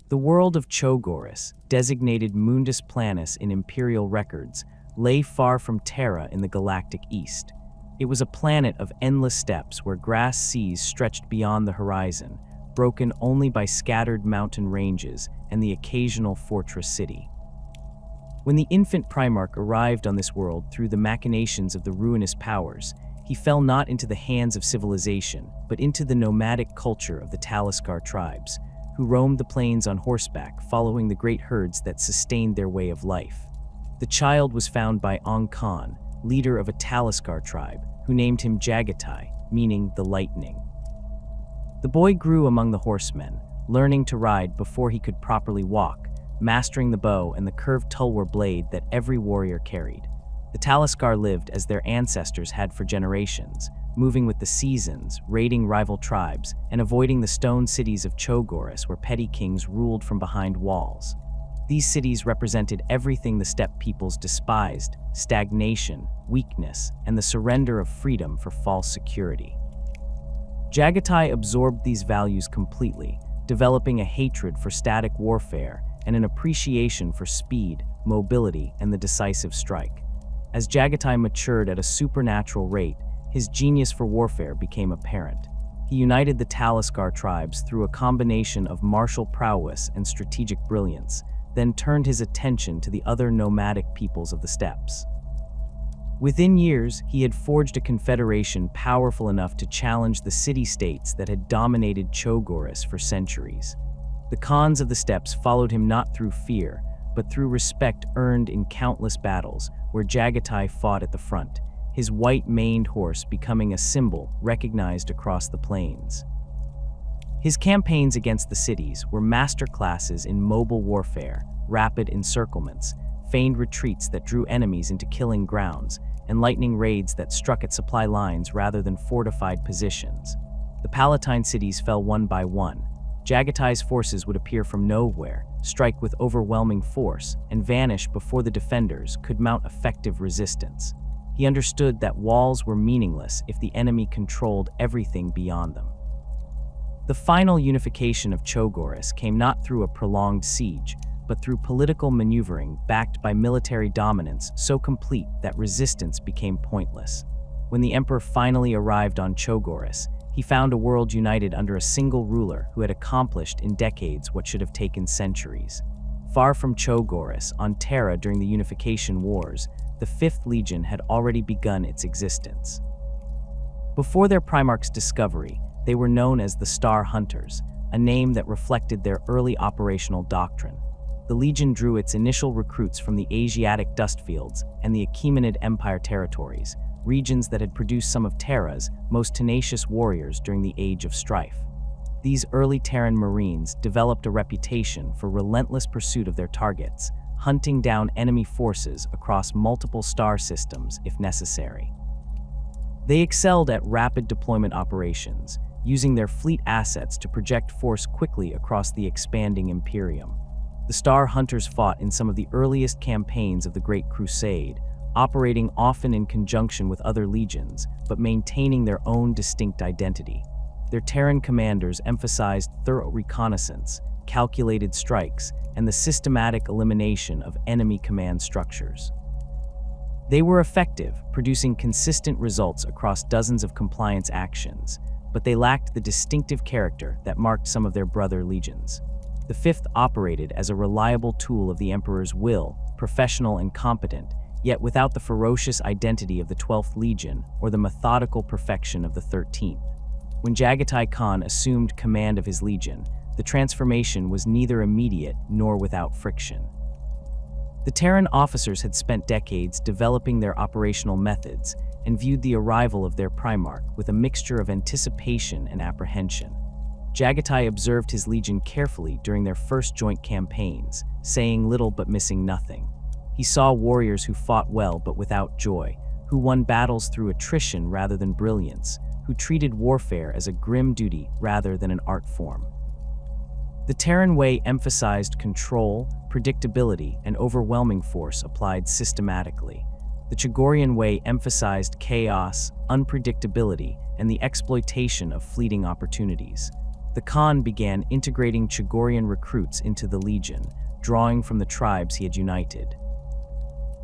The world of Chogoris, designated Mundus Planus in imperial records, lay far from Terra in the galactic east. It was a planet of endless steppes where grass seas stretched beyond the horizon, broken only by scattered mountain ranges and the occasional fortress city. When the infant Primarch arrived on this world through the machinations of the ruinous powers, he fell not into the hands of civilization, but into the nomadic culture of the Taliskar tribes, who roamed the plains on horseback, following the great herds that sustained their way of life. The child was found by Khan, leader of a Taliskar tribe, who named him Jaghatai, meaning the lightning. The boy grew among the horsemen, learning to ride before he could properly walk, mastering the bow and the curved tulwar blade that every warrior carried. The Taliskar lived as their ancestors had for generations, moving with the seasons, raiding rival tribes, and avoiding the stone cities of Chogoris where petty kings ruled from behind walls. These cities represented everything the steppe peoples despised: stagnation, weakness, and the surrender of freedom for false security. Jaghatai absorbed these values completely, developing a hatred for static warfare and an appreciation for speed, mobility, and the decisive strike. As Jaghatai matured at a supernatural rate, his genius for warfare became apparent. He united the Taliskar tribes through a combination of martial prowess and strategic brilliance, then turned his attention to the other nomadic peoples of the steppes. Within years, he had forged a confederation powerful enough to challenge the city-states that had dominated Chogoris for centuries. The Khans of the steppes followed him not through fear, but through respect earned in countless battles where Jaghatai fought at the front, his white-maned horse becoming a symbol recognized across the plains. His campaigns against the cities were masterclasses in mobile warfare, rapid encirclements, feigned retreats that drew enemies into killing grounds, and lightning raids that struck at supply lines rather than fortified positions. The Palatine cities fell one by one. Jaghatai's forces would appear from nowhere, strike with overwhelming force, and vanish before the defenders could mount effective resistance. He understood that walls were meaningless if the enemy controlled everything beyond them. The final unification of Chogoris came not through a prolonged siege, but through political maneuvering backed by military dominance so complete that resistance became pointless. When the emperor finally arrived on Chogoris, he found a world united under a single ruler who had accomplished in decades what should have taken centuries. Far from Chogoris, on Terra during the Unification Wars, the 5th Legion had already begun its existence. Before their Primarch's discovery, they were known as the Star Hunters, a name that reflected their early operational doctrine. The Legion drew its initial recruits from the Asiatic dust fields and the Achaemenid Empire territories, regions that had produced some of Terra's most tenacious warriors during the Age of Strife. These early Terran Marines developed a reputation for relentless pursuit of their targets, hunting down enemy forces across multiple star systems if necessary. They excelled at rapid deployment operations, using their fleet assets to project force quickly across the expanding Imperium. The Star Hunters fought in some of the earliest campaigns of the Great Crusade, operating often in conjunction with other legions, but maintaining their own distinct identity. Their Terran commanders emphasized thorough reconnaissance, calculated strikes, and the systematic elimination of enemy command structures. They were effective, producing consistent results across dozens of compliance actions, but they lacked the distinctive character that marked some of their brother legions. The 5th operated as a reliable tool of the Emperor's will, professional and competent, yet without the ferocious identity of the 12th Legion or the methodical perfection of the 13th. When Jaghatai Khan assumed command of his legion, the transformation was neither immediate nor without friction. The Terran officers had spent decades developing their operational methods and viewed the arrival of their Primarch with a mixture of anticipation and apprehension. Jaghatai observed his legion carefully during their first joint campaigns, saying little but missing nothing. He saw warriors who fought well but without joy, who won battles through attrition rather than brilliance, who treated warfare as a grim duty rather than an art form. The Terran way emphasized control, predictability, and overwhelming force applied systematically. The Chogorian way emphasized chaos, unpredictability, and the exploitation of fleeting opportunities. The Khan began integrating Chogorian recruits into the Legion, drawing from the tribes he had united.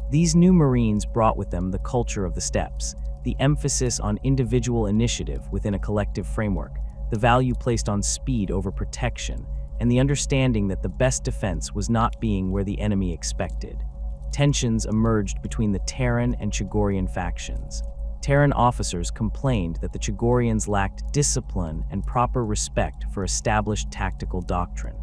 These new Marines brought with them the culture of the steppes, the emphasis on individual initiative within a collective framework, the value placed on speed over protection, and the understanding that the best defense was not being where the enemy expected. Tensions emerged between the Terran and Chogorian factions. Terran officers complained that the Chogorians lacked discipline and proper respect for established tactical doctrine.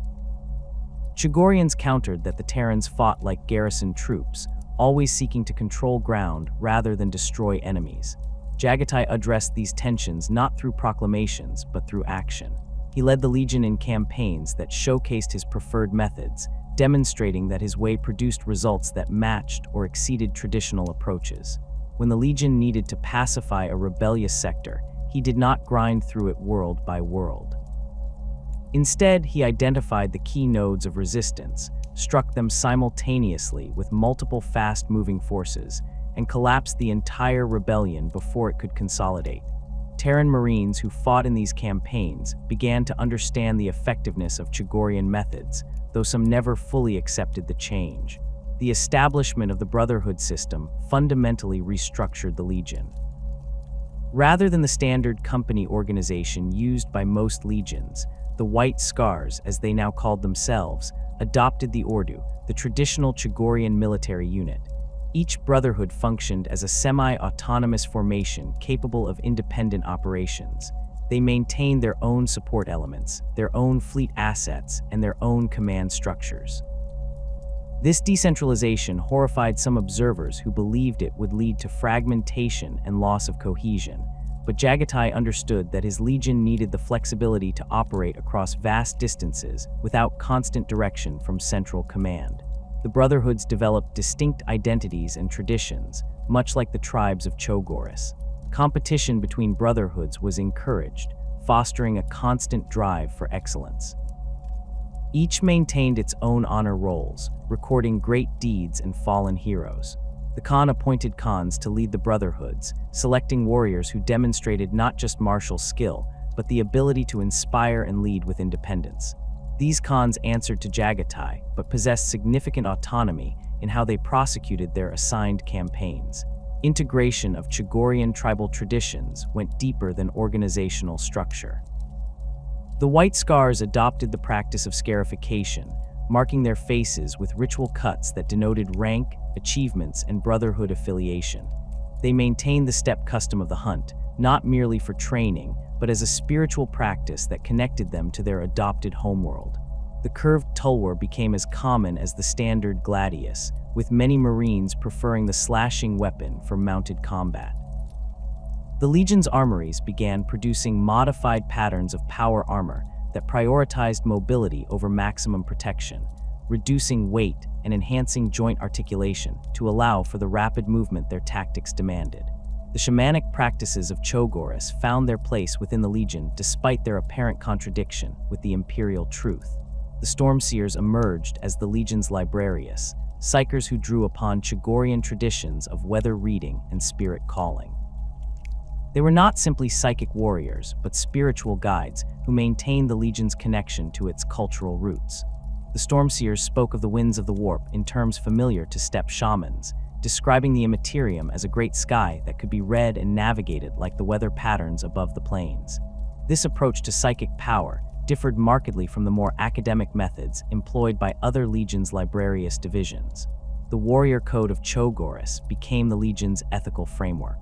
Chogorians countered that the Terrans fought like garrison troops, always seeking to control ground rather than destroy enemies. Jaghatai addressed these tensions not through proclamations, but through action. He led the Legion in campaigns that showcased his preferred methods, demonstrating that his way produced results that matched or exceeded traditional approaches. When the Legion needed to pacify a rebellious sector, he did not grind through it world by world. Instead, he identified the key nodes of resistance, struck them simultaneously with multiple fast-moving forces, and collapsed the entire rebellion before it could consolidate. Terran Marines who fought in these campaigns began to understand the effectiveness of Chogorian methods, though some never fully accepted the change. The establishment of the Brotherhood system fundamentally restructured the Legion. Rather than the standard company organization used by most legions, the White Scars, as they now called themselves, adopted the Ordu, the traditional Chogorian military unit. Each brotherhood functioned as a semi-autonomous formation capable of independent operations. They maintained their own support elements, their own fleet assets, and their own command structures. This decentralization horrified some observers who believed it would lead to fragmentation and loss of cohesion, but Jaghatai understood that his Legion needed the flexibility to operate across vast distances without constant direction from central command. The Brotherhoods developed distinct identities and traditions, much like the tribes of Chogoris. Competition between brotherhoods was encouraged, fostering a constant drive for excellence. Each maintained its own honor rolls, recording great deeds and fallen heroes. The Khan appointed Khans to lead the brotherhoods, selecting warriors who demonstrated not just martial skill, but the ability to inspire and lead with independence. These Khans answered to Jaghatai, but possessed significant autonomy in how they prosecuted their assigned campaigns. Integration of Chogorian tribal traditions went deeper than organizational structure. The White Scars adopted the practice of scarification, marking their faces with ritual cuts that denoted rank, achievements, and brotherhood affiliation. They maintained the steppe custom of the hunt, not merely for training, but as a spiritual practice that connected them to their adopted homeworld. The curved tulwar became as common as the standard gladius, with many Marines preferring the slashing weapon for mounted combat. The Legion's armories began producing modified patterns of power armor that prioritized mobility over maximum protection, reducing weight and enhancing joint articulation to allow for the rapid movement their tactics demanded. The shamanic practices of Chogoris found their place within the Legion despite their apparent contradiction with the imperial truth. The Stormseers emerged as the Legion's librarius, psychers who drew upon Chogorian traditions of weather reading and spirit calling. They were not simply psychic warriors, but spiritual guides who maintained the Legion's connection to its cultural roots. The Stormseers spoke of the winds of the warp in terms familiar to steppe shamans, describing the immaterium as a great sky that could be read and navigated like the weather patterns above the plains. This approach to psychic power differed markedly from the more academic methods employed by other Legion's librarius divisions. The warrior code of Chogoris became the Legion's ethical framework.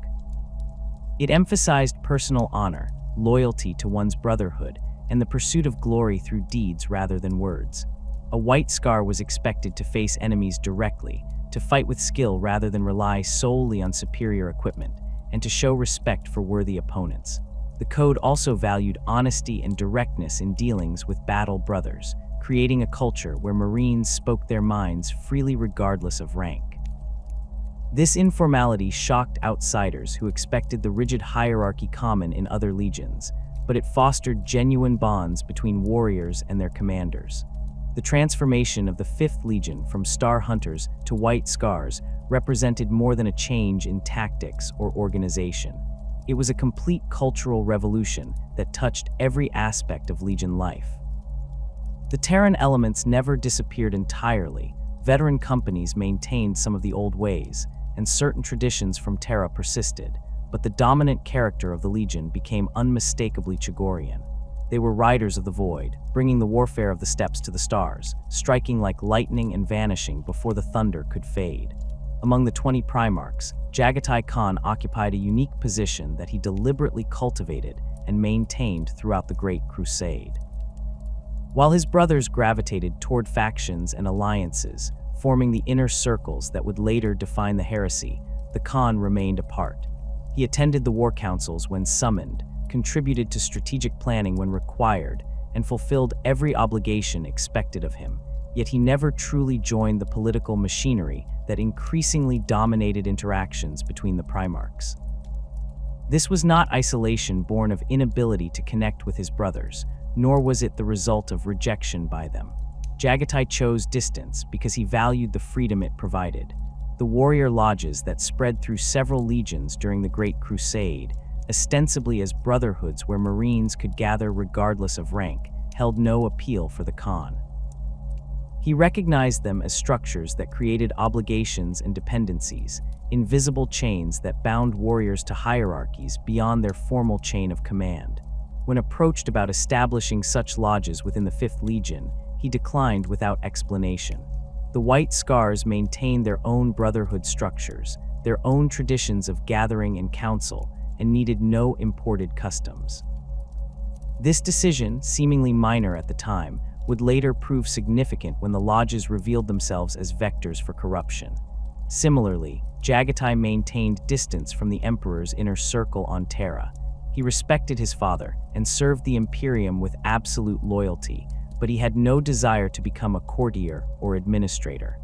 It emphasized personal honor, loyalty to one's brotherhood, and the pursuit of glory through deeds rather than words. A White Scar was expected to face enemies directly, to fight with skill rather than rely solely on superior equipment, and to show respect for worthy opponents. The code also valued honesty and directness in dealings with battle brothers, creating a culture where Marines spoke their minds freely regardless of rank. This informality shocked outsiders who expected the rigid hierarchy common in other legions, but it fostered genuine bonds between warriors and their commanders. The transformation of the 5th Legion from Star Hunters to White Scars represented more than a change in tactics or organization. It was a complete cultural revolution that touched every aspect of Legion life. The Terran elements never disappeared entirely. Veteran companies maintained some of the old ways, and certain traditions from Terra persisted, but the dominant character of the Legion became unmistakably Chogorian. They were riders of the void, bringing the warfare of the steppes to the stars, striking like lightning and vanishing before the thunder could fade. Among the 20 Primarchs, Jaghatai Khan occupied a unique position that he deliberately cultivated and maintained throughout the Great Crusade. While his brothers gravitated toward factions and alliances, forming the inner circles that would later define the heresy, the Khan remained apart. He attended the war councils when summoned, contributed to strategic planning when required, and fulfilled every obligation expected of him, yet he never truly joined the political machinery that increasingly dominated interactions between the Primarchs. This was not isolation born of inability to connect with his brothers, nor was it the result of rejection by them. Jaghatai chose distance because he valued the freedom it provided. The warrior lodges that spread through several legions during the Great Crusade, ostensibly as brotherhoods where Marines could gather regardless of rank, held no appeal for the Khan. He recognized them as structures that created obligations and dependencies, invisible chains that bound warriors to hierarchies beyond their formal chain of command. When approached about establishing such lodges within the 5th Legion, he declined without explanation. The White Scars maintained their own brotherhood structures, their own traditions of gathering and council, and needed no imported customs. This decision, seemingly minor at the time, would later prove significant when the lodges revealed themselves as vectors for corruption. Similarly, Jaghatai maintained distance from the Emperor's inner circle on Terra. He respected his father and served the Imperium with absolute loyalty, but he had no desire to become a courtier or administrator.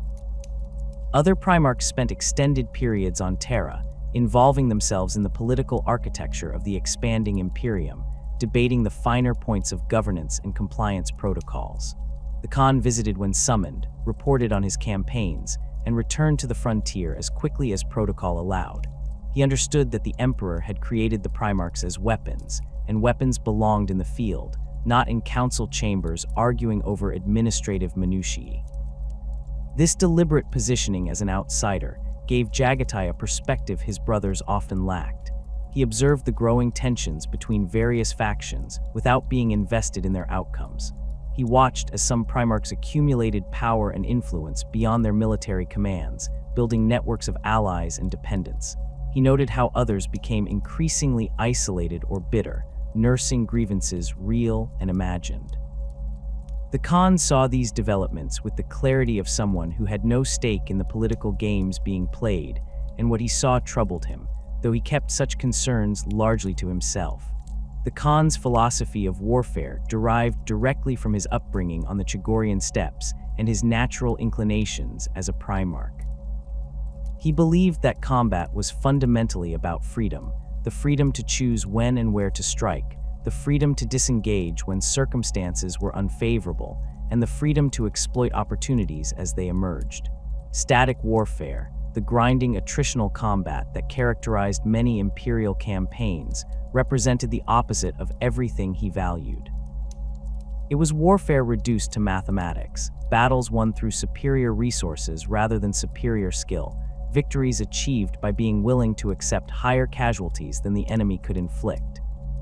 Other Primarchs spent extended periods on Terra, involving themselves in the political architecture of the expanding Imperium, debating the finer points of governance and compliance protocols. The Khan visited when summoned, reported on his campaigns, and returned to the frontier as quickly as protocol allowed. He understood that the Emperor had created the Primarchs as weapons, and weapons belonged in the field, not in council chambers arguing over administrative minutiae. This deliberate positioning as an outsider gave Jaghatai a perspective his brothers often lacked. He observed the growing tensions between various factions without being invested in their outcomes. He watched as some Primarchs accumulated power and influence beyond their military commands, building networks of allies and dependents. He noted how others became increasingly isolated or bitter, nursing grievances real and imagined. The Khan saw these developments with the clarity of someone who had no stake in the political games being played, and what he saw troubled him, though he kept such concerns largely to himself. The Khan's philosophy of warfare derived directly from his upbringing on the Chogorian steppes and his natural inclinations as a Primarch. He believed that combat was fundamentally about freedom, the freedom to choose when and where to strike, the freedom to disengage when circumstances were unfavorable, and the freedom to exploit opportunities as they emerged. Static warfare, the grinding attritional combat that characterized many Imperial campaigns, represented the opposite of everything he valued. It was warfare reduced to mathematics, battles won through superior resources rather than superior skill, victories achieved by being willing to accept higher casualties than the enemy could inflict.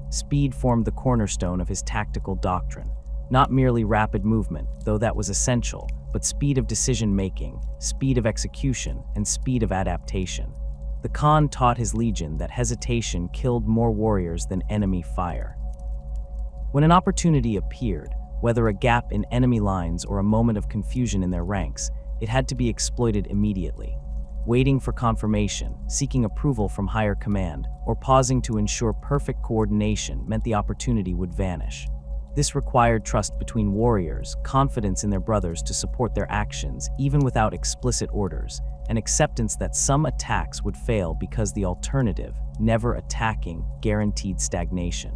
Speed formed the cornerstone of his tactical doctrine, not merely rapid movement, though that was essential, but speed of decision-making, speed of execution, and speed of adaptation. The Khan taught his legion that hesitation killed more warriors than enemy fire. When an opportunity appeared, whether a gap in enemy lines or a moment of confusion in their ranks, it had to be exploited immediately. Waiting for confirmation, seeking approval from higher command, or pausing to ensure perfect coordination meant the opportunity would vanish. This required trust between warriors, confidence in their brothers to support their actions even without explicit orders, and acceptance that some attacks would fail because the alternative, never attacking, guaranteed stagnation.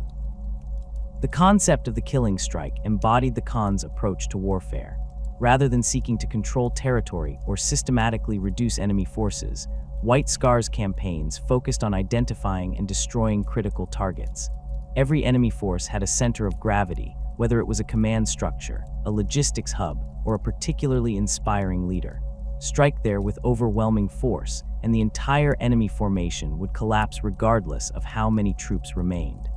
The concept of the killing strike embodied the Khan's approach to warfare. Rather than seeking to control territory or systematically reduce enemy forces, White Scar's campaigns focused on identifying and destroying critical targets. Every enemy force had a center of gravity, whether it was a command structure, a logistics hub, or a particularly inspiring leader. Strike there with overwhelming force, and the entire enemy formation would collapse regardless of how many troops remained.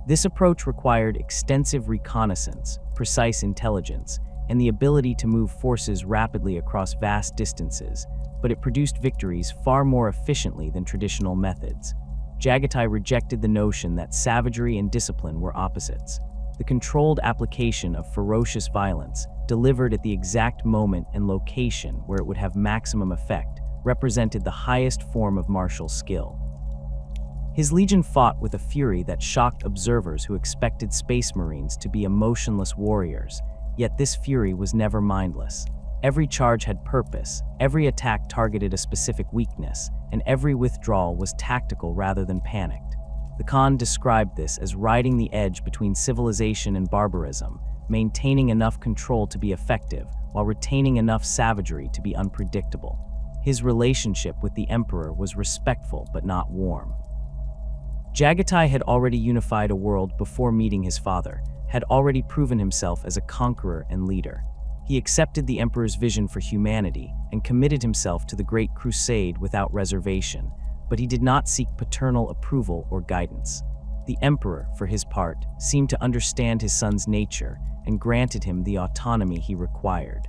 This approach required extensive reconnaissance, precise intelligence, and the ability to move forces rapidly across vast distances, but it produced victories far more efficiently than traditional methods. Jaghatai rejected the notion that savagery and discipline were opposites. The controlled application of ferocious violence, delivered at the exact moment and location where it would have maximum effect, represented the highest form of martial skill. His legion fought with a fury that shocked observers who expected Space Marines to be emotionless warriors, yet this fury was never mindless. Every charge had purpose, every attack targeted a specific weakness, and every withdrawal was tactical rather than panicked. The Khan described this as riding the edge between civilization and barbarism, maintaining enough control to be effective, while retaining enough savagery to be unpredictable. His relationship with the Emperor was respectful but not warm. Jaghatai had already unified a world before meeting his father, had already proven himself as a conqueror and leader. He accepted the Emperor's vision for humanity and committed himself to the Great Crusade without reservation, but he did not seek paternal approval or guidance. The Emperor, for his part, seemed to understand his son's nature and granted him the autonomy he required.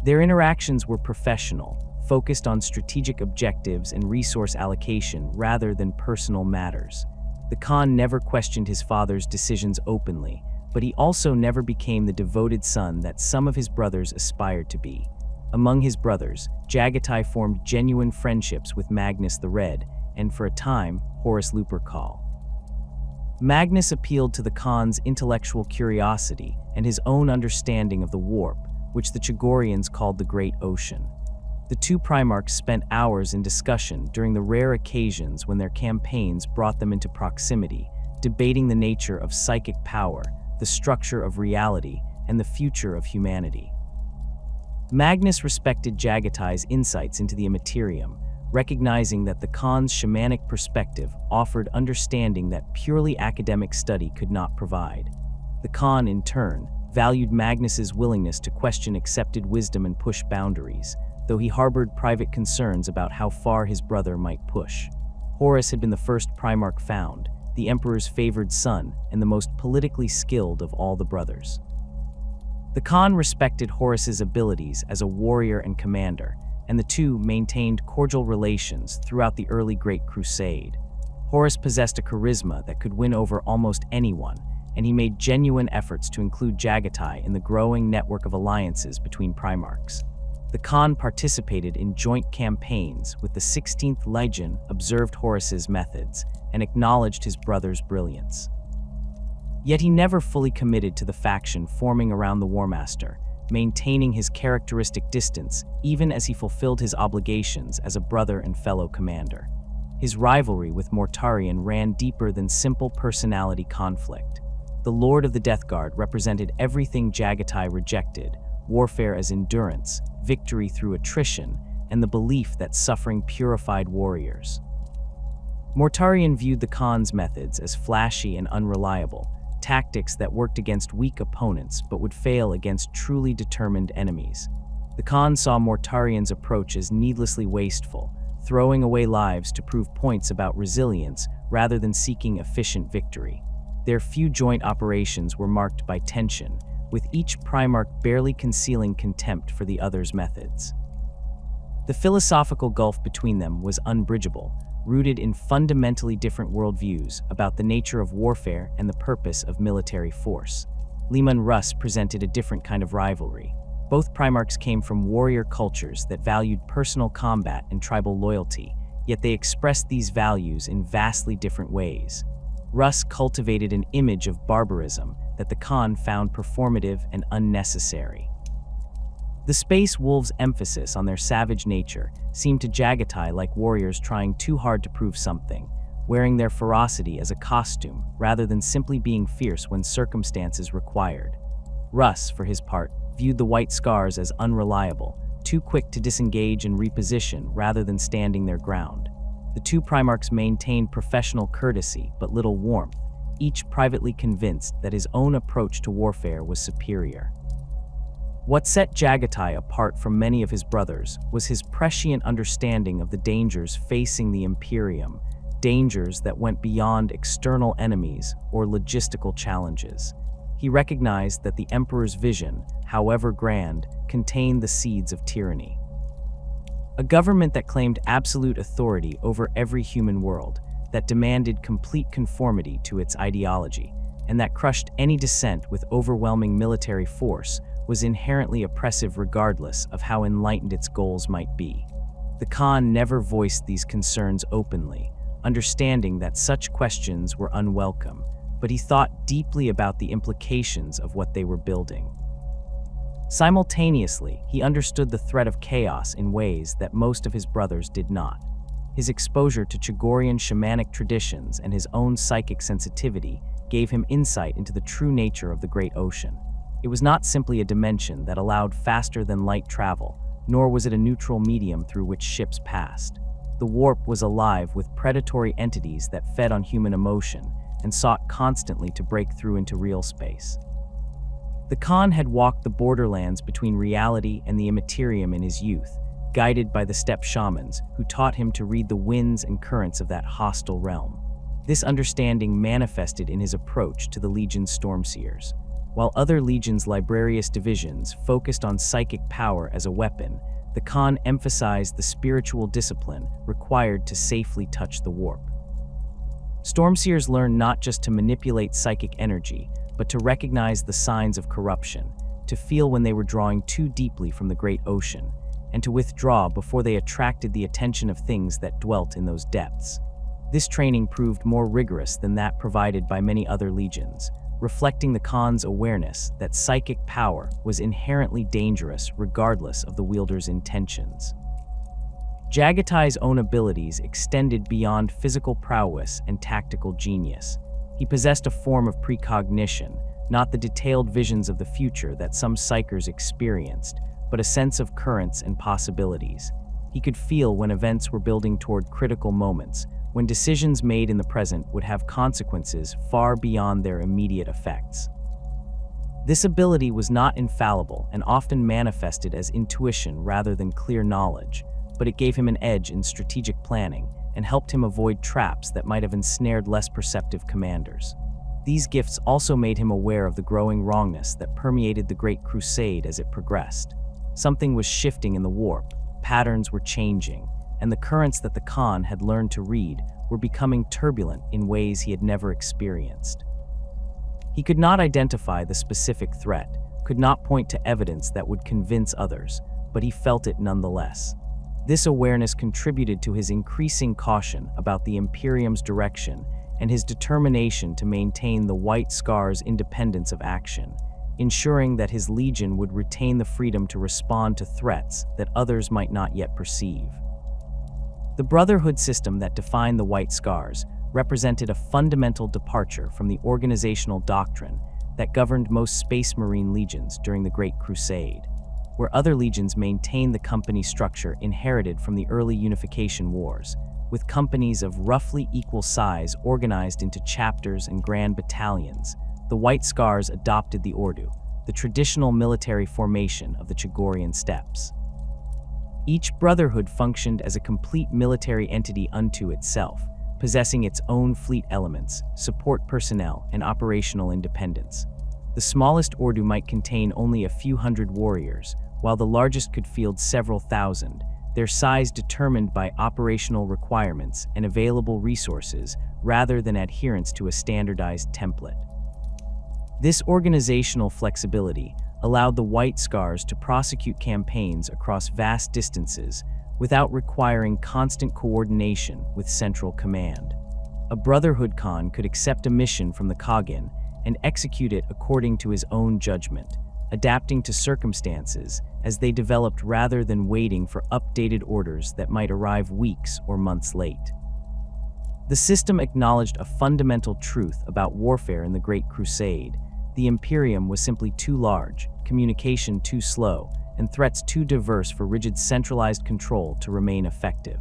Their interactions were professional, focused on strategic objectives and resource allocation rather than personal matters. The Khan never questioned his father's decisions openly, but he also never became the devoted son that some of his brothers aspired to be. Among his brothers, Jaghatai formed genuine friendships with Magnus the Red, and for a time, Horus Lupercal. Magnus appealed to the Khan's intellectual curiosity and his own understanding of the warp, which the Chogorians called the Great Ocean. The two Primarchs spent hours in discussion during the rare occasions when their campaigns brought them into proximity, debating the nature of psychic power, the structure of reality, and the future of humanity. Magnus respected Jaghatai's insights into the Immaterium, recognizing that the Khan's shamanic perspective offered understanding that purely academic study could not provide. The Khan, in turn, valued Magnus's willingness to question accepted wisdom and push boundaries, though he harbored private concerns about how far his brother might push. Horus had been the first Primarch found, the Emperor's favored son, and the most politically skilled of all the brothers. The Khan respected Horus's abilities as a warrior and commander, and the two maintained cordial relations throughout the early Great Crusade. Horus possessed a charisma that could win over almost anyone, and he made genuine efforts to include Jaghatai in the growing network of alliances between Primarchs. The Khan participated in joint campaigns with the 16th Legion, observed Horus's methods, and acknowledged his brother's brilliance. Yet he never fully committed to the faction forming around the War Master, maintaining his characteristic distance even as he fulfilled his obligations as a brother and fellow commander. His rivalry with Mortarion ran deeper than simple personality conflict. The Lord of the Death Guard represented everything Jaghatai rejected: warfare as endurance, victory through attrition, and the belief that suffering purified warriors. Mortarion viewed the Khan's methods as flashy and unreliable, tactics that worked against weak opponents but would fail against truly determined enemies. The Khan saw Mortarion's approach as needlessly wasteful, throwing away lives to prove points about resilience rather than seeking efficient victory. Their few joint operations were marked by tension, with each Primarch barely concealing contempt for the other's methods. The philosophical gulf between them was unbridgeable, rooted in fundamentally different worldviews about the nature of warfare and the purpose of military force. Leman Russ presented a different kind of rivalry. Both Primarchs came from warrior cultures that valued personal combat and tribal loyalty, yet they expressed these values in vastly different ways. Russ cultivated an image of barbarism that the Khan found performative and unnecessary. The Space Wolves' emphasis on their savage nature seemed to Jaghatai like warriors trying too hard to prove something, wearing their ferocity as a costume rather than simply being fierce when circumstances required. Russ, for his part, viewed the White Scars as unreliable, too quick to disengage and reposition rather than standing their ground. The two Primarchs maintained professional courtesy but little warmth, each privately convinced that his own approach to warfare was superior. What set Jaghatai apart from many of his brothers was his prescient understanding of the dangers facing the Imperium, dangers that went beyond external enemies or logistical challenges. He recognized that the Emperor's vision, however grand, contained the seeds of tyranny. A government that claimed absolute authority over every human world, that demanded complete conformity to its ideology, and that crushed any dissent with overwhelming military force, was inherently oppressive regardless of how enlightened its goals might be. The Khan never voiced these concerns openly, understanding that such questions were unwelcome, but he thought deeply about the implications of what they were building. Simultaneously, he understood the threat of chaos in ways that most of his brothers did not. His exposure to Chogorian shamanic traditions and his own psychic sensitivity gave him insight into the true nature of the Great Ocean. It was not simply a dimension that allowed faster-than-light travel, nor was it a neutral medium through which ships passed. The warp was alive with predatory entities that fed on human emotion and sought constantly to break through into real space. The Khan had walked the borderlands between reality and the immaterium in his youth, guided by the steppe shamans who taught him to read the winds and currents of that hostile realm. This understanding manifested in his approach to the Legion's Stormseers. While other Legion's Librarius divisions focused on psychic power as a weapon, the Khan emphasized the spiritual discipline required to safely touch the warp. Stormseers learned not just to manipulate psychic energy, but to recognize the signs of corruption, to feel when they were drawing too deeply from the great ocean, and to withdraw before they attracted the attention of things that dwelt in those depths. This training proved more rigorous than that provided by many other legions, reflecting the Khan's awareness that psychic power was inherently dangerous regardless of the wielder's intentions. Jaghatai's own abilities extended beyond physical prowess and tactical genius. He possessed a form of precognition, not the detailed visions of the future that some psychers experienced, but a sense of currents and possibilities. He could feel when events were building toward critical moments, when decisions made in the present would have consequences far beyond their immediate effects. This ability was not infallible and often manifested as intuition rather than clear knowledge, but it gave him an edge in strategic planning and helped him avoid traps that might have ensnared less perceptive commanders. These gifts also made him aware of the growing wrongness that permeated the Great Crusade as it progressed. Something was shifting in the warp, patterns were changing, and the currents that the Khan had learned to read were becoming turbulent in ways he had never experienced. He could not identify the specific threat, could not point to evidence that would convince others, but he felt it nonetheless. This awareness contributed to his increasing caution about the Imperium's direction and his determination to maintain the White Scar's independence of action, ensuring that his legion would retain the freedom to respond to threats that others might not yet perceive. The Brotherhood system that defined the White Scars represented a fundamental departure from the organizational doctrine that governed most Space Marine legions during the Great Crusade, where other legions maintained the company structure inherited from the early Unification Wars, with companies of roughly equal size organized into chapters and grand battalions. The White Scars adopted the Ordu, the traditional military formation of the Chogorian steppes. Each brotherhood functioned as a complete military entity unto itself, possessing its own fleet elements, support personnel, and operational independence. The smallest Ordu might contain only a few hundred warriors, while the largest could field several thousand, their size determined by operational requirements and available resources rather than adherence to a standardized template. This organizational flexibility allowed the White Scars to prosecute campaigns across vast distances without requiring constant coordination with central command. A Brotherhood Khan could accept a mission from the Khagan and execute it according to his own judgment, adapting to circumstances as they developed rather than waiting for updated orders that might arrive weeks or months late. The system acknowledged a fundamental truth about warfare in the Great Crusade. The Imperium was simply too large, communication too slow, and threats too diverse for rigid centralized control to remain effective.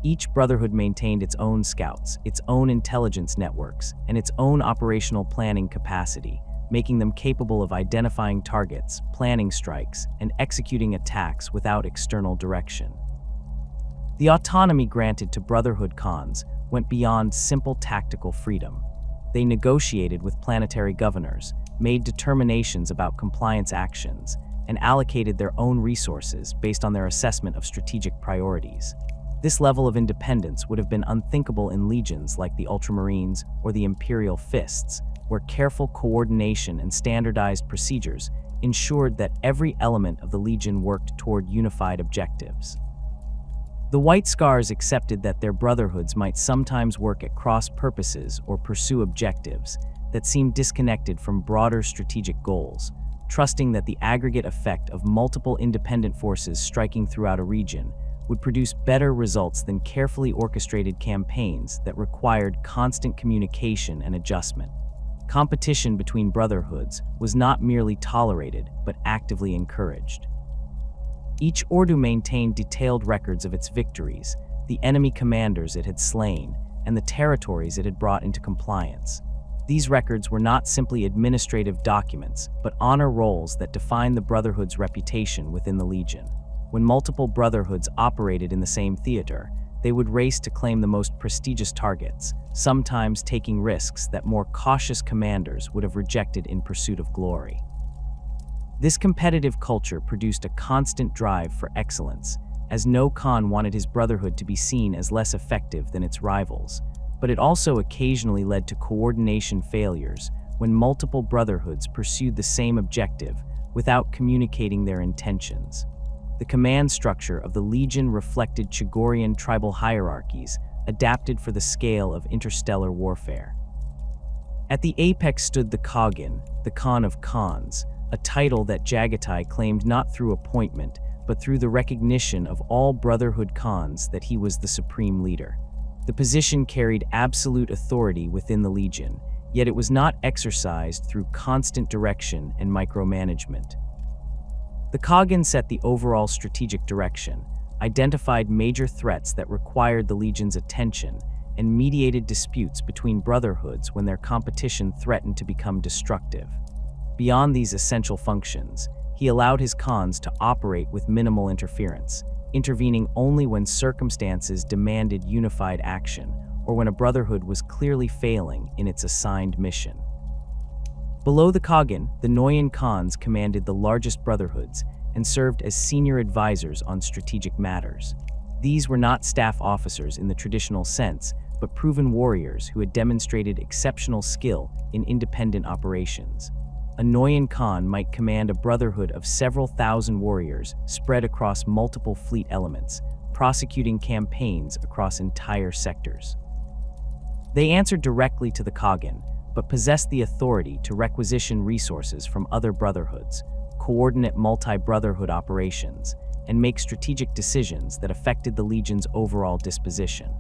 Each brotherhood maintained its own scouts, its own intelligence networks, and its own operational planning capacity, making them capable of identifying targets, planning strikes, and executing attacks without external direction. The autonomy granted to Brotherhood Khans went beyond simple tactical freedom. They negotiated with planetary governors, made determinations about compliance actions, and allocated their own resources based on their assessment of strategic priorities. This level of independence would have been unthinkable in legions like the Ultramarines or the Imperial Fists, where careful coordination and standardized procedures ensured that every element of the Legion worked toward unified objectives. The White Scars accepted that their brotherhoods might sometimes work at cross purposes or pursue objectives that seemed disconnected from broader strategic goals, trusting that the aggregate effect of multiple independent forces striking throughout a region would produce better results than carefully orchestrated campaigns that required constant communication and adjustment. Competition between brotherhoods was not merely tolerated, but actively encouraged. Each Ordu maintained detailed records of its victories, the enemy commanders it had slain, and the territories it had brought into compliance. These records were not simply administrative documents, but honor rolls that defined the Brotherhood's reputation within the Legion. When multiple brotherhoods operated in the same theater, they would race to claim the most prestigious targets, sometimes taking risks that more cautious commanders would have rejected in pursuit of glory. This competitive culture produced a constant drive for excellence, as no Khan wanted his brotherhood to be seen as less effective than its rivals, but it also occasionally led to coordination failures when multiple brotherhoods pursued the same objective without communicating their intentions. The command structure of the Legion reflected Chogorian tribal hierarchies, adapted for the scale of interstellar warfare. At the apex stood the Khagan, the Khan of Khans, a title that Jaghatai claimed not through appointment, but through the recognition of all Brotherhood Khans that he was the supreme leader. The position carried absolute authority within the Legion, yet it was not exercised through constant direction and micromanagement. The Khagan set the overall strategic direction, identified major threats that required the Legion's attention, and mediated disputes between brotherhoods when their competition threatened to become destructive. Beyond these essential functions, he allowed his Khans to operate with minimal interference, intervening only when circumstances demanded unified action or when a brotherhood was clearly failing in its assigned mission. Below the Khagan, the Noyan Khans commanded the largest brotherhoods and served as senior advisors on strategic matters. These were not staff officers in the traditional sense, but proven warriors who had demonstrated exceptional skill in independent operations. A Noyan Khan might command a brotherhood of several thousand warriors spread across multiple fleet elements, prosecuting campaigns across entire sectors. They answered directly to the Khagan, but possessed the authority to requisition resources from other brotherhoods, coordinate multi-brotherhood operations, and make strategic decisions that affected the Legion's overall disposition.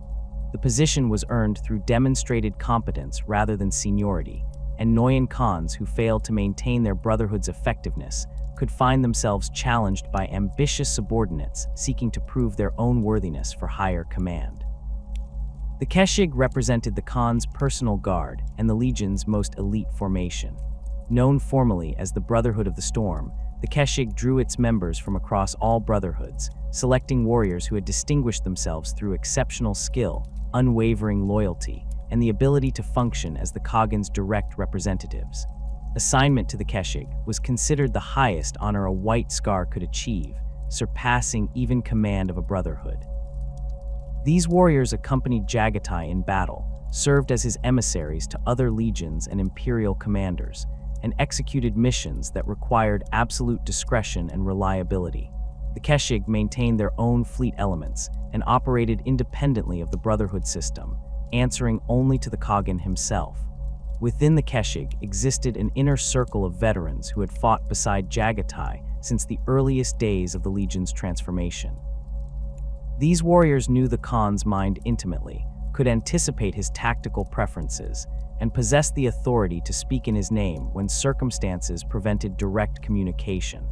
The position was earned through demonstrated competence rather than seniority, and Noyan Khans who failed to maintain their brotherhood's effectiveness could find themselves challenged by ambitious subordinates seeking to prove their own worthiness for higher command. The Keshig represented the Khan's personal guard and the Legion's most elite formation. Known formally as the Brotherhood of the Storm, the Keshig drew its members from across all brotherhoods, selecting warriors who had distinguished themselves through exceptional skill, unwavering loyalty, and the ability to function as the Khagan's direct representatives. Assignment to the Keshig was considered the highest honor a White Scar could achieve, surpassing even command of a brotherhood. These warriors accompanied Jaghatai in battle, served as his emissaries to other legions and imperial commanders, and executed missions that required absolute discretion and reliability. The Keshig maintained their own fleet elements and operated independently of the Brotherhood system, answering only to the Khagan himself. Within the Keshig existed an inner circle of veterans who had fought beside Jaghatai since the earliest days of the Legion's transformation. These warriors knew the Khan's mind intimately, could anticipate his tactical preferences, and possessed the authority to speak in his name when circumstances prevented direct communication.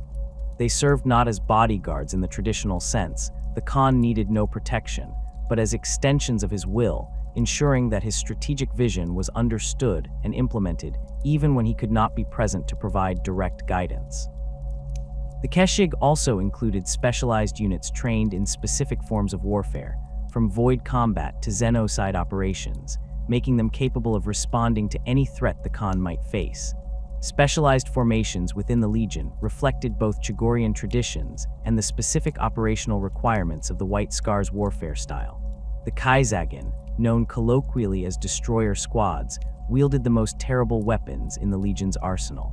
They served not as bodyguards in the traditional sense. The Khan needed no protection, but as extensions of his will, ensuring that his strategic vision was understood and implemented even when he could not be present to provide direct guidance. The Keshig also included specialized units trained in specific forms of warfare, from void combat to xenocide operations, making them capable of responding to any threat the Khan might face. Specialized formations within the Legion reflected both Chogorian traditions and the specific operational requirements of the White Scars warfare style. The Kai'Zagin, known colloquially as destroyer squads, wielded the most terrible weapons in the Legion's arsenal.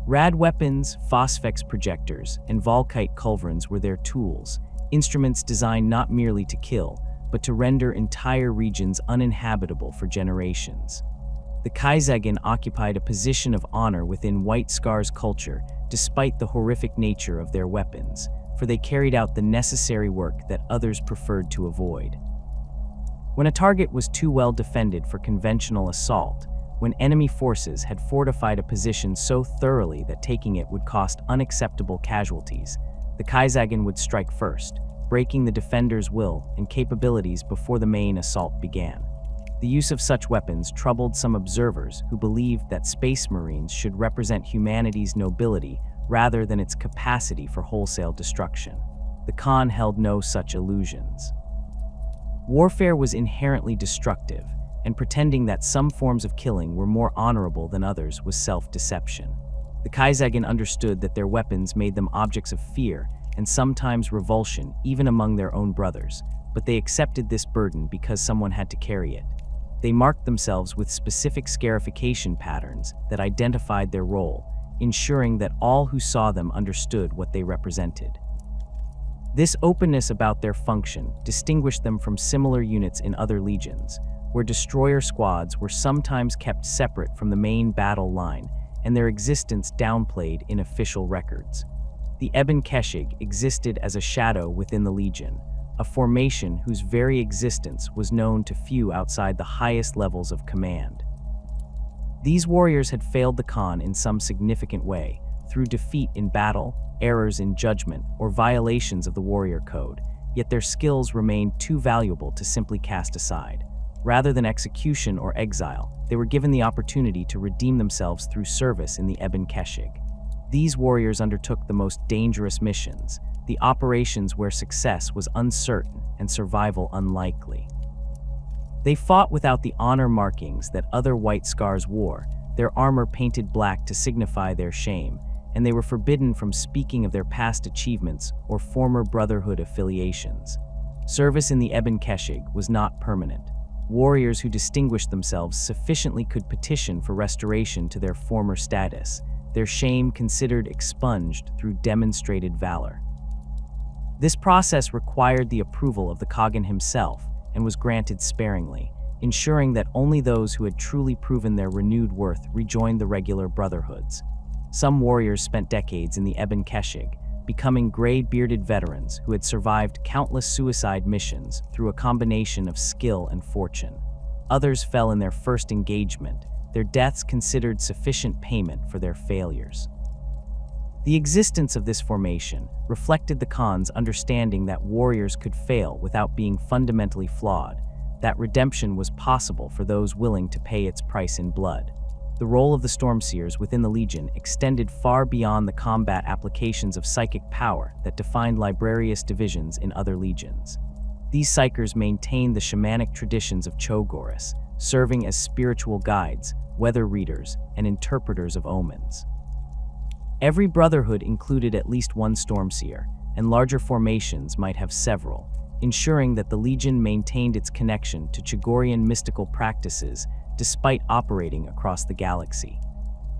Rad weapons, phosphex projectors, and Volkite culverins were their tools, instruments designed not merely to kill, but to render entire regions uninhabitable for generations. The Kai'Zagin occupied a position of honor within White Scars culture despite the horrific nature of their weapons, for they carried out the necessary work that others preferred to avoid. When a target was too well defended for conventional assault, when enemy forces had fortified a position so thoroughly that taking it would cost unacceptable casualties, the Kai'Zagin would strike first, breaking the defender's will and capabilities before the main assault began. The use of such weapons troubled some observers who believed that Space Marines should represent humanity's nobility rather than its capacity for wholesale destruction. The Khan held no such illusions. Warfare was inherently destructive, and pretending that some forms of killing were more honorable than others was self-deception. The Kai'Zagin understood that their weapons made them objects of fear and sometimes revulsion even among their own brothers, but they accepted this burden because someone had to carry it. They marked themselves with specific scarification patterns that identified their role, ensuring that all who saw them understood what they represented. This openness about their function distinguished them from similar units in other legions, where destroyer squads were sometimes kept separate from the main battle line and their existence downplayed in official records. The Ebon Keshig existed as a shadow within the Legion, a formation whose very existence was known to few outside the highest levels of command. These warriors had failed the Khan in some significant way, through defeat in battle, errors in judgment, or violations of the warrior code, yet their skills remained too valuable to simply cast aside. Rather than execution or exile, they were given the opportunity to redeem themselves through service in the Ebon Keshig. These warriors undertook the most dangerous missions, the operations where success was uncertain and survival unlikely. They fought without the honor markings that other White Scars wore, their armor painted black to signify their shame, and they were forbidden from speaking of their past achievements or former Brotherhood affiliations. Service in the Ebon Keshig was not permanent. Warriors who distinguished themselves sufficiently could petition for restoration to their former status, their shame considered expunged through demonstrated valor. This process required the approval of the Khagan himself and was granted sparingly, ensuring that only those who had truly proven their renewed worth rejoined the regular brotherhoods. Some warriors spent decades in the Ebon Keshig, becoming gray-bearded veterans who had survived countless suicide missions through a combination of skill and fortune. Others fell in their first engagement, their deaths considered sufficient payment for their failures. The existence of this formation reflected the Khan's understanding that warriors could fail without being fundamentally flawed, that redemption was possible for those willing to pay its price in blood. The role of the Stormseers within the Legion extended far beyond the combat applications of psychic power that defined librarious divisions in other legions. These psychers maintained the shamanic traditions of Chogoris, serving as spiritual guides, weather readers, and interpreters of omens. Every brotherhood included at least one Stormseer, and larger formations might have several, ensuring that the Legion maintained its connection to Chogorian mystical practices despite operating across the galaxy.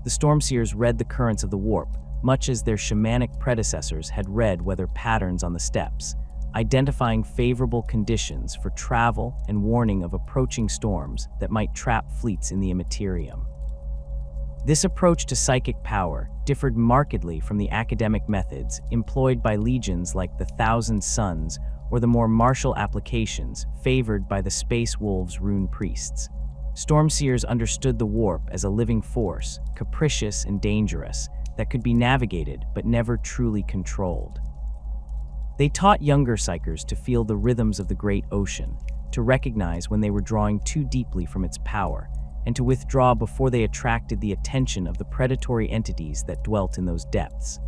The Stormseers read the currents of the warp, much as their shamanic predecessors had read weather patterns on the steppes, identifying favorable conditions for travel and warning of approaching storms that might trap fleets in the immaterium. This approach to psychic power differed markedly from the academic methods employed by legions like the Thousand Suns or the more martial applications favored by the Space Wolves' rune priests. Stormseers understood the warp as a living force, capricious and dangerous, that could be navigated but never truly controlled. They taught younger psykers to feel the rhythms of the great ocean, to recognize when they were drawing too deeply from its power, and to withdraw before they attracted the attention of the predatory entities that dwelt in those depths.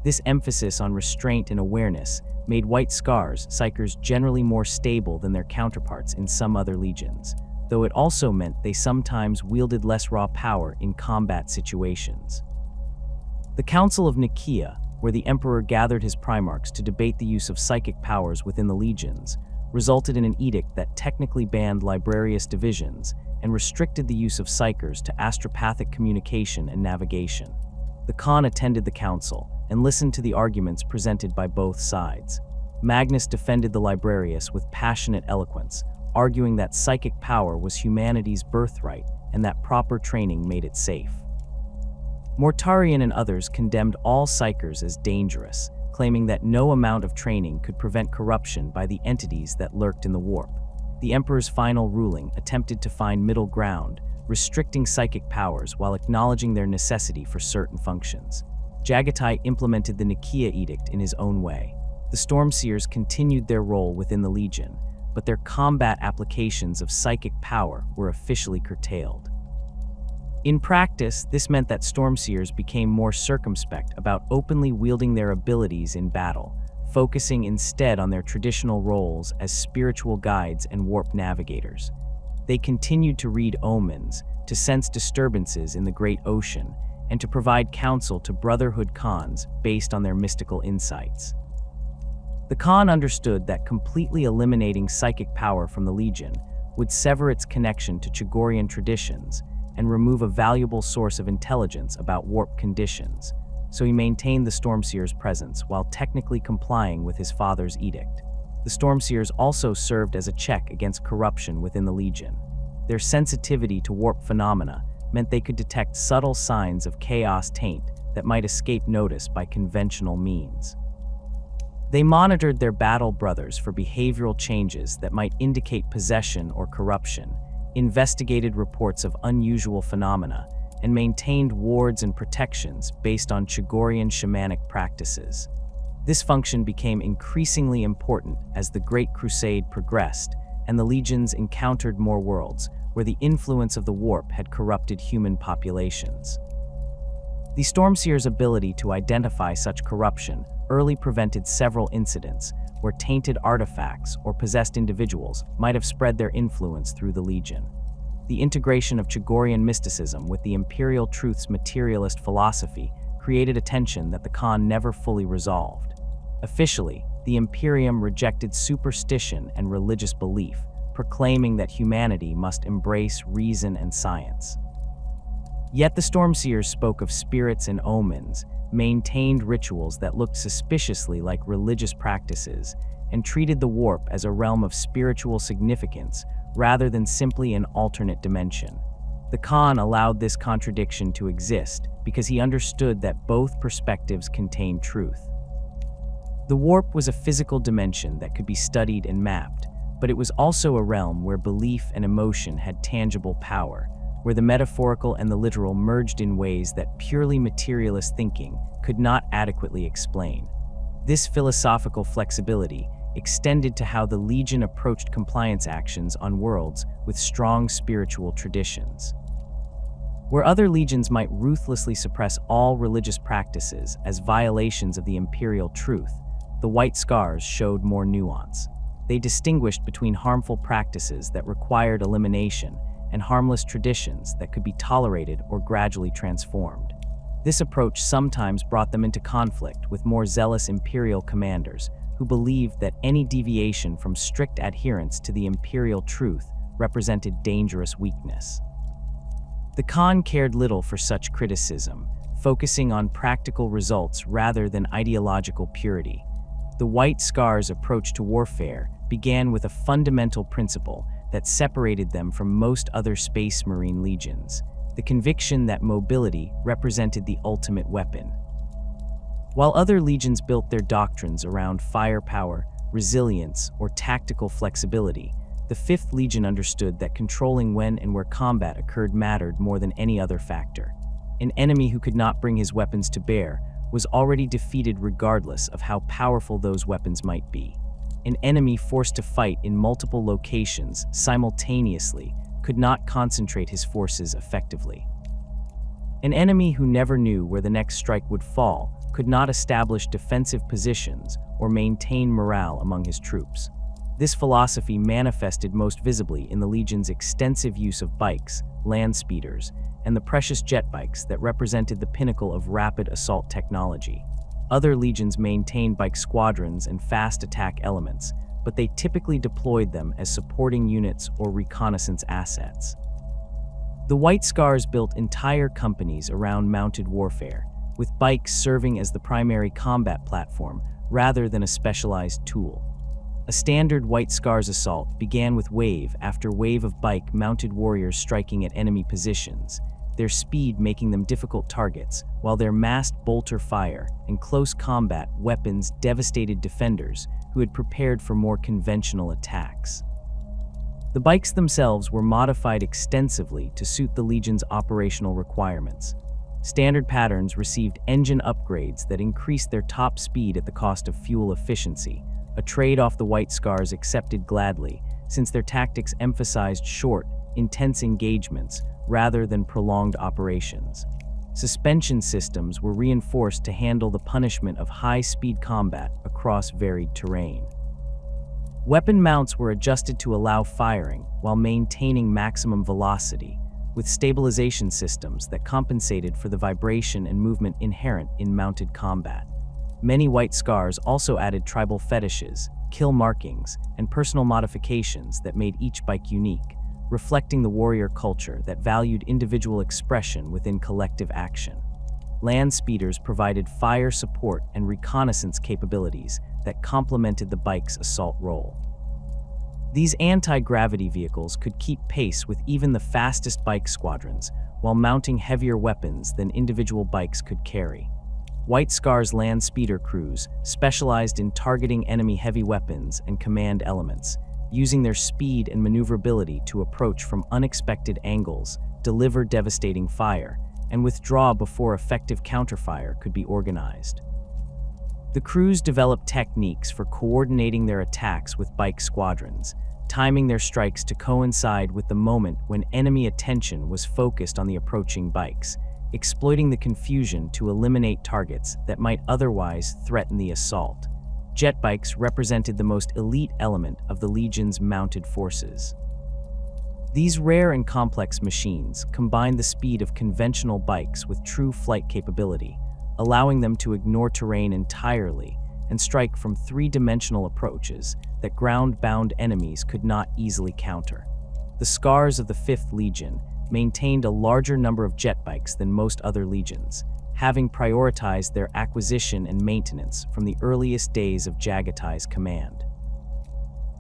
This emphasis on restraint and awareness made White Scars psykers generally more stable than their counterparts in some other legions, though it also meant they sometimes wielded less raw power in combat situations. The Council of Nicaea, where the Emperor gathered his Primarchs to debate the use of psychic powers within the legions, resulted in an edict that technically banned librarious divisions and restricted the use of psykers to astropathic communication and navigation. The Khan attended the council and listened to the arguments presented by both sides. Magnus defended the librarius with passionate eloquence, arguing that psychic power was humanity's birthright and that proper training made it safe. Mortarion and others condemned all psykers as dangerous, claiming that no amount of training could prevent corruption by the entities that lurked in the warp. The Emperor's final ruling attempted to find middle ground, restricting psychic powers while acknowledging their necessity for certain functions. Jaghatai implemented the Nicaea Edict in his own way. The Stormseers continued their role within the Legion, but their combat applications of psychic power were officially curtailed. In practice, this meant that Stormseers became more circumspect about openly wielding their abilities in battle, focusing instead on their traditional roles as spiritual guides and warp navigators. They continued to read omens, to sense disturbances in the great ocean, and to provide counsel to Brotherhood Khans based on their mystical insights. The Khan understood that completely eliminating psychic power from the Legion would sever its connection to Chogorian traditions and remove a valuable source of intelligence about warp conditions, so he maintained the Stormseers' presence while technically complying with his father's edict. The Stormseers also served as a check against corruption within the Legion. Their sensitivity to warp phenomena meant they could detect subtle signs of chaos taint that might escape notice by conventional means. They monitored their battle brothers for behavioral changes that might indicate possession or corruption, investigated reports of unusual phenomena, and maintained wards and protections based on Chogorian shamanic practices. This function became increasingly important as the Great Crusade progressed and the legions encountered more worlds where the influence of the warp had corrupted human populations. The Stormseers' ability to identify such corruption early prevented several incidents where tainted artifacts or possessed individuals might have spread their influence through the Legion. The integration of Chogorian mysticism with the Imperial Truth's materialist philosophy created a tension that the Khan never fully resolved. Officially, the Imperium rejected superstition and religious belief, proclaiming that humanity must embrace reason and science. Yet the Stormseers spoke of spirits and omens, maintained rituals that looked suspiciously like religious practices, and treated the warp as a realm of spiritual significance rather than simply an alternate dimension. The Khan allowed this contradiction to exist because he understood that both perspectives contained truth. The warp was a physical dimension that could be studied and mapped, but it was also a realm where belief and emotion had tangible power, where the metaphorical and the literal merged in ways that purely materialist thinking could not adequately explain. This philosophical flexibility extended to how the Legion approached compliance actions on worlds with strong spiritual traditions. Where other legions might ruthlessly suppress all religious practices as violations of the Imperial truth, the White Scars showed more nuance. They distinguished between harmful practices that required elimination and harmless traditions that could be tolerated or gradually transformed. This approach sometimes brought them into conflict with more zealous Imperial commanders who believed that any deviation from strict adherence to the Imperial truth represented dangerous weakness. The Khan cared little for such criticism, focusing on practical results rather than ideological purity. The White Scars' approach to warfare began with a fundamental principle that separated them from most other Space Marine legions: the conviction that mobility represented the ultimate weapon. While other legions built their doctrines around firepower, resilience, or tactical flexibility, the 5th Legion understood that controlling when and where combat occurred mattered more than any other factor. An enemy who could not bring his weapons to bear was already defeated regardless of how powerful those weapons might be. An enemy forced to fight in multiple locations simultaneously could not concentrate his forces effectively. An enemy who never knew where the next strike would fall could not establish defensive positions or maintain morale among his troops. This philosophy manifested most visibly in the Legion's extensive use of bikes, land speeders, and the precious jet bikes that represented the pinnacle of rapid assault technology. Other legions maintained bike squadrons and fast attack elements, but they typically deployed them as supporting units or reconnaissance assets. The White Scars built entire companies around mounted warfare, with bikes serving as the primary combat platform rather than a specialized tool. A standard White Scars assault began with wave after wave of bike-mounted warriors striking at enemy positions, their speed making them difficult targets, while their massed bolter fire and close combat weapons devastated defenders who had prepared for more conventional attacks. The bikes themselves were modified extensively to suit the Legion's operational requirements. Standard patterns received engine upgrades that increased their top speed at the cost of fuel efficiency, a trade-off the White Scars accepted gladly, since their tactics emphasized short, intense engagements rather than prolonged operations. Suspension systems were reinforced to handle the punishment of high-speed combat across varied terrain. Weapon mounts were adjusted to allow firing while maintaining maximum velocity, with stabilization systems that compensated for the vibration and movement inherent in mounted combat. Many White Scars also added tribal fetishes, kill markings, and personal modifications that made each bike unique, reflecting the warrior culture that valued individual expression within collective action. Land speeders provided fire support and reconnaissance capabilities that complemented the bike's assault role. These anti-gravity vehicles could keep pace with even the fastest bike squadrons, while mounting heavier weapons than individual bikes could carry. White Scars land speeder crews specialized in targeting enemy heavy weapons and command elements, using their speed and maneuverability to approach from unexpected angles, deliver devastating fire, and withdraw before effective counterfire could be organized. The crews developed techniques for coordinating their attacks with bike squadrons, timing their strikes to coincide with the moment when enemy attention was focused on the approaching bikes, exploiting the confusion to eliminate targets that might otherwise threaten the assault. Jet bikes represented the most elite element of the Legion's mounted forces. These rare and complex machines combined the speed of conventional bikes with true flight capability, allowing them to ignore terrain entirely and strike from three-dimensional approaches that ground-bound enemies could not easily counter. The Scars of the 5th Legion maintained a larger number of jet bikes than most other legions, having prioritized their acquisition and maintenance from the earliest days of Jaghatai's command.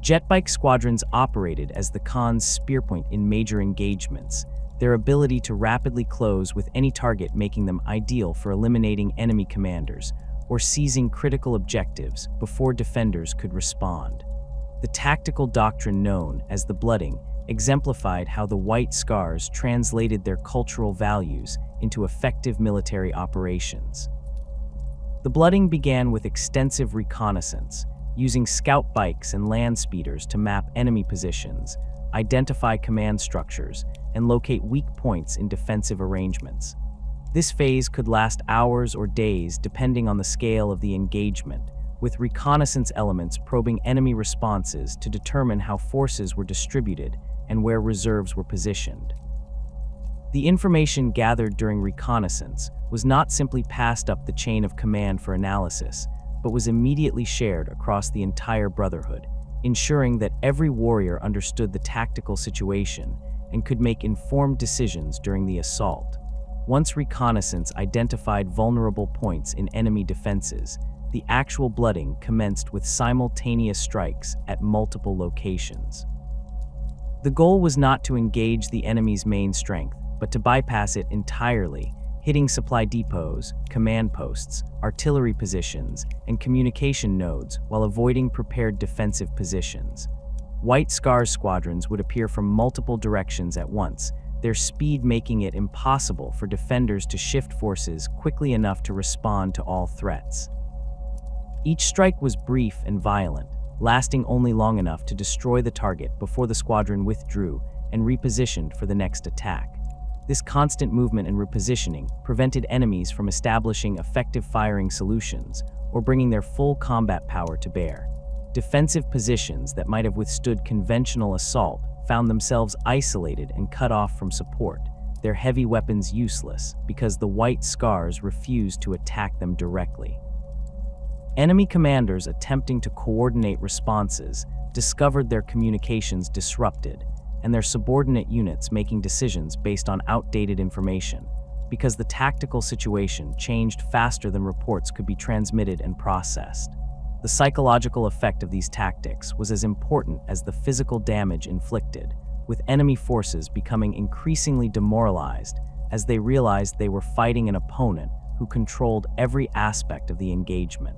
Jet bike squadrons operated as the Khan's spearpoint in major engagements, their ability to rapidly close with any target making them ideal for eliminating enemy commanders or seizing critical objectives before defenders could respond. The tactical doctrine known as the blooding exemplified how the White Scars translated their cultural values into effective military operations. The blooding began with extensive reconnaissance, using scout bikes and land speeders to map enemy positions, identify command structures, and locate weak points in defensive arrangements. This phase could last hours or days depending on the scale of the engagement, with reconnaissance elements probing enemy responses to determine how forces were distributed and where reserves were positioned. The information gathered during reconnaissance was not simply passed up the chain of command for analysis, but was immediately shared across the entire Brotherhood, ensuring that every warrior understood the tactical situation and could make informed decisions during the assault. Once reconnaissance identified vulnerable points in enemy defenses, the actual blooding commenced with simultaneous strikes at multiple locations. The goal was not to engage the enemy's main strength, but to bypass it entirely, hitting supply depots, command posts, artillery positions, and communication nodes while avoiding prepared defensive positions. White Scars squadrons would appear from multiple directions at once, their speed making it impossible for defenders to shift forces quickly enough to respond to all threats. Each strike was brief and violent, lasting only long enough to destroy the target before the squadron withdrew and repositioned for the next attack. This constant movement and repositioning prevented enemies from establishing effective firing solutions or bringing their full combat power to bear. Defensive positions that might have withstood conventional assault found themselves isolated and cut off from support, their heavy weapons useless because the White Scars refused to attack them directly. Enemy commanders attempting to coordinate responses discovered their communications disrupted and their subordinate units making decisions based on outdated information, because the tactical situation changed faster than reports could be transmitted and processed. The psychological effect of these tactics was as important as the physical damage inflicted, with enemy forces becoming increasingly demoralized as they realized they were fighting an opponent who controlled every aspect of the engagement.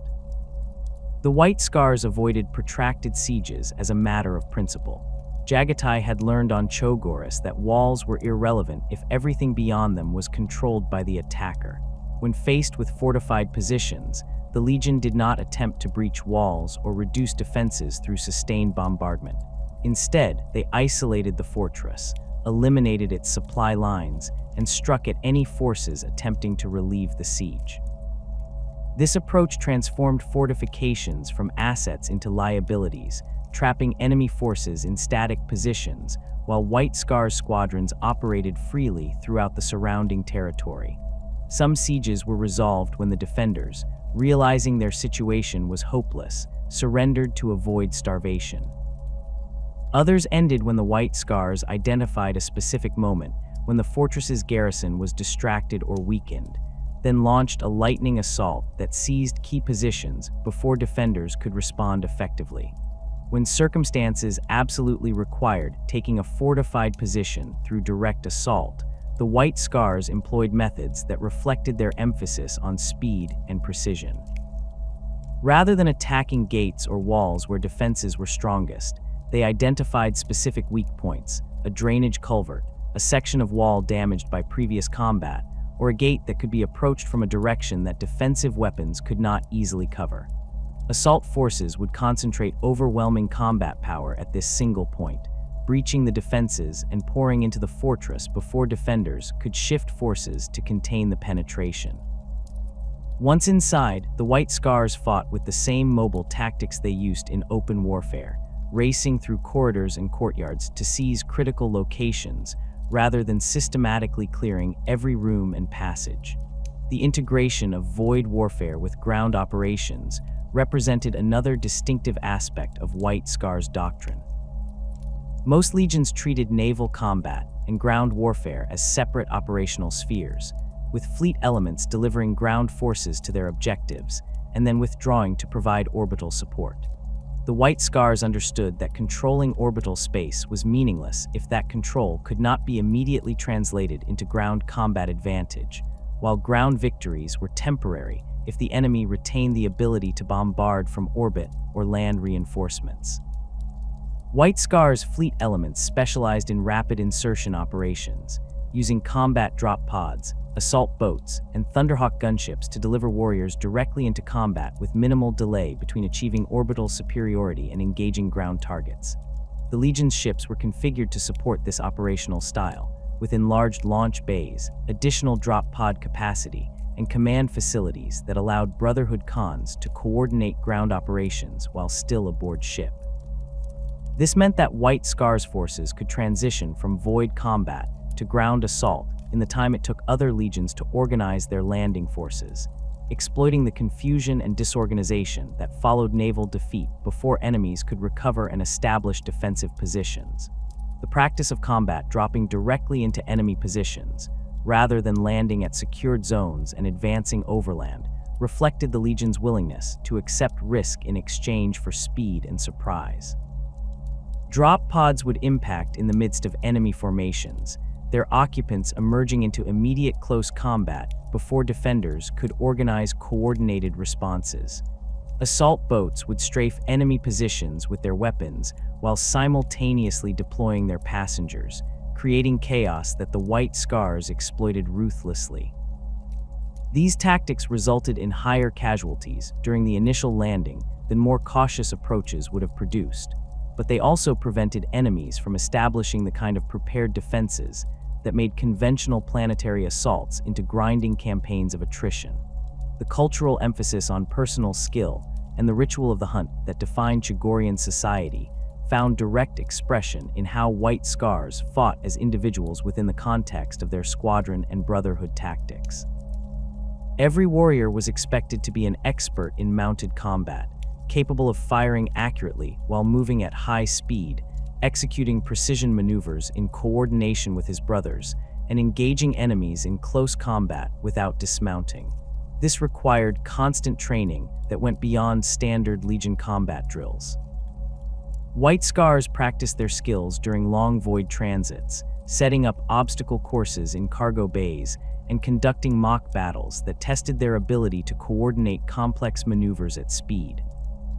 The White Scars avoided protracted sieges as a matter of principle. Jaghatai had learned on Chogoris that walls were irrelevant if everything beyond them was controlled by the attacker. When faced with fortified positions, the Legion did not attempt to breach walls or reduce defenses through sustained bombardment. Instead, they isolated the fortress, eliminated its supply lines, and struck at any forces attempting to relieve the siege. This approach transformed fortifications from assets into liabilities, trapping enemy forces in static positions, while White Scars squadrons operated freely throughout the surrounding territory. Some sieges were resolved when the defenders, realizing their situation was hopeless, surrendered to avoid starvation. Others ended when the White Scars identified a specific moment when the fortress's garrison was distracted or weakened, then launched a lightning assault that seized key positions before defenders could respond effectively. When circumstances absolutely required taking a fortified position through direct assault, the White Scars employed methods that reflected their emphasis on speed and precision. Rather than attacking gates or walls where defenses were strongest, they identified specific weak points, a drainage culvert, a section of wall damaged by previous combat, or a gate that could be approached from a direction that defensive weapons could not easily cover. Assault forces would concentrate overwhelming combat power at this single point, breaching the defenses and pouring into the fortress before defenders could shift forces to contain the penetration. Once inside, the White Scars fought with the same mobile tactics they used in open warfare, racing through corridors and courtyards to seize critical locations rather than systematically clearing every room and passage. The integration of void warfare with ground operations represented another distinctive aspect of White Scars' doctrine. Most legions treated naval combat and ground warfare as separate operational spheres, with fleet elements delivering ground forces to their objectives and then withdrawing to provide orbital support. The White Scars understood that controlling orbital space was meaningless if that control could not be immediately translated into ground combat advantage, while ground victories were temporary if the enemy retained the ability to bombard from orbit or land reinforcements. White Scars fleet elements specialized in rapid insertion operations, using combat drop pods, assault boats, and Thunderhawk gunships to deliver warriors directly into combat with minimal delay between achieving orbital superiority and engaging ground targets. The Legion's ships were configured to support this operational style, with enlarged launch bays, additional drop pod capacity, and command facilities that allowed Brotherhood Khans to coordinate ground operations while still aboard ship. This meant that White Scars forces could transition from void combat to ground assault in the time it took other legions to organize their landing forces, exploiting the confusion and disorganization that followed naval defeat before enemies could recover and establish defensive positions. The practice of combat dropping directly into enemy positions, rather than landing at secured zones and advancing overland, reflected the Legion's willingness to accept risk in exchange for speed and surprise. Drop pods would impact in the midst of enemy formations, their occupants emerging into immediate close combat before defenders could organize coordinated responses. Assault boats would strafe enemy positions with their weapons, while simultaneously deploying their passengers, creating chaos that the White Scars exploited ruthlessly. These tactics resulted in higher casualties during the initial landing than more cautious approaches would have produced, but they also prevented enemies from establishing the kind of prepared defenses that made conventional planetary assaults into grinding campaigns of attrition. The cultural emphasis on personal skill and the ritual of the hunt that defined Chogorian society found direct expression in how White Scars fought as individuals within the context of their squadron and brotherhood tactics. Every warrior was expected to be an expert in mounted combat, capable of firing accurately while moving at high speed, executing precision maneuvers in coordination with his brothers, and engaging enemies in close combat without dismounting. This required constant training that went beyond standard Legion combat drills. White Scars practiced their skills during long void transits, setting up obstacle courses in cargo bays and conducting mock battles that tested their ability to coordinate complex maneuvers at speed.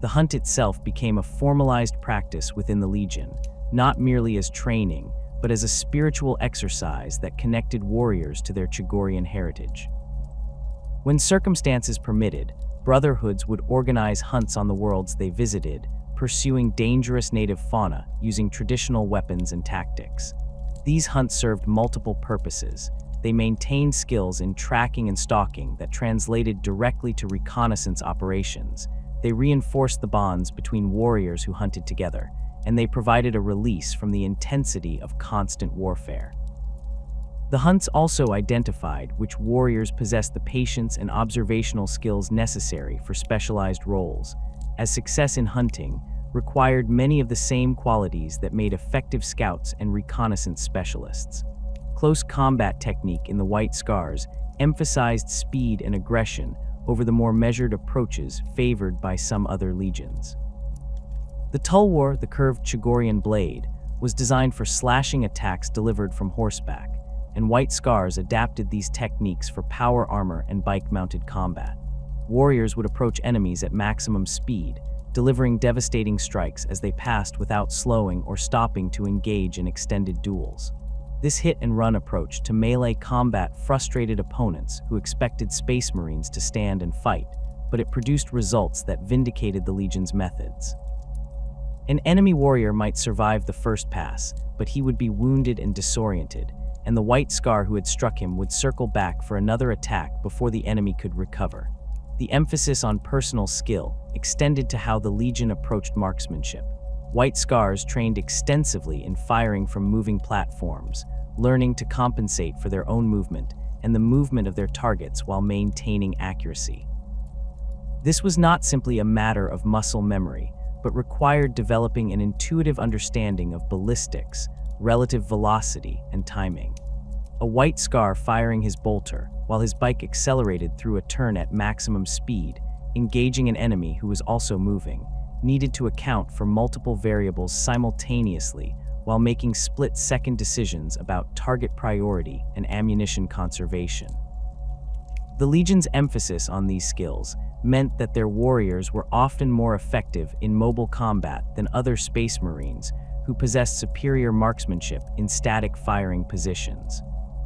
The hunt itself became a formalized practice within the Legion, not merely as training, but as a spiritual exercise that connected warriors to their Chogorian heritage. When circumstances permitted, brotherhoods would organize hunts on the worlds they visited, pursuing dangerous native fauna using traditional weapons and tactics. These hunts served multiple purposes. They maintained skills in tracking and stalking that translated directly to reconnaissance operations. They reinforced the bonds between warriors who hunted together, and they provided a release from the intensity of constant warfare. The hunts also identified which warriors possessed the patience and observational skills necessary for specialized roles, as success in hunting required many of the same qualities that made effective scouts and reconnaissance specialists. Close combat technique in the White Scars emphasized speed and aggression over the more measured approaches favored by some other legions. The Tulwar, the curved Chogorian blade, was designed for slashing attacks delivered from horseback, and White Scars adapted these techniques for power armor and bike-mounted combat. Warriors would approach enemies at maximum speed, delivering devastating strikes as they passed without slowing or stopping to engage in extended duels. This hit-and-run approach to melee combat frustrated opponents who expected Space Marines to stand and fight, but it produced results that vindicated the Legion's methods. An enemy warrior might survive the first pass, but he would be wounded and disoriented, and the White Scar who had struck him would circle back for another attack before the enemy could recover. The emphasis on personal skill extended to how the Legion approached marksmanship. White Scars trained extensively in firing from moving platforms, learning to compensate for their own movement and the movement of their targets while maintaining accuracy. This was not simply a matter of muscle memory, but required developing an intuitive understanding of ballistics, relative velocity, and timing. A White Scar firing his bolter while his bike accelerated through a turn at maximum speed, engaging an enemy who was also moving, needed to account for multiple variables simultaneously while making split-second decisions about target priority and ammunition conservation. The Legion's emphasis on these skills meant that their warriors were often more effective in mobile combat than other Space Marines who possessed superior marksmanship in static firing positions.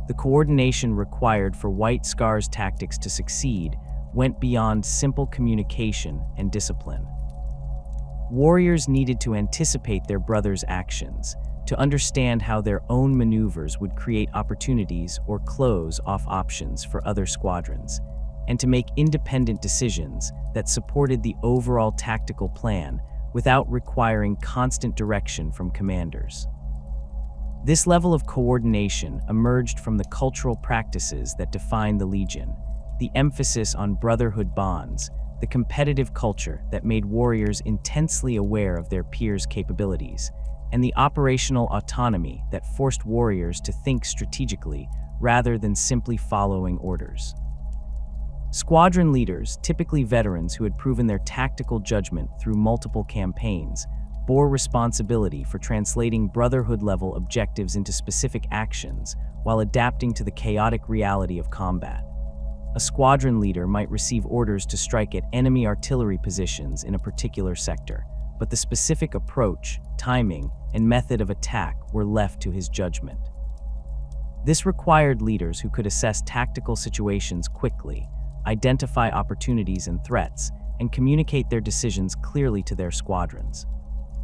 The coordination required for White Scars tactics to succeed went beyond simple communication and discipline. Warriors needed to anticipate their brothers' actions, to understand how their own maneuvers would create opportunities or close off options for other squadrons, and to make independent decisions that supported the overall tactical plan without requiring constant direction from commanders. This level of coordination emerged from the cultural practices that define the Legion, the emphasis on brotherhood bonds, the competitive culture that made warriors intensely aware of their peers' capabilities, and the operational autonomy that forced warriors to think strategically rather than simply following orders. Squadron leaders, typically veterans who had proven their tactical judgment through multiple campaigns, bore responsibility for translating brotherhood-level objectives into specific actions while adapting to the chaotic reality of combat. A squadron leader might receive orders to strike at enemy artillery positions in a particular sector, but the specific approach, timing, and method of attack were left to his judgment. This required leaders who could assess tactical situations quickly, identify opportunities and threats, and communicate their decisions clearly to their squadrons.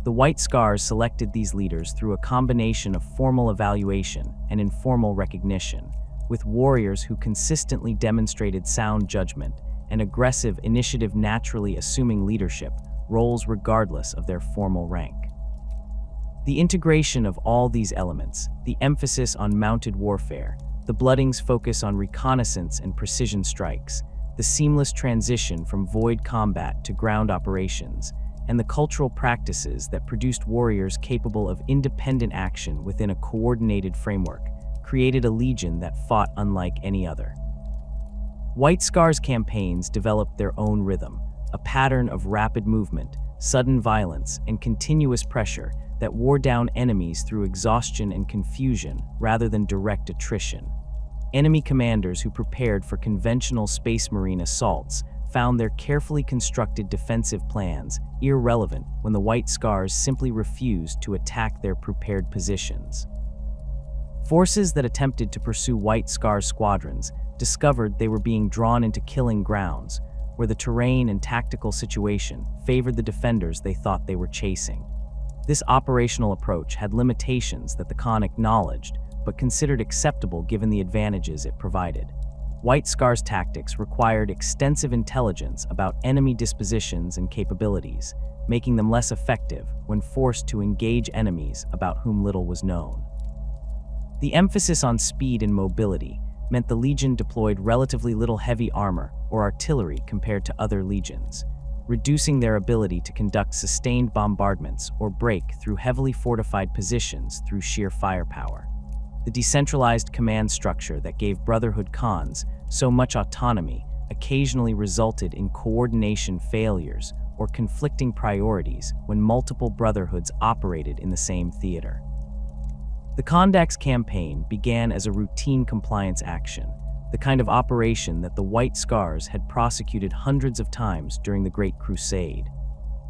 The White Scars selected these leaders through a combination of formal evaluation and informal recognition, with warriors who consistently demonstrated sound judgment and aggressive initiative, naturally assuming leadership roles regardless of their formal rank. The integration of all these elements, the emphasis on mounted warfare, the Blooding's focus on reconnaissance and precision strikes, the seamless transition from void combat to ground operations, and the cultural practices that produced warriors capable of independent action within a coordinated framework, created a legion that fought unlike any other. White Scars campaigns developed their own rhythm, a pattern of rapid movement, sudden violence, and continuous pressure that wore down enemies through exhaustion and confusion rather than direct attrition. Enemy commanders who prepared for conventional Space Marine assaults found their carefully constructed defensive plans irrelevant when the White Scars simply refused to attack their prepared positions. Forces that attempted to pursue White Scars squadrons discovered they were being drawn into killing grounds, where the terrain and tactical situation favored the defenders they thought they were chasing. This operational approach had limitations that the Khan acknowledged, but considered acceptable given the advantages it provided. White Scars tactics required extensive intelligence about enemy dispositions and capabilities, making them less effective when forced to engage enemies about whom little was known. The emphasis on speed and mobility meant the Legion deployed relatively little heavy armor or artillery compared to other legions, reducing their ability to conduct sustained bombardments or break through heavily fortified positions through sheer firepower. The decentralized command structure that gave Brotherhood Khans so much autonomy occasionally resulted in coordination failures or conflicting priorities when multiple brotherhoods operated in the same theater. The Kondax campaign began as a routine compliance action, the kind of operation that the White Scars had prosecuted hundreds of times during the Great Crusade.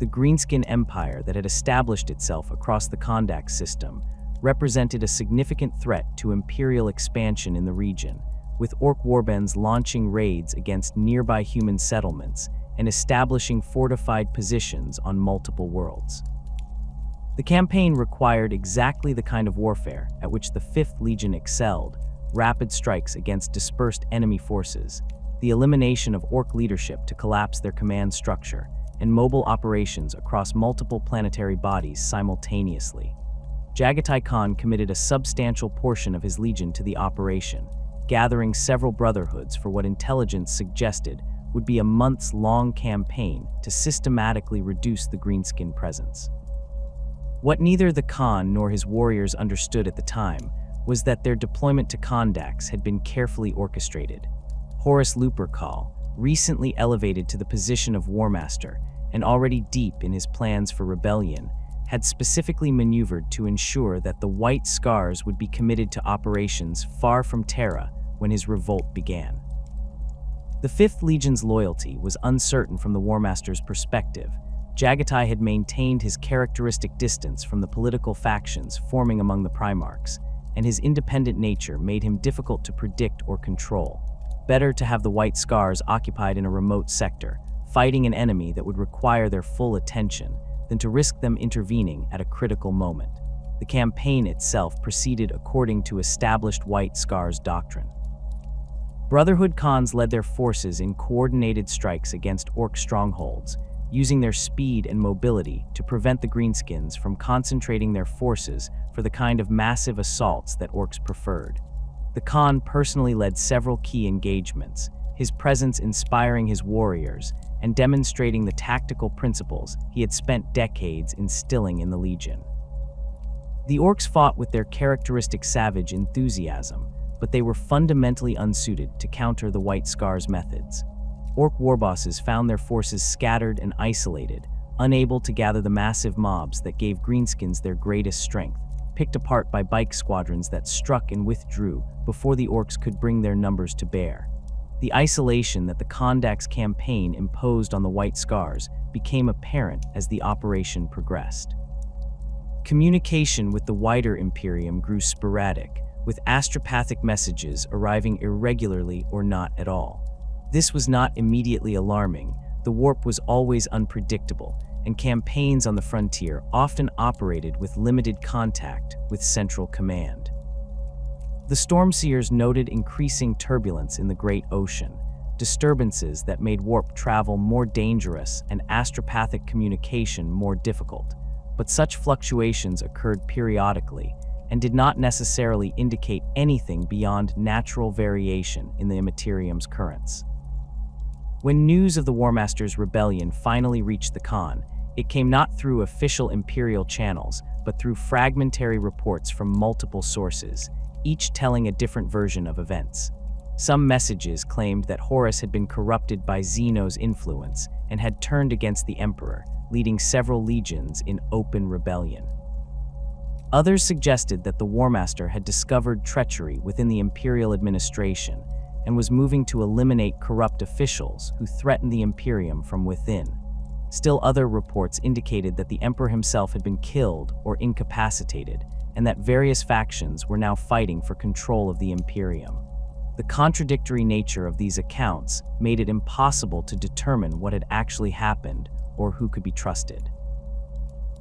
The Greenskin Empire that had established itself across the Kondax system represented a significant threat to imperial expansion in the region, with orc warbands launching raids against nearby human settlements and establishing fortified positions on multiple worlds. The campaign required exactly the kind of warfare at which the 5th Legion excelled: rapid strikes against dispersed enemy forces, the elimination of orc leadership to collapse their command structure, and mobile operations across multiple planetary bodies simultaneously. Jaghatai Khan committed a substantial portion of his legion to the operation, gathering several brotherhoods for what intelligence suggested would be a months-long campaign to systematically reduce the greenskin presence. What neither the Khan nor his warriors understood at the time was that their deployment to Kondax had been carefully orchestrated. Horus Lupercal, recently elevated to the position of War Master and already deep in his plans for rebellion, had specifically maneuvered to ensure that the White Scars would be committed to operations far from Terra when his revolt began. The 5th Legion's loyalty was uncertain from the War Master's perspective. Jaghatai had maintained his characteristic distance from the political factions forming among the Primarchs, and his independent nature made him difficult to predict or control. Better to have the White Scars occupied in a remote sector, fighting an enemy that would require their full attention, than to risk them intervening at a critical moment. The campaign itself proceeded according to established White Scars doctrine. Brotherhood Khans led their forces in coordinated strikes against orc strongholds, using their speed and mobility to prevent the Greenskins from concentrating their forces for the kind of massive assaults that orcs preferred. The Khan personally led several key engagements, his presence inspiring his warriors and demonstrating the tactical principles he had spent decades instilling in the Legion. The orcs fought with their characteristic savage enthusiasm, but they were fundamentally unsuited to counter the White Scars' methods. Orc warbosses found their forces scattered and isolated, unable to gather the massive mobs that gave Greenskins their greatest strength, picked apart by bike squadrons that struck and withdrew before the orcs could bring their numbers to bear. The isolation that the Kondax campaign imposed on the White Scars became apparent as the operation progressed. Communication with the wider Imperium grew sporadic, with astropathic messages arriving irregularly or not at all. This was not immediately alarming. The warp was always unpredictable, and campaigns on the frontier often operated with limited contact with Central Command. The Stormseers noted increasing turbulence in the Great Ocean, disturbances that made warp travel more dangerous and astropathic communication more difficult. But such fluctuations occurred periodically and did not necessarily indicate anything beyond natural variation in the Immaterium's currents. When news of the War Master's rebellion finally reached the Khan, it came not through official Imperial channels, but through fragmentary reports from multiple sources, each telling a different version of events. Some messages claimed that Horus had been corrupted by Zeno's influence and had turned against the Emperor, leading several legions in open rebellion. Others suggested that the War Master had discovered treachery within the Imperial administration and was moving to eliminate corrupt officials who threatened the Imperium from within. Still, other reports indicated that the Emperor himself had been killed or incapacitated, and that various factions were now fighting for control of the Imperium. The contradictory nature of these accounts made it impossible to determine what had actually happened or who could be trusted.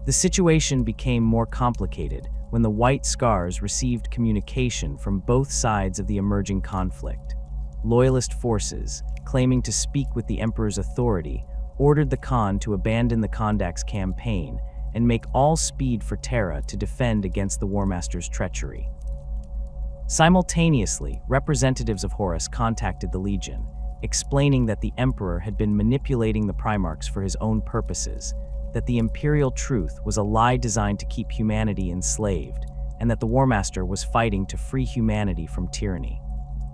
The situation became more complicated when the White Scars received communication from both sides of the emerging conflict. Loyalist forces, claiming to speak with the Emperor's authority, ordered the Khan to abandon the Kandak's campaign and make all speed for Terra to defend against the War Master's treachery. Simultaneously, representatives of Horus contacted the Legion, explaining that the Emperor had been manipulating the Primarchs for his own purposes, that the Imperial truth was a lie designed to keep humanity enslaved, and that the War Master was fighting to free humanity from tyranny.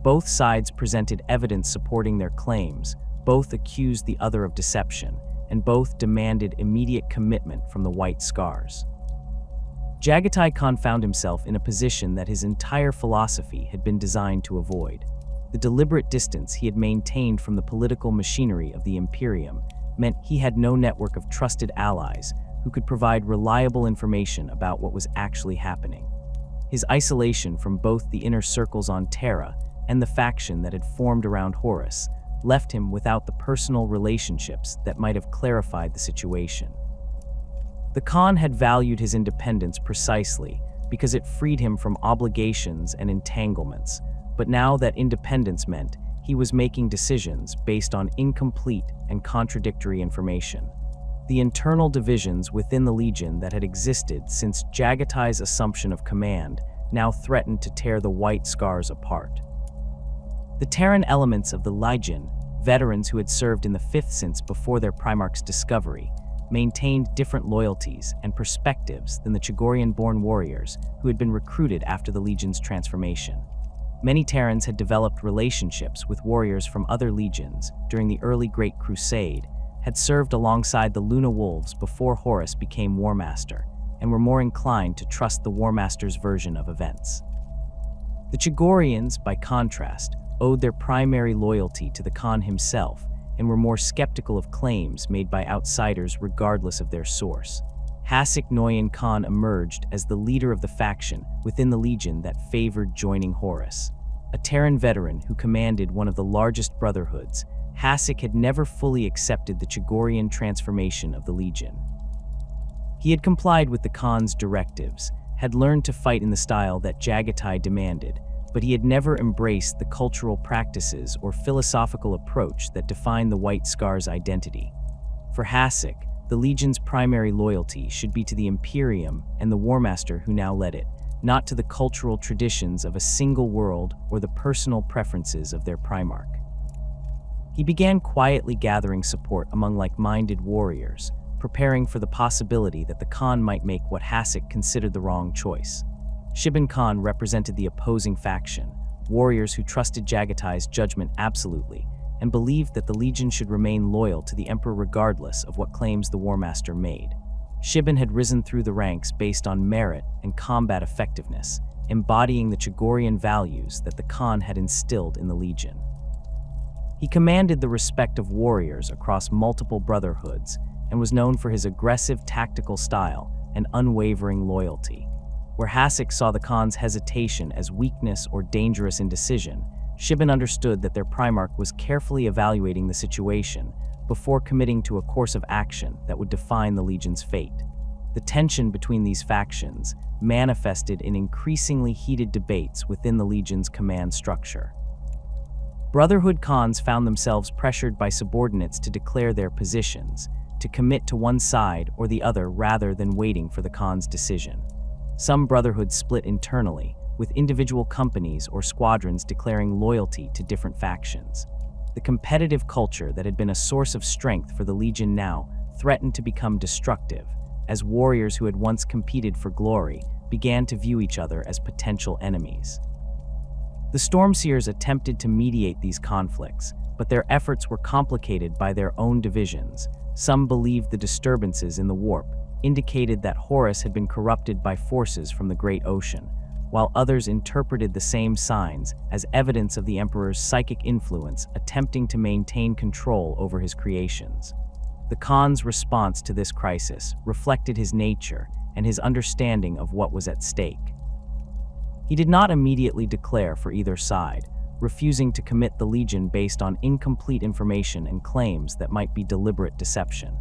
Both sides presented evidence supporting their claims, both accused the other of deception, and both demanded immediate commitment from the White Scars. Jaghatai Khan found himself in a position that his entire philosophy had been designed to avoid. The deliberate distance he had maintained from the political machinery of the Imperium meant he had no network of trusted allies who could provide reliable information about what was actually happening. His isolation from both the inner circles on Terra and the faction that had formed around Horus left him without the personal relationships that might have clarified the situation. The Khan had valued his independence precisely because it freed him from obligations and entanglements, but now that independence meant he was making decisions based on incomplete and contradictory information. The internal divisions within the Legion that had existed since Jaghatai's assumption of command now threatened to tear the White Scars apart. The Terran elements of the Legion, veterans who had served in the 5th since before their Primarch's discovery, maintained different loyalties and perspectives than the Chogorian-born warriors who had been recruited after the Legion's transformation. Many Terrans had developed relationships with warriors from other legions during the early Great Crusade, had served alongside the Luna Wolves before Horus became War Master, and were more inclined to trust the War Master's version of events. The Chogorians, by contrast, owed their primary loyalty to the Khan himself and were more skeptical of claims made by outsiders regardless of their source. Hasek Noyan Khan emerged as the leader of the faction within the Legion that favored joining Horus. A Terran veteran who commanded one of the largest brotherhoods, Hasek had never fully accepted the Chogorian transformation of the Legion. He had complied with the Khan's directives, had learned to fight in the style that Jaghatai demanded, but he had never embraced the cultural practices or philosophical approach that defined the White Scars' identity. For Hasek, the Legion's primary loyalty should be to the Imperium and the War Master who now led it, not to the cultural traditions of a single world or the personal preferences of their Primarch. He began quietly gathering support among like-minded warriors, preparing for the possibility that the Khan might make what Hasek considered the wrong choice. Shibin Khan represented the opposing faction, warriors who trusted Jaghatai's judgment absolutely, and believed that the Legion should remain loyal to the Emperor regardless of what claims the War Master made. Shibin had risen through the ranks based on merit and combat effectiveness, embodying the Chogorian values that the Khan had instilled in the Legion. He commanded the respect of warriors across multiple brotherhoods, and was known for his aggressive tactical style and unwavering loyalty. Where Hasek saw the Khan's hesitation as weakness or dangerous indecision, Shibin understood that their Primarch was carefully evaluating the situation before committing to a course of action that would define the Legion's fate. The tension between these factions manifested in increasingly heated debates within the Legion's command structure. Brotherhood Khans found themselves pressured by subordinates to declare their positions, to commit to one side or the other rather than waiting for the Khan's decision. Some brotherhoods split internally, with individual companies or squadrons declaring loyalty to different factions. The competitive culture that had been a source of strength for the Legion now threatened to become destructive, as warriors who had once competed for glory began to view each other as potential enemies. The Stormseers attempted to mediate these conflicts, but their efforts were complicated by their own divisions. Some believed the disturbances in the warp indicated that Horus had been corrupted by forces from the Great Ocean, while others interpreted the same signs as evidence of the Emperor's psychic influence attempting to maintain control over his creations. The Khan's response to this crisis reflected his nature and his understanding of what was at stake. He did not immediately declare for either side, refusing to commit the Legion based on incomplete information and claims that might be deliberate deception.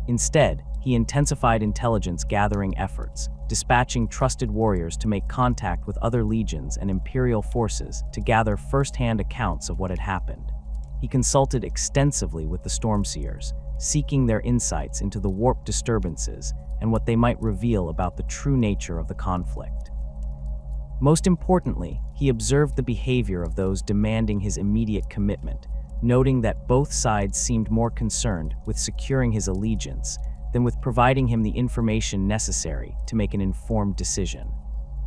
Instead, he intensified intelligence-gathering efforts, dispatching trusted warriors to make contact with other legions and Imperial forces to gather first-hand accounts of what had happened. He consulted extensively with the Stormseers, seeking their insights into the warp disturbances and what they might reveal about the true nature of the conflict. Most importantly, he observed the behavior of those demanding his immediate commitment, noting that both sides seemed more concerned with securing his allegiance than with providing him the information necessary to make an informed decision.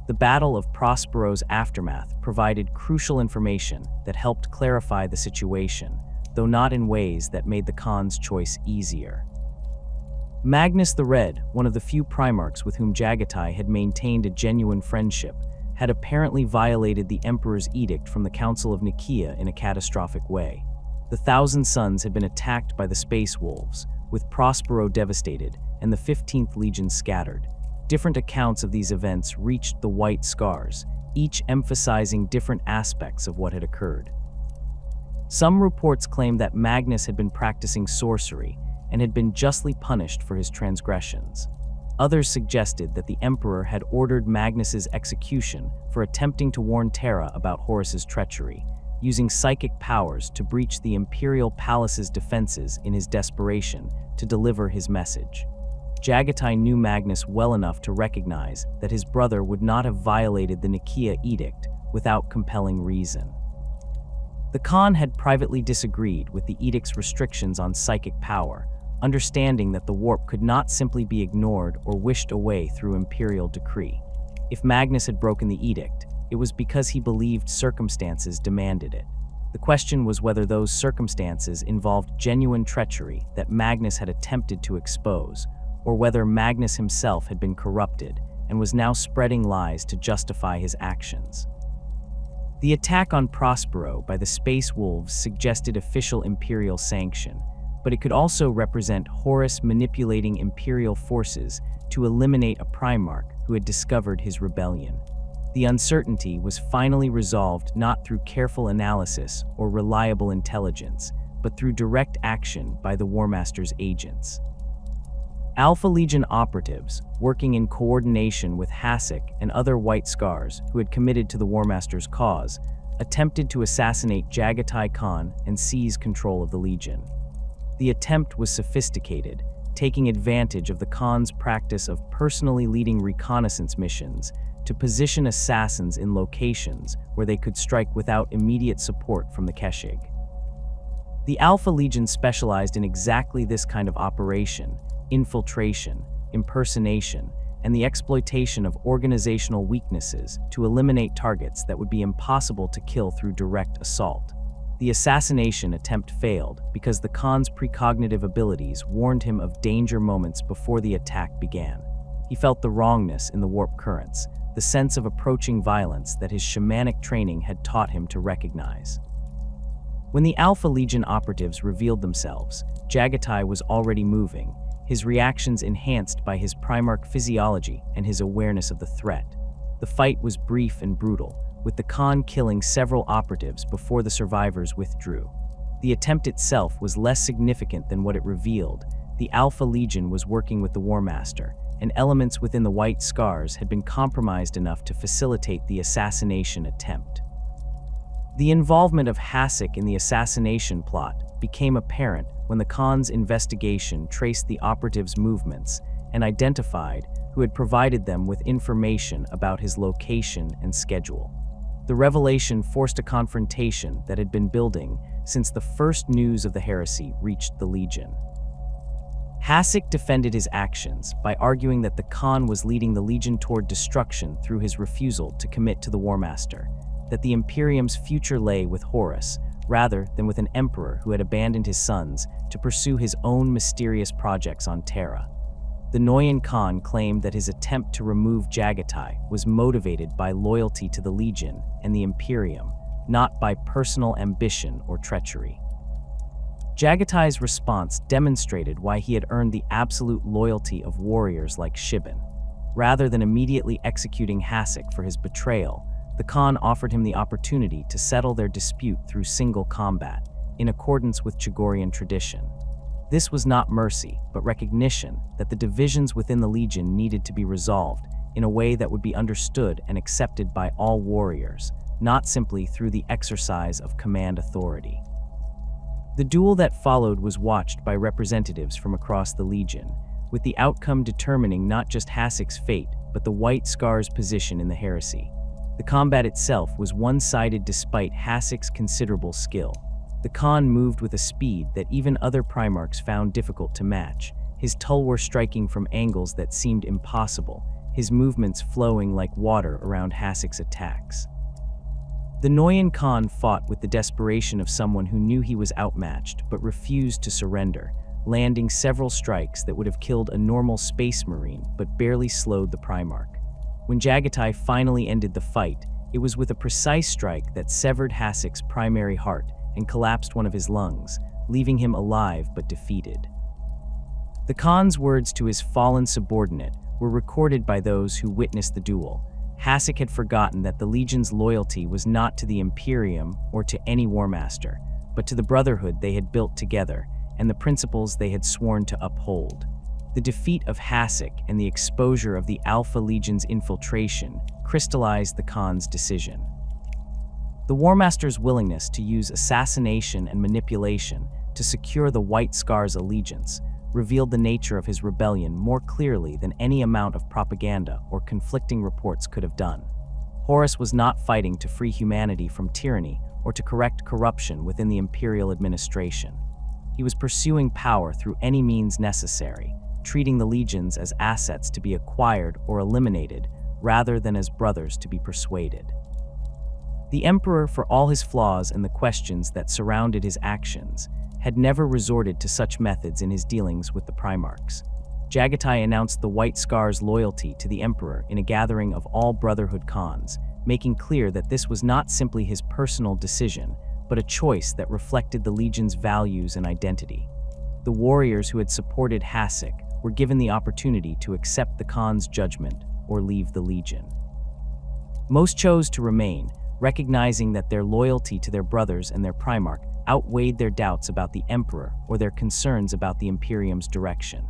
The Battle of Prospero's aftermath provided crucial information that helped clarify the situation, though not in ways that made the Khan's choice easier. Magnus the Red, one of the few Primarchs with whom Jaghatai had maintained a genuine friendship, had apparently violated the Emperor's edict from the Council of Nicaea in a catastrophic way. The Thousand Suns had been attacked by the Space Wolves, with Prospero devastated and the 15th Legion scattered. Different accounts of these events reached the White Scars, each emphasizing different aspects of what had occurred. Some reports claimed that Magnus had been practicing sorcery and had been justly punished for his transgressions. Others suggested that the Emperor had ordered Magnus's execution for attempting to warn Terra about Horus's treachery, using psychic powers to breach the Imperial Palace's defenses in his desperation to deliver his message. Jaghatai knew Magnus well enough to recognize that his brother would not have violated the Nicaea edict without compelling reason. The Khan had privately disagreed with the edict's restrictions on psychic power, understanding that the warp could not simply be ignored or wished away through imperial decree. If Magnus had broken the edict, it was because he believed circumstances demanded it. The question was whether those circumstances involved genuine treachery that Magnus had attempted to expose, or whether Magnus himself had been corrupted and was now spreading lies to justify his actions. The attack on Prospero by the Space Wolves suggested official Imperial sanction, but it could also represent Horus manipulating Imperial forces to eliminate a Primarch who had discovered his rebellion. The uncertainty was finally resolved not through careful analysis or reliable intelligence, but through direct action by the War Master's agents. Alpha Legion operatives, working in coordination with Hasek and other White Scars who had committed to the War Master's cause, attempted to assassinate Jaghatai Khan and seize control of the Legion. The attempt was sophisticated, taking advantage of the Khan's practice of personally leading reconnaissance missions to position assassins in locations where they could strike without immediate support from the Keshig. The Alpha Legion specialized in exactly this kind of operation: infiltration, impersonation, and the exploitation of organizational weaknesses to eliminate targets that would be impossible to kill through direct assault. The assassination attempt failed because the Khan's precognitive abilities warned him of danger moments before the attack began. He felt the wrongness in the warp currents, the sense of approaching violence that his shamanic training had taught him to recognize. When the Alpha Legion operatives revealed themselves, Jaghatai was already moving, his reactions enhanced by his Primarch physiology and his awareness of the threat. The fight was brief and brutal, with the Khan killing several operatives before the survivors withdrew. The attempt itself was less significant than what it revealed. The Alpha Legion was working with the War Master, and elements within the White Scars had been compromised enough to facilitate the assassination attempt. The involvement of Hasek in the assassination plot became apparent when the Khan's investigation traced the operative's movements and identified who had provided them with information about his location and schedule. The revelation forced a confrontation that had been building since the first news of the heresy reached the Legion. Hasek defended his actions by arguing that the Khan was leading the Legion toward destruction through his refusal to commit to the War Master, that the Imperium's future lay with Horus, rather than with an emperor who had abandoned his sons to pursue his own mysterious projects on Terra. The Noyan Khan claimed that his attempt to remove Jaghatai was motivated by loyalty to the Legion and the Imperium, not by personal ambition or treachery. Jaghatai's response demonstrated why he had earned the absolute loyalty of warriors like Shibin. Rather than immediately executing Hasek for his betrayal, the Khan offered him the opportunity to settle their dispute through single combat, in accordance with Chogorian tradition. This was not mercy, but recognition that the divisions within the Legion needed to be resolved in a way that would be understood and accepted by all warriors, not simply through the exercise of command authority. The duel that followed was watched by representatives from across the Legion, with the outcome determining not just Hasek's fate, but the White Scar's position in the heresy. The combat itself was one-sided despite Hasek's considerable skill. The Khan moved with a speed that even other Primarchs found difficult to match, his tulwar striking from angles that seemed impossible, his movements flowing like water around Hasek's attacks. The Noyan Khan fought with the desperation of someone who knew he was outmatched but refused to surrender, landing several strikes that would have killed a normal space marine but barely slowed the Primarch. When Jaghatai finally ended the fight, it was with a precise strike that severed Hasek's primary heart and collapsed one of his lungs, leaving him alive but defeated. The Khan's words to his fallen subordinate were recorded by those who witnessed the duel. Hasek had forgotten that the Legion's loyalty was not to the Imperium or to any War Master, but to the brotherhood they had built together and the principles they had sworn to uphold. The defeat of Hasek and the exposure of the Alpha Legion's infiltration crystallized the Khan's decision. The War Master's willingness to use assassination and manipulation to secure the White Scar's allegiance revealed the nature of his rebellion more clearly than any amount of propaganda or conflicting reports could have done. Horus was not fighting to free humanity from tyranny or to correct corruption within the imperial administration. He was pursuing power through any means necessary, treating the legions as assets to be acquired or eliminated rather than as brothers to be persuaded. The Emperor, for all his flaws and the questions that surrounded his actions, had never resorted to such methods in his dealings with the Primarchs. Jaghatai announced the White Scar's loyalty to the Emperor in a gathering of all Brotherhood Khans, making clear that this was not simply his personal decision, but a choice that reflected the Legion's values and identity. The warriors who had supported Hasek were given the opportunity to accept the Khan's judgment or leave the Legion. Most chose to remain, recognizing that their loyalty to their brothers and their Primarch outweighed their doubts about the Emperor or their concerns about the Imperium's direction.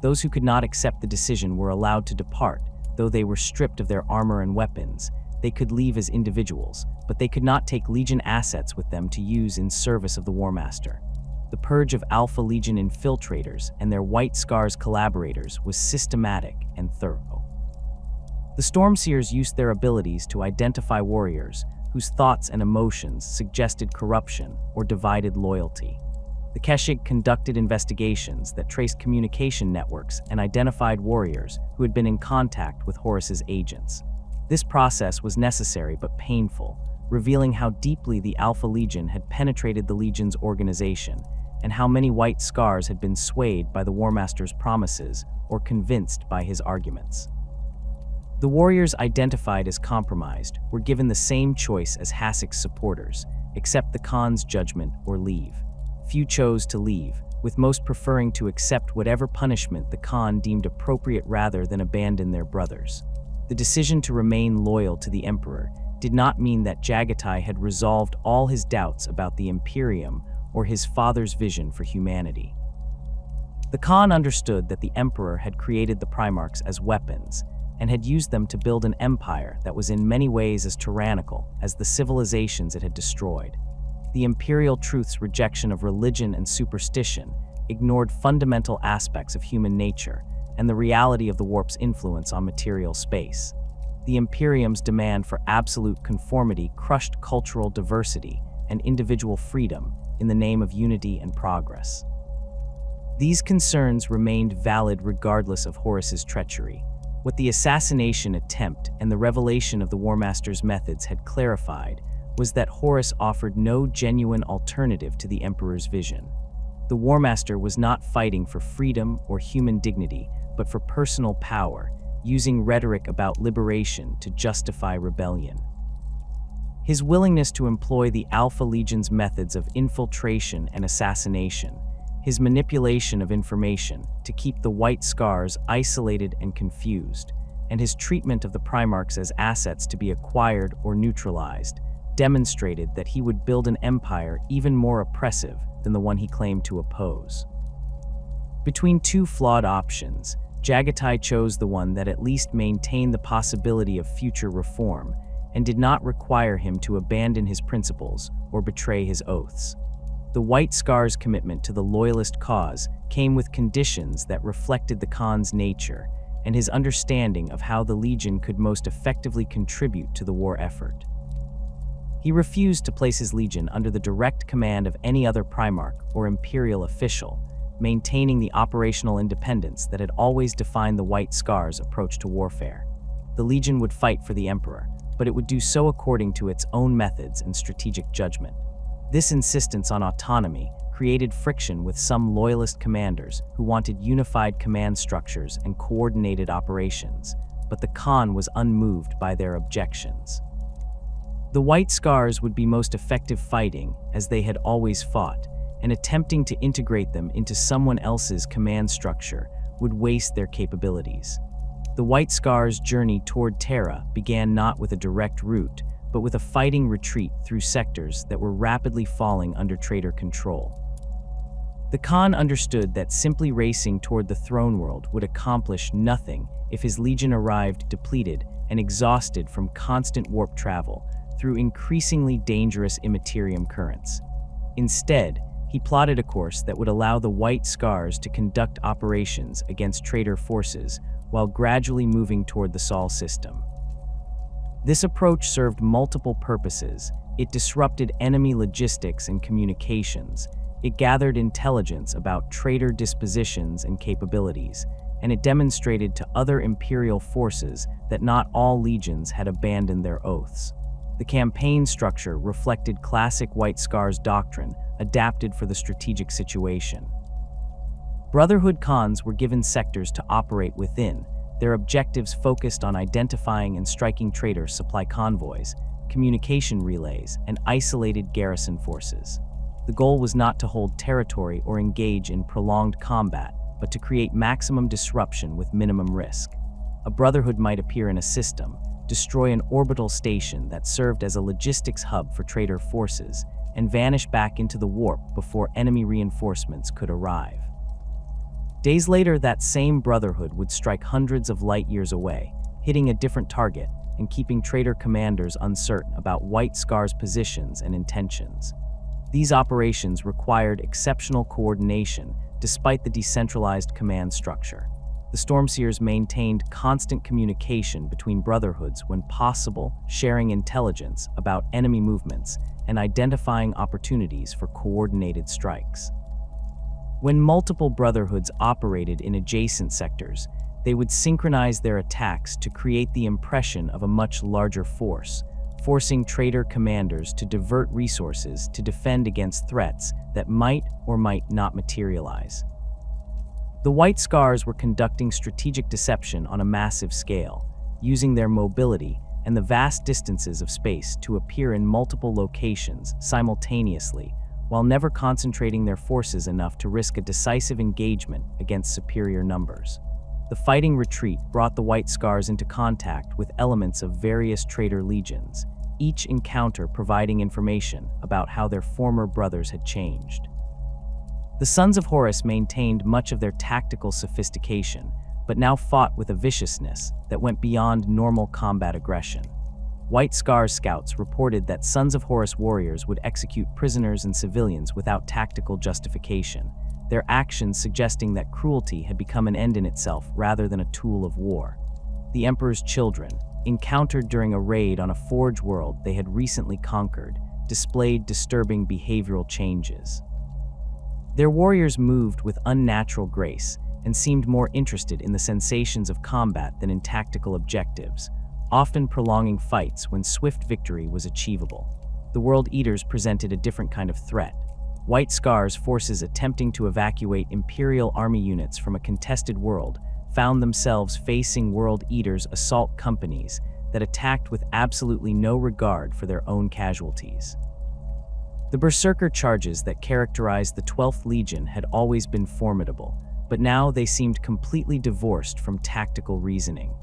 Those who could not accept the decision were allowed to depart, though they were stripped of their armor and weapons. They could leave as individuals, but they could not take Legion assets with them to use in service of the War Master. The purge of Alpha Legion infiltrators and their White Scars collaborators was systematic and thorough. The Stormseers used their abilities to identify warriors whose thoughts and emotions suggested corruption or divided loyalty. The Keshig conducted investigations that traced communication networks and identified warriors who had been in contact with Horus's agents. This process was necessary but painful, revealing how deeply the Alpha Legion had penetrated the Legion's organization and how many White Scars had been swayed by the War Master's promises or convinced by his arguments. The warriors identified as compromised were given the same choice as Hasek's supporters: accept the Khan's judgment or leave. Few chose to leave, with most preferring to accept whatever punishment the Khan deemed appropriate rather than abandon their brothers. The decision to remain loyal to the emperor did not mean that Jaghatai had resolved all his doubts about the Imperium or his father's vision for humanity. The Khan understood that the emperor had created the Primarchs as weapons and had used them to build an empire that was in many ways as tyrannical as the civilizations it had destroyed. The imperial truth's rejection of religion and superstition ignored fundamental aspects of human nature and the reality of the warp's influence on material space. The Imperium's demand for absolute conformity crushed cultural diversity and individual freedom in the name of unity and progress. These concerns remained valid regardless of Horus's treachery. What the assassination attempt and the revelation of the War Master's methods had clarified was that Horus offered no genuine alternative to the Emperor's vision. The War Master was not fighting for freedom or human dignity, but for personal power, using rhetoric about liberation to justify rebellion. His willingness to employ the Alpha Legion's methods of infiltration and assassination, his manipulation of information to keep the White Scars isolated and confused, and his treatment of the Primarchs as assets to be acquired or neutralized, demonstrated that he would build an empire even more oppressive than the one he claimed to oppose. Between two flawed options, Jaghatai chose the one that at least maintained the possibility of future reform and did not require him to abandon his principles or betray his oaths. The White Scar's commitment to the loyalist cause came with conditions that reflected the Khan's nature and his understanding of how the Legion could most effectively contribute to the war effort. He refused to place his Legion under the direct command of any other Primarch or Imperial official, maintaining the operational independence that had always defined the White Scar's approach to warfare. The Legion would fight for the Emperor, but it would do so according to its own methods and strategic judgment. This insistence on autonomy created friction with some loyalist commanders who wanted unified command structures and coordinated operations, but the Khan was unmoved by their objections. The White Scars would be most effective fighting as they had always fought, and attempting to integrate them into someone else's command structure would waste their capabilities. The White Scars' journey toward Terra began not with a direct route, but with a fighting retreat through sectors that were rapidly falling under traitor control. The Khan understood that simply racing toward the throne world would accomplish nothing if his Legion arrived depleted and exhausted from constant warp travel through increasingly dangerous immaterium currents. Instead, he plotted a course that would allow the White Scars to conduct operations against traitor forces while gradually moving toward the Sol system. This approach served multiple purposes. It disrupted enemy logistics and communications, it gathered intelligence about traitor dispositions and capabilities, and it demonstrated to other Imperial forces that not all legions had abandoned their oaths. The campaign structure reflected classic White Scars doctrine, adapted for the strategic situation. Brotherhood Khans were given sectors to operate within, their objectives focused on identifying and striking traitor supply convoys, communication relays, and isolated garrison forces. The goal was not to hold territory or engage in prolonged combat, but to create maximum disruption with minimum risk. A brotherhood might appear in a system, destroy an orbital station that served as a logistics hub for traitor forces, and vanish back into the warp before enemy reinforcements could arrive. Days later, that same brotherhood would strike hundreds of light years away, hitting a different target and keeping traitor commanders uncertain about White Scar's positions and intentions. These operations required exceptional coordination despite the decentralized command structure. The Stormseers maintained constant communication between brotherhoods when possible, sharing intelligence about enemy movements and identifying opportunities for coordinated strikes. When multiple brotherhoods operated in adjacent sectors, they would synchronize their attacks to create the impression of a much larger force, forcing traitor commanders to divert resources to defend against threats that might or might not materialize. The White Scars were conducting strategic deception on a massive scale, using their mobility and the vast distances of space to appear in multiple locations simultaneously, while never concentrating their forces enough to risk a decisive engagement against superior numbers. The fighting retreat brought the White Scars into contact with elements of various traitor legions, each encounter providing information about how their former brothers had changed. The Sons of Horus maintained much of their tactical sophistication, but now fought with a viciousness that went beyond normal combat aggression. White Scars scouts reported that Sons of Horus warriors would execute prisoners and civilians without tactical justification, their actions suggesting that cruelty had become an end in itself rather than a tool of war. The Emperor's children, encountered during a raid on a forge world they had recently conquered, displayed disturbing behavioral changes. Their warriors moved with unnatural grace and seemed more interested in the sensations of combat than in tactical objectives, often prolonging fights when swift victory was achievable. The World Eaters presented a different kind of threat. White Scars forces attempting to evacuate Imperial army units from a contested world found themselves facing World Eaters' assault companies that attacked with absolutely no regard for their own casualties. The berserker charges that characterized the 12th Legion had always been formidable, but now they seemed completely divorced from tactical reasoning.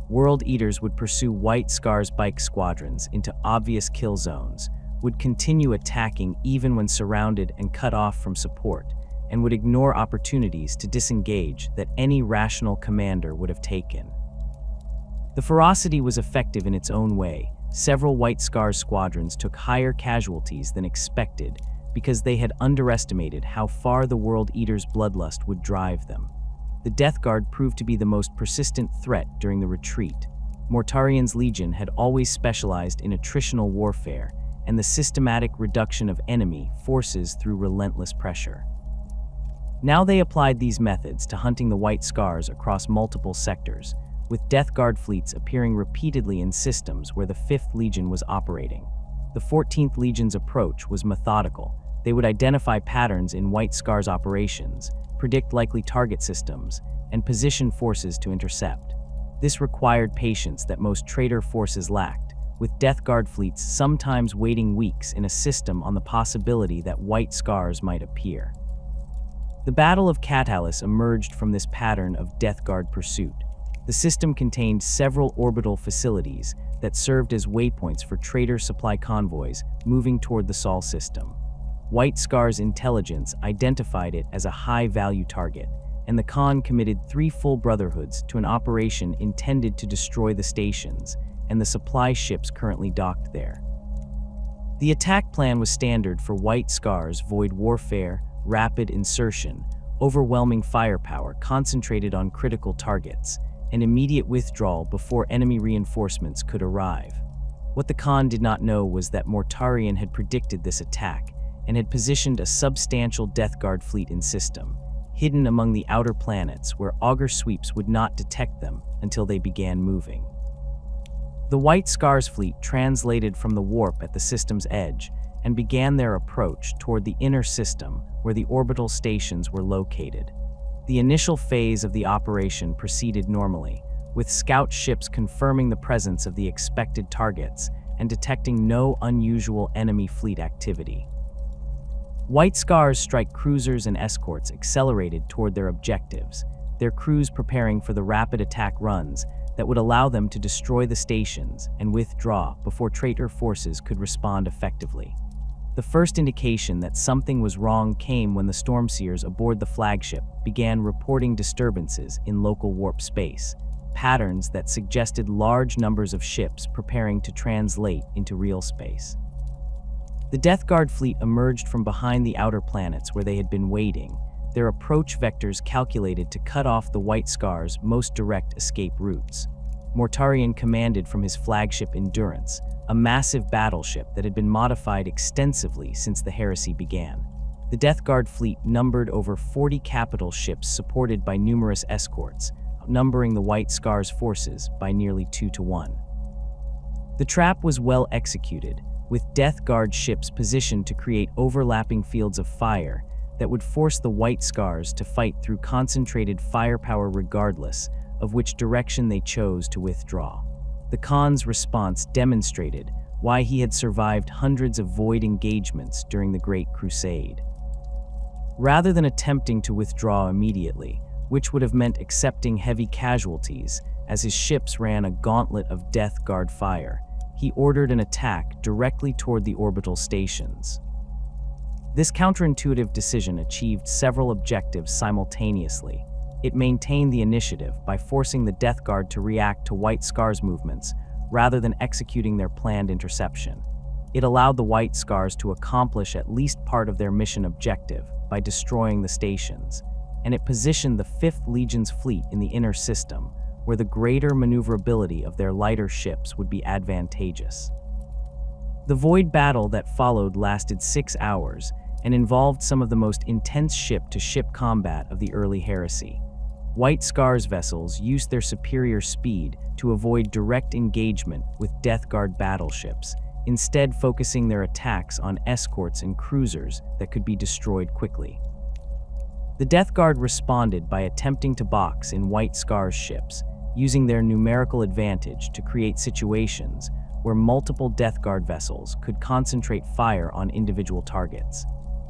World Eaters would pursue White Scars bike squadrons into obvious kill zones, would continue attacking even when surrounded and cut off from support, and would ignore opportunities to disengage that any rational commander would have taken. The ferocity was effective in its own way. Several White Scars squadrons took higher casualties than expected because they had underestimated how far the World Eaters' bloodlust would drive them. The Death Guard proved to be the most persistent threat during the retreat. Mortarian's Legion had always specialized in attritional warfare and the systematic reduction of enemy forces through relentless pressure. Now they applied these methods to hunting the White Scars across multiple sectors, with Death Guard fleets appearing repeatedly in systems where the 5th Legion was operating. The 14th Legion's approach was methodical. They would identify patterns in White Scars operations, predict likely target systems, and position forces to intercept. This required patience that most traitor forces lacked, with Death Guard fleets sometimes waiting weeks in a system on the possibility that White Scars might appear. The Battle of Catalyst emerged from this pattern of Death Guard pursuit. The system contained several orbital facilities that served as waypoints for traitor supply convoys moving toward the Sol system. White Scars intelligence identified it as a high-value target, and the Khan committed 3 full brotherhoods to an operation intended to destroy the stations and the supply ships currently docked there. The attack plan was standard for White Scars: void warfare, rapid insertion, overwhelming firepower concentrated on critical targets, and immediate withdrawal before enemy reinforcements could arrive. What the Khan did not know was that Mortarion had predicted this attack and had positioned a substantial Death Guard fleet in system, hidden among the outer planets where auger sweeps would not detect them until they began moving. The White Scars fleet translated from the warp at the system's edge and began their approach toward the inner system where the orbital stations were located. The initial phase of the operation proceeded normally, with scout ships confirming the presence of the expected targets and detecting no unusual enemy fleet activity. White Scars strike cruisers and escorts accelerated toward their objectives, their crews preparing for the rapid attack runs that would allow them to destroy the stations and withdraw before traitor forces could respond effectively. The first indication that something was wrong came when the Stormseers aboard the flagship began reporting disturbances in local warp space, patterns that suggested large numbers of ships preparing to translate into real space. The Death Guard fleet emerged from behind the outer planets where they had been waiting, their approach vectors calculated to cut off the White Scars' most direct escape routes. Mortarion commanded from his flagship Endurance, a massive battleship that had been modified extensively since the heresy began. The Death Guard fleet numbered over 40 capital ships supported by numerous escorts, outnumbering the White Scars' forces by nearly 2-to-1. The trap was well executed, with Death Guard ships positioned to create overlapping fields of fire that would force the White Scars to fight through concentrated firepower regardless of which direction they chose to withdraw. The Khan's response demonstrated why he had survived hundreds of void engagements during the Great Crusade. Rather than attempting to withdraw immediately, which would have meant accepting heavy casualties as his ships ran a gauntlet of Death Guard fire, he ordered an attack directly toward the orbital stations. This counterintuitive decision achieved several objectives simultaneously. It maintained the initiative by forcing the Death Guard to react to White Scar's movements rather than executing their planned interception. It allowed the White Scars to accomplish at least part of their mission objective by destroying the stations, and it positioned the 5th Legion's fleet in the inner system, where the greater maneuverability of their lighter ships would be advantageous. The void battle that followed lasted 6 hours and involved some of the most intense ship-to-ship combat of the early heresy. White Scar's vessels used their superior speed to avoid direct engagement with Death Guard battleships, instead focusing their attacks on escorts and cruisers that could be destroyed quickly. The Death Guard responded by attempting to box in White Scar's ships, using their numerical advantage to create situations where multiple Death Guard vessels could concentrate fire on individual targets.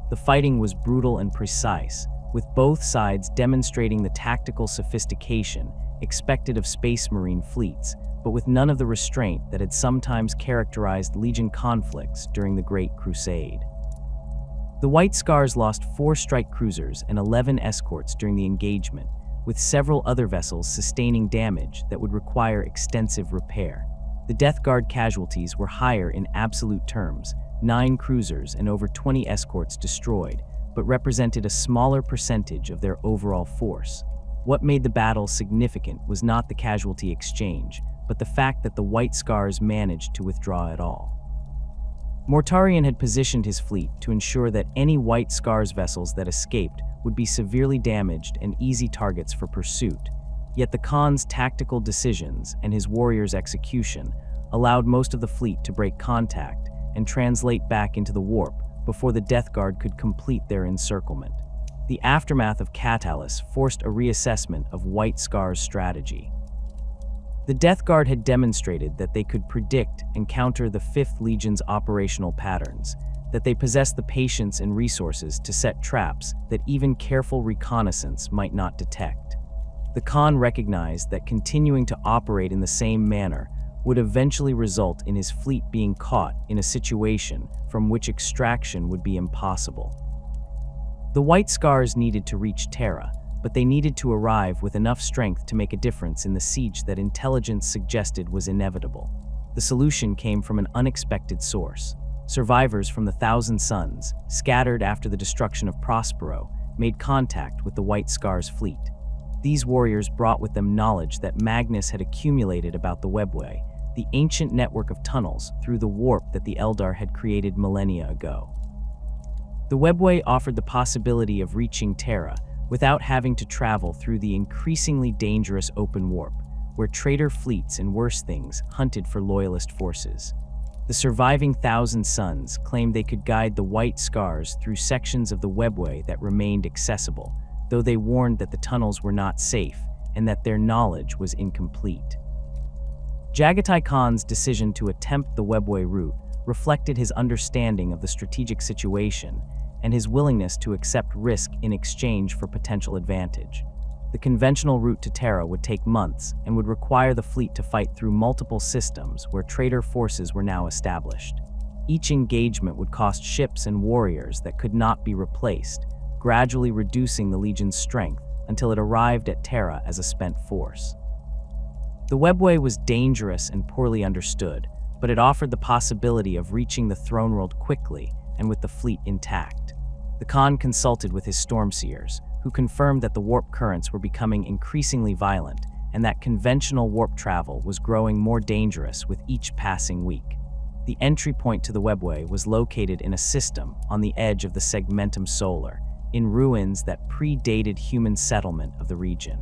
The fighting was brutal and precise, with both sides demonstrating the tactical sophistication expected of Space Marine fleets, but with none of the restraint that had sometimes characterized Legion conflicts during the Great Crusade. The White Scars lost 4 strike cruisers and 11 escorts during the engagement, with several other vessels sustaining damage that would require extensive repair. The Death Guard casualties were higher in absolute terms, 9 cruisers and over 20 escorts destroyed, but represented a smaller percentage of their overall force. What made the battle significant was not the casualty exchange, but the fact that the White Scars managed to withdraw at all. Mortarion had positioned his fleet to ensure that any White Scars vessels that escaped would be severely damaged and easy targets for pursuit, yet the Khan's tactical decisions and his warriors' execution allowed most of the fleet to break contact and translate back into the warp before the Death Guard could complete their encirclement. The aftermath of Catalyst forced a reassessment of White Scar's strategy. The Death Guard had demonstrated that they could predict and counter the 5th Legion's operational patterns, that they possessed the patience and resources to set traps that even careful reconnaissance might not detect. The Khan recognized that continuing to operate in the same manner would eventually result in his fleet being caught in a situation from which extraction would be impossible. The White Scars needed to reach Terra, but they needed to arrive with enough strength to make a difference in the siege that intelligence suggested was inevitable. The solution came from an unexpected source. Survivors from the Thousand Suns, scattered after the destruction of Prospero, made contact with the White Scars fleet. These warriors brought with them knowledge that Magnus had accumulated about the Webway, the ancient network of tunnels through the warp that the Eldar had created millennia ago. The Webway offered the possibility of reaching Terra without having to travel through the increasingly dangerous open warp, where traitor fleets and worse things hunted for loyalist forces. The surviving Thousand Suns claimed they could guide the White Scars through sections of the Webway that remained accessible, though they warned that the tunnels were not safe and that their knowledge was incomplete. Jaghatai Khan's decision to attempt the Webway route reflected his understanding of the strategic situation and his willingness to accept risk in exchange for potential advantage. The conventional route to Terra would take months and would require the fleet to fight through multiple systems where traitor forces were now established. Each engagement would cost ships and warriors that could not be replaced, gradually reducing the Legion's strength until it arrived at Terra as a spent force. The Webway was dangerous and poorly understood, but it offered the possibility of reaching the throne world quickly and with the fleet intact. The Khan consulted with his Stormseers, who confirmed that the warp currents were becoming increasingly violent and that conventional warp travel was growing more dangerous with each passing week. The entry point to the Webway was located in a system on the edge of the Segmentum Solar, in ruins that predated human settlement of the region.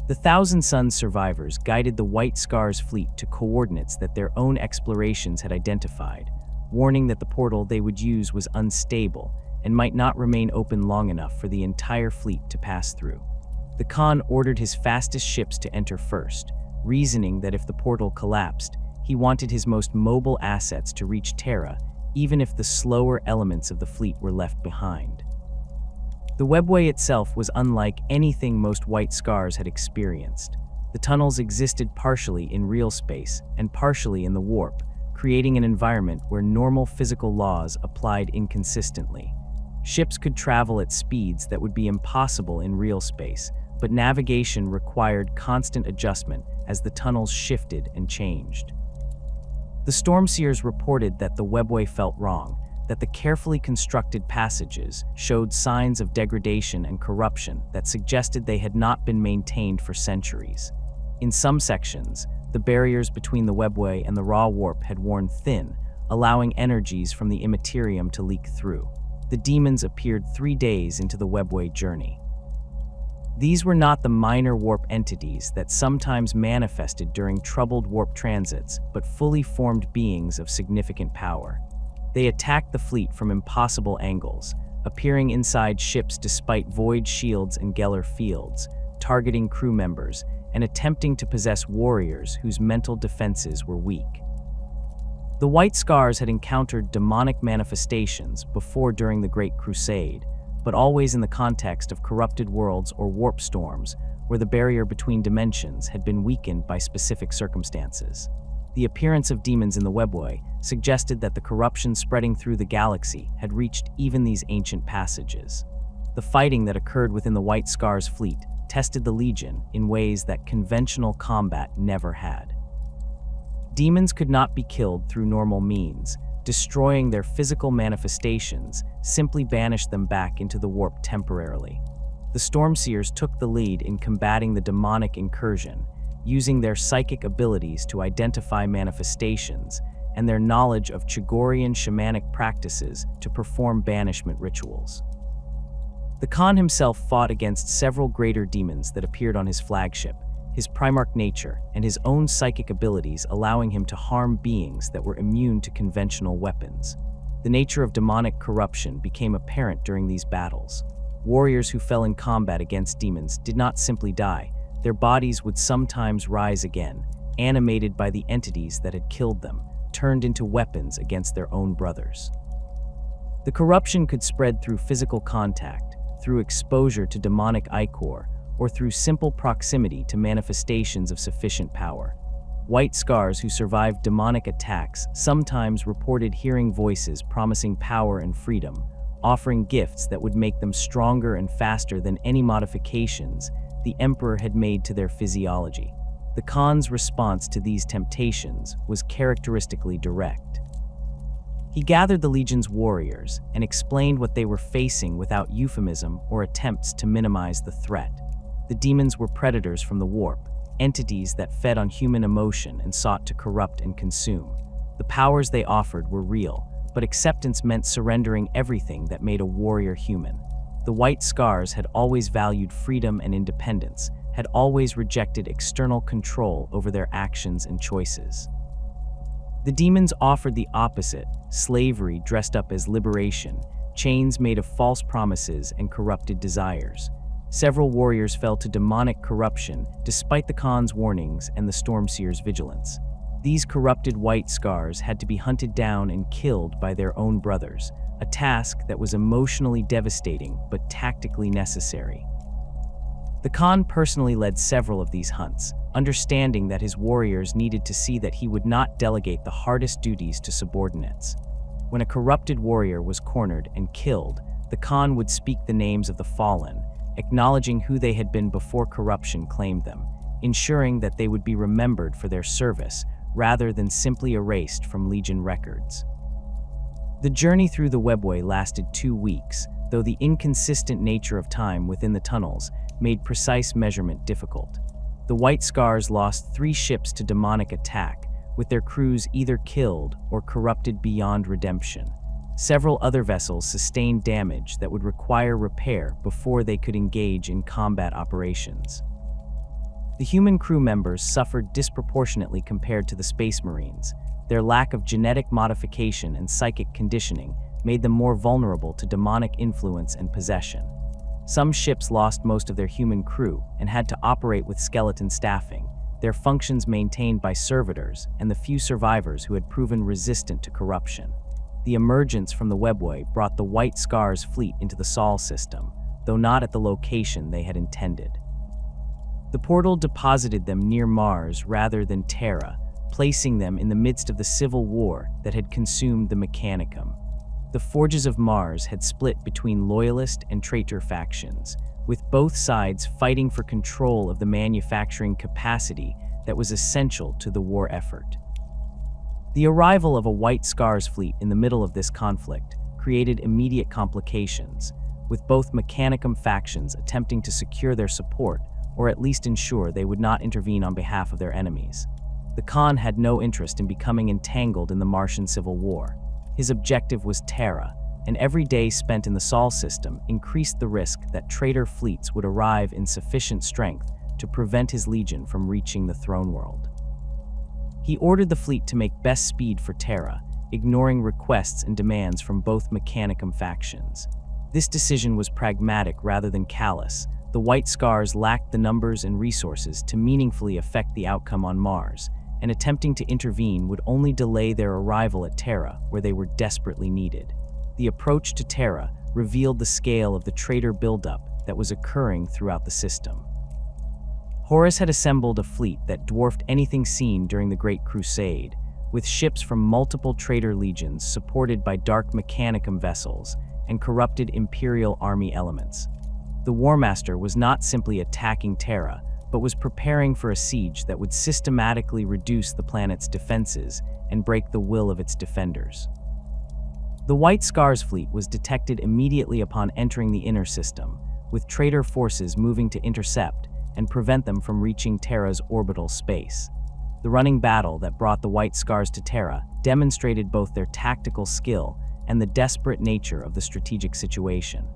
The Thousand Suns survivors guided the White Scars fleet to coordinates that their own explorations had identified, warning that the portal they would use was unstable and might not remain open long enough for the entire fleet to pass through. The Khan ordered his fastest ships to enter first, reasoning that if the portal collapsed, He wanted his most mobile assets to reach Terra, even if the slower elements of the fleet were left behind. The webway itself was unlike anything most White Scars had experienced. The tunnels existed partially in real space and partially in the warp, creating an environment where normal physical laws applied inconsistently. Ships could travel at speeds that would be impossible in real space, but navigation required constant adjustment as the tunnels shifted and changed. The Stormseers reported that the webway felt wrong, that the carefully constructed passages showed signs of degradation and corruption that suggested they had not been maintained for centuries. In some sections, the barriers between the webway and the raw warp had worn thin, allowing energies from the immaterium to leak through. The demons appeared 3 days into the webway journey. These were not the minor warp entities that sometimes manifested during troubled warp transits, but fully formed beings of significant power. They attacked the fleet from impossible angles, appearing inside ships despite void shields and Geller fields, targeting crew members, and attempting to possess warriors whose mental defenses were weak. The White Scars had encountered demonic manifestations before during the Great Crusade, but always in the context of corrupted worlds or warp storms, where the barrier between dimensions had been weakened by specific circumstances. The appearance of demons in the webway suggested that the corruption spreading through the galaxy had reached even these ancient passages. The fighting that occurred within the White Scars fleet tested the Legion in ways that conventional combat never had. Demons could not be killed through normal means. Destroying their physical manifestations simply banished them back into the warp temporarily. The Stormseers took the lead in combating the demonic incursion, using their psychic abilities to identify manifestations and their knowledge of Chogorian shamanic practices to perform banishment rituals. The Khan himself fought against several greater demons that appeared on his flagship, his Primarch nature and his own psychic abilities allowing him to harm beings that were immune to conventional weapons. The nature of demonic corruption became apparent during these battles. Warriors who fell in combat against demons did not simply die. Their bodies would sometimes rise again, animated by the entities that had killed them, turned into weapons against their own brothers. The corruption could spread through physical contact, through exposure to demonic ichor, or through simple proximity to manifestations of sufficient power. White Scars who survived demonic attacks sometimes reported hearing voices promising power and freedom, offering gifts that would make them stronger and faster than any modifications the Emperor had made to their physiology. The Khan's response to these temptations was characteristically direct. He gathered the Legion's warriors and explained what they were facing without euphemism or attempts to minimize the threat. The demons were predators from the warp, entities that fed on human emotion and sought to corrupt and consume. The powers they offered were real, but acceptance meant surrendering everything that made a warrior human. The White Scars had always valued freedom and independence, had always rejected external control over their actions and choices. The demons offered the opposite, slavery dressed up as liberation, chains made of false promises and corrupted desires. Several warriors fell to demonic corruption despite the Khan's warnings and the Stormseers' vigilance. These corrupted White Scars had to be hunted down and killed by their own brothers, a task that was emotionally devastating but tactically necessary. The Khan personally led several of these hunts, understanding that his warriors needed to see that he would not delegate the hardest duties to subordinates. When a corrupted warrior was cornered and killed, the Khan would speak the names of the fallen, acknowledging who they had been before corruption claimed them, ensuring that they would be remembered for their service rather than simply erased from Legion records. The journey through the webway lasted 2 weeks, though the inconsistent nature of time within the tunnels made precise measurement difficult. The White Scars lost 3 ships to demonic attack, with their crews either killed or corrupted beyond redemption. Several other vessels sustained damage that would require repair before they could engage in combat operations. The human crew members suffered disproportionately compared to the Space Marines. Their lack of genetic modification and psychic conditioning made them more vulnerable to demonic influence and possession. Some ships lost most of their human crew and had to operate with skeleton staffing, their functions maintained by servitors and the few survivors who had proven resistant to corruption. The emergence from the webway brought the White Scars fleet into the Sol system, though not at the location they had intended. The portal deposited them near Mars rather than Terra, placing them in the midst of the civil war that had consumed the Mechanicum. The Forges of Mars had split between loyalist and traitor factions, with both sides fighting for control of the manufacturing capacity that was essential to the war effort. The arrival of a White Scars fleet in the middle of this conflict created immediate complications, with both Mechanicum factions attempting to secure their support or at least ensure they would not intervene on behalf of their enemies. The Khan had no interest in becoming entangled in the Martian Civil War. His objective was Terra, and every day spent in the Sol system increased the risk that traitor fleets would arrive in sufficient strength to prevent his legion from reaching the throne world. He ordered the fleet to make best speed for Terra, ignoring requests and demands from both Mechanicum factions. This decision was pragmatic rather than callous. The White Scars lacked the numbers and resources to meaningfully affect the outcome on Mars, and attempting to intervene would only delay their arrival at Terra, where they were desperately needed. The approach to Terra revealed the scale of the traitor buildup that was occurring throughout the system. Horus had assembled a fleet that dwarfed anything seen during the Great Crusade, with ships from multiple traitor legions supported by dark Mechanicum vessels and corrupted Imperial army elements. The War Master was not simply attacking Terra, but was preparing for a siege that would systematically reduce the planet's defenses and break the will of its defenders. The White Scars fleet was detected immediately upon entering the inner system, with traitor forces moving to intercept and prevent them from reaching Terra's orbital space. The running battle that brought the White Scars to Terra demonstrated both their tactical skill and the desperate nature of the strategic situation.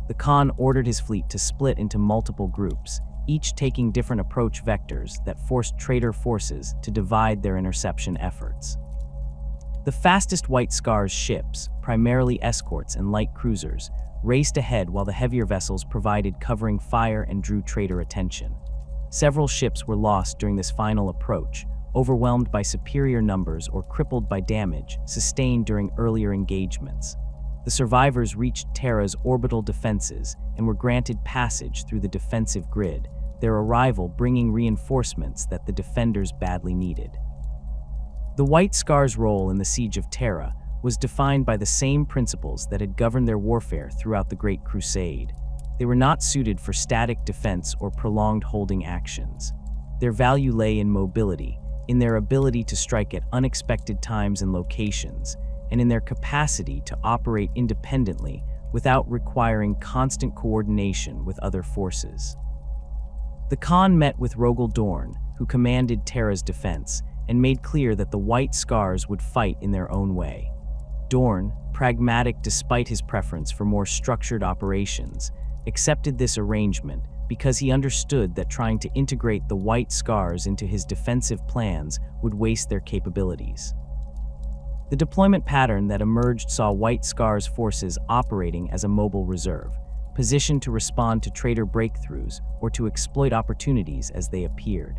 The Khan ordered his fleet to split into multiple groups, each taking different approach vectors that forced traitor forces to divide their interception efforts. The fastest White Scars ships, primarily escorts and light cruisers, raced ahead while the heavier vessels provided covering fire and drew traitor attention. Several ships were lost during this final approach, overwhelmed by superior numbers or crippled by damage sustained during earlier engagements. The survivors reached Terra's orbital defenses and were granted passage through the defensive grid, their arrival bringing reinforcements that the defenders badly needed. The White Scars' role in the siege of Terra was defined by the same principles that had governed their warfare throughout the Great Crusade. They were not suited for static defense or prolonged holding actions. Their value lay in mobility, in their ability to strike at unexpected times and locations, and in their capacity to operate independently without requiring constant coordination with other forces. The Khan met with Rogel Dorn, who commanded Terra's defense, and made clear that the White Scars would fight in their own way. Dorn, pragmatic despite his preference for more structured operations, accepted this arrangement because he understood that trying to integrate the White Scars into his defensive plans would waste their capabilities. The deployment pattern that emerged saw White Scars forces operating as a mobile reserve, positioned to respond to traitor breakthroughs or to exploit opportunities as they appeared.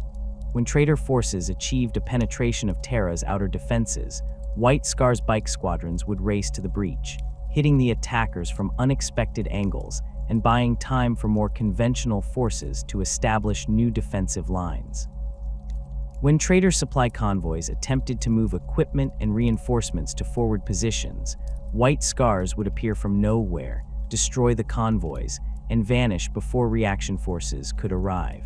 When traitor forces achieved a penetration of Terra's outer defenses, White Scars bike squadrons would race to the breach, hitting the attackers from unexpected angles and buying time for more conventional forces to establish new defensive lines. When traitor supply convoys attempted to move equipment and reinforcements to forward positions, White Scars would appear from nowhere, destroy the convoys, and vanish before reaction forces could arrive.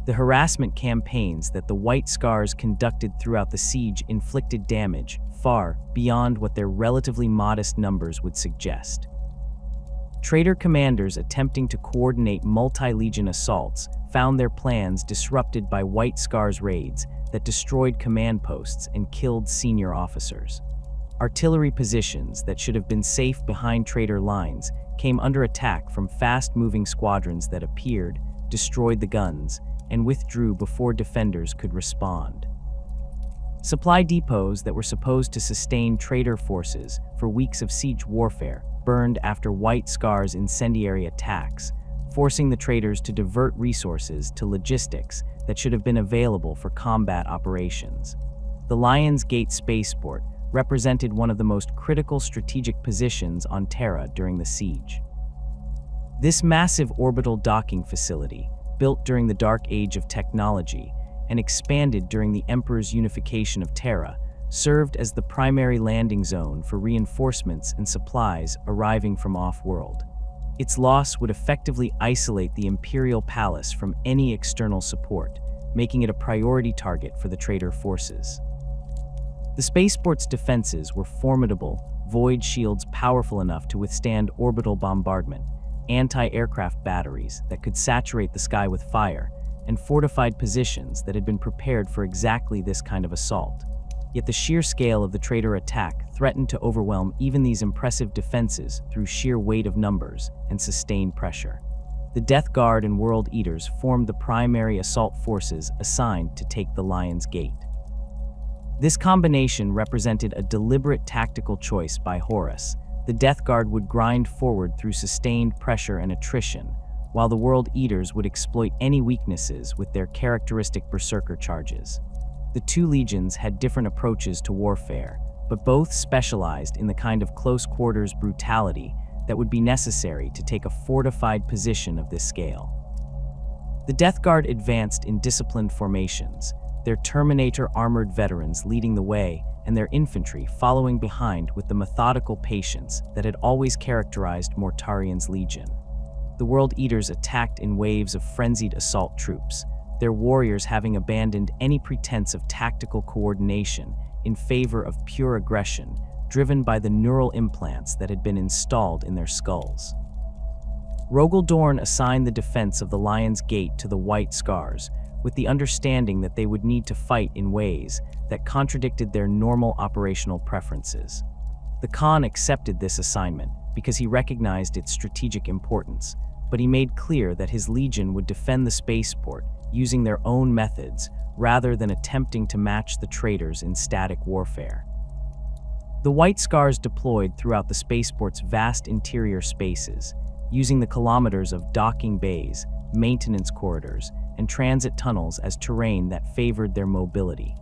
The harassment campaigns that the White Scars conducted throughout the siege inflicted damage far beyond what their relatively modest numbers would suggest. Traitor commanders attempting to coordinate multi-legion assaults found their plans disrupted by White Scars raids that destroyed command posts and killed senior officers. Artillery positions that should have been safe behind traitor lines came under attack from fast-moving squadrons that appeared, destroyed the guns, and withdrew before defenders could respond. Supply depots that were supposed to sustain traitor forces for weeks of siege warfare burned after White Scars' incendiary attacks, forcing the traitors to divert resources to logistics that should have been available for combat operations. The Lion's Gate spaceport represented one of the most critical strategic positions on Terra during the siege. This massive orbital docking facility, built during the Dark Age of technology and expanded during the Emperor's unification of Terra, served as the primary landing zone for reinforcements and supplies arriving from off-world. Its loss would effectively isolate the Imperial Palace from any external support, making it a priority target for the traitor forces. The spaceport's defenses were formidable, void shields powerful enough to withstand orbital bombardment, anti-aircraft batteries that could saturate the sky with fire, and fortified positions that had been prepared for exactly this kind of assault. Yet the sheer scale of the traitor attack threatened to overwhelm even these impressive defenses through sheer weight of numbers and sustained pressure. The Death Guard and World Eaters formed the primary assault forces assigned to take the Lion's Gate. This combination represented a deliberate tactical choice by Horus. The Death Guard would grind forward through sustained pressure and attrition, while the World Eaters would exploit any weaknesses with their characteristic berserker charges. The two legions had different approaches to warfare, but both specialized in the kind of close-quarters brutality that would be necessary to take a fortified position of this scale. The Death Guard advanced in disciplined formations, their Terminator-armored veterans leading the way and their infantry following behind with the methodical patience that had always characterized Mortarian's legion. The World Eaters attacked in waves of frenzied assault troops, their warriors having abandoned any pretense of tactical coordination in favor of pure aggression, driven by the neural implants that had been installed in their skulls. Rogel Dorn assigned the defense of the Lion's Gate to the White Scars, with the understanding that they would need to fight in ways that contradicted their normal operational preferences. The Khan accepted this assignment because he recognized its strategic importance, but he made clear that his legion would defend the spaceport using their own methods rather than attempting to match the traitors in static warfare. The White Scars deployed throughout the spaceport's vast interior spaces, using the kilometers of docking bays, maintenance corridors, and transit tunnels as terrain that favored their mobility.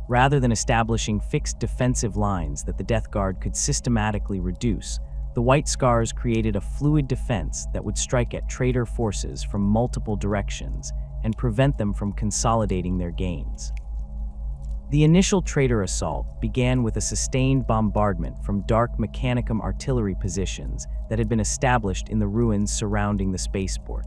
Rather than establishing fixed defensive lines that the Death Guard could systematically reduce, the White Scars created a fluid defense that would strike at traitor forces from multiple directions and prevent them from consolidating their gains. The initial traitor assault began with a sustained bombardment from dark Mechanicum artillery positions that had been established in the ruins surrounding the spaceport.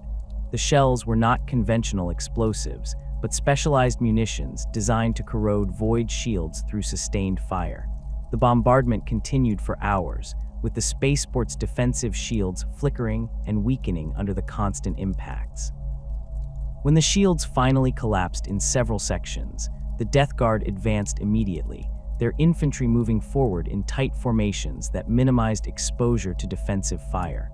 The shells were not conventional explosives, but specialized munitions designed to corrode void shields through sustained fire. The bombardment continued for hours, with the spaceport's defensive shields flickering and weakening under the constant impacts. When the shields finally collapsed in several sections, the Death Guard advanced immediately, their infantry moving forward in tight formations that minimized exposure to defensive fire.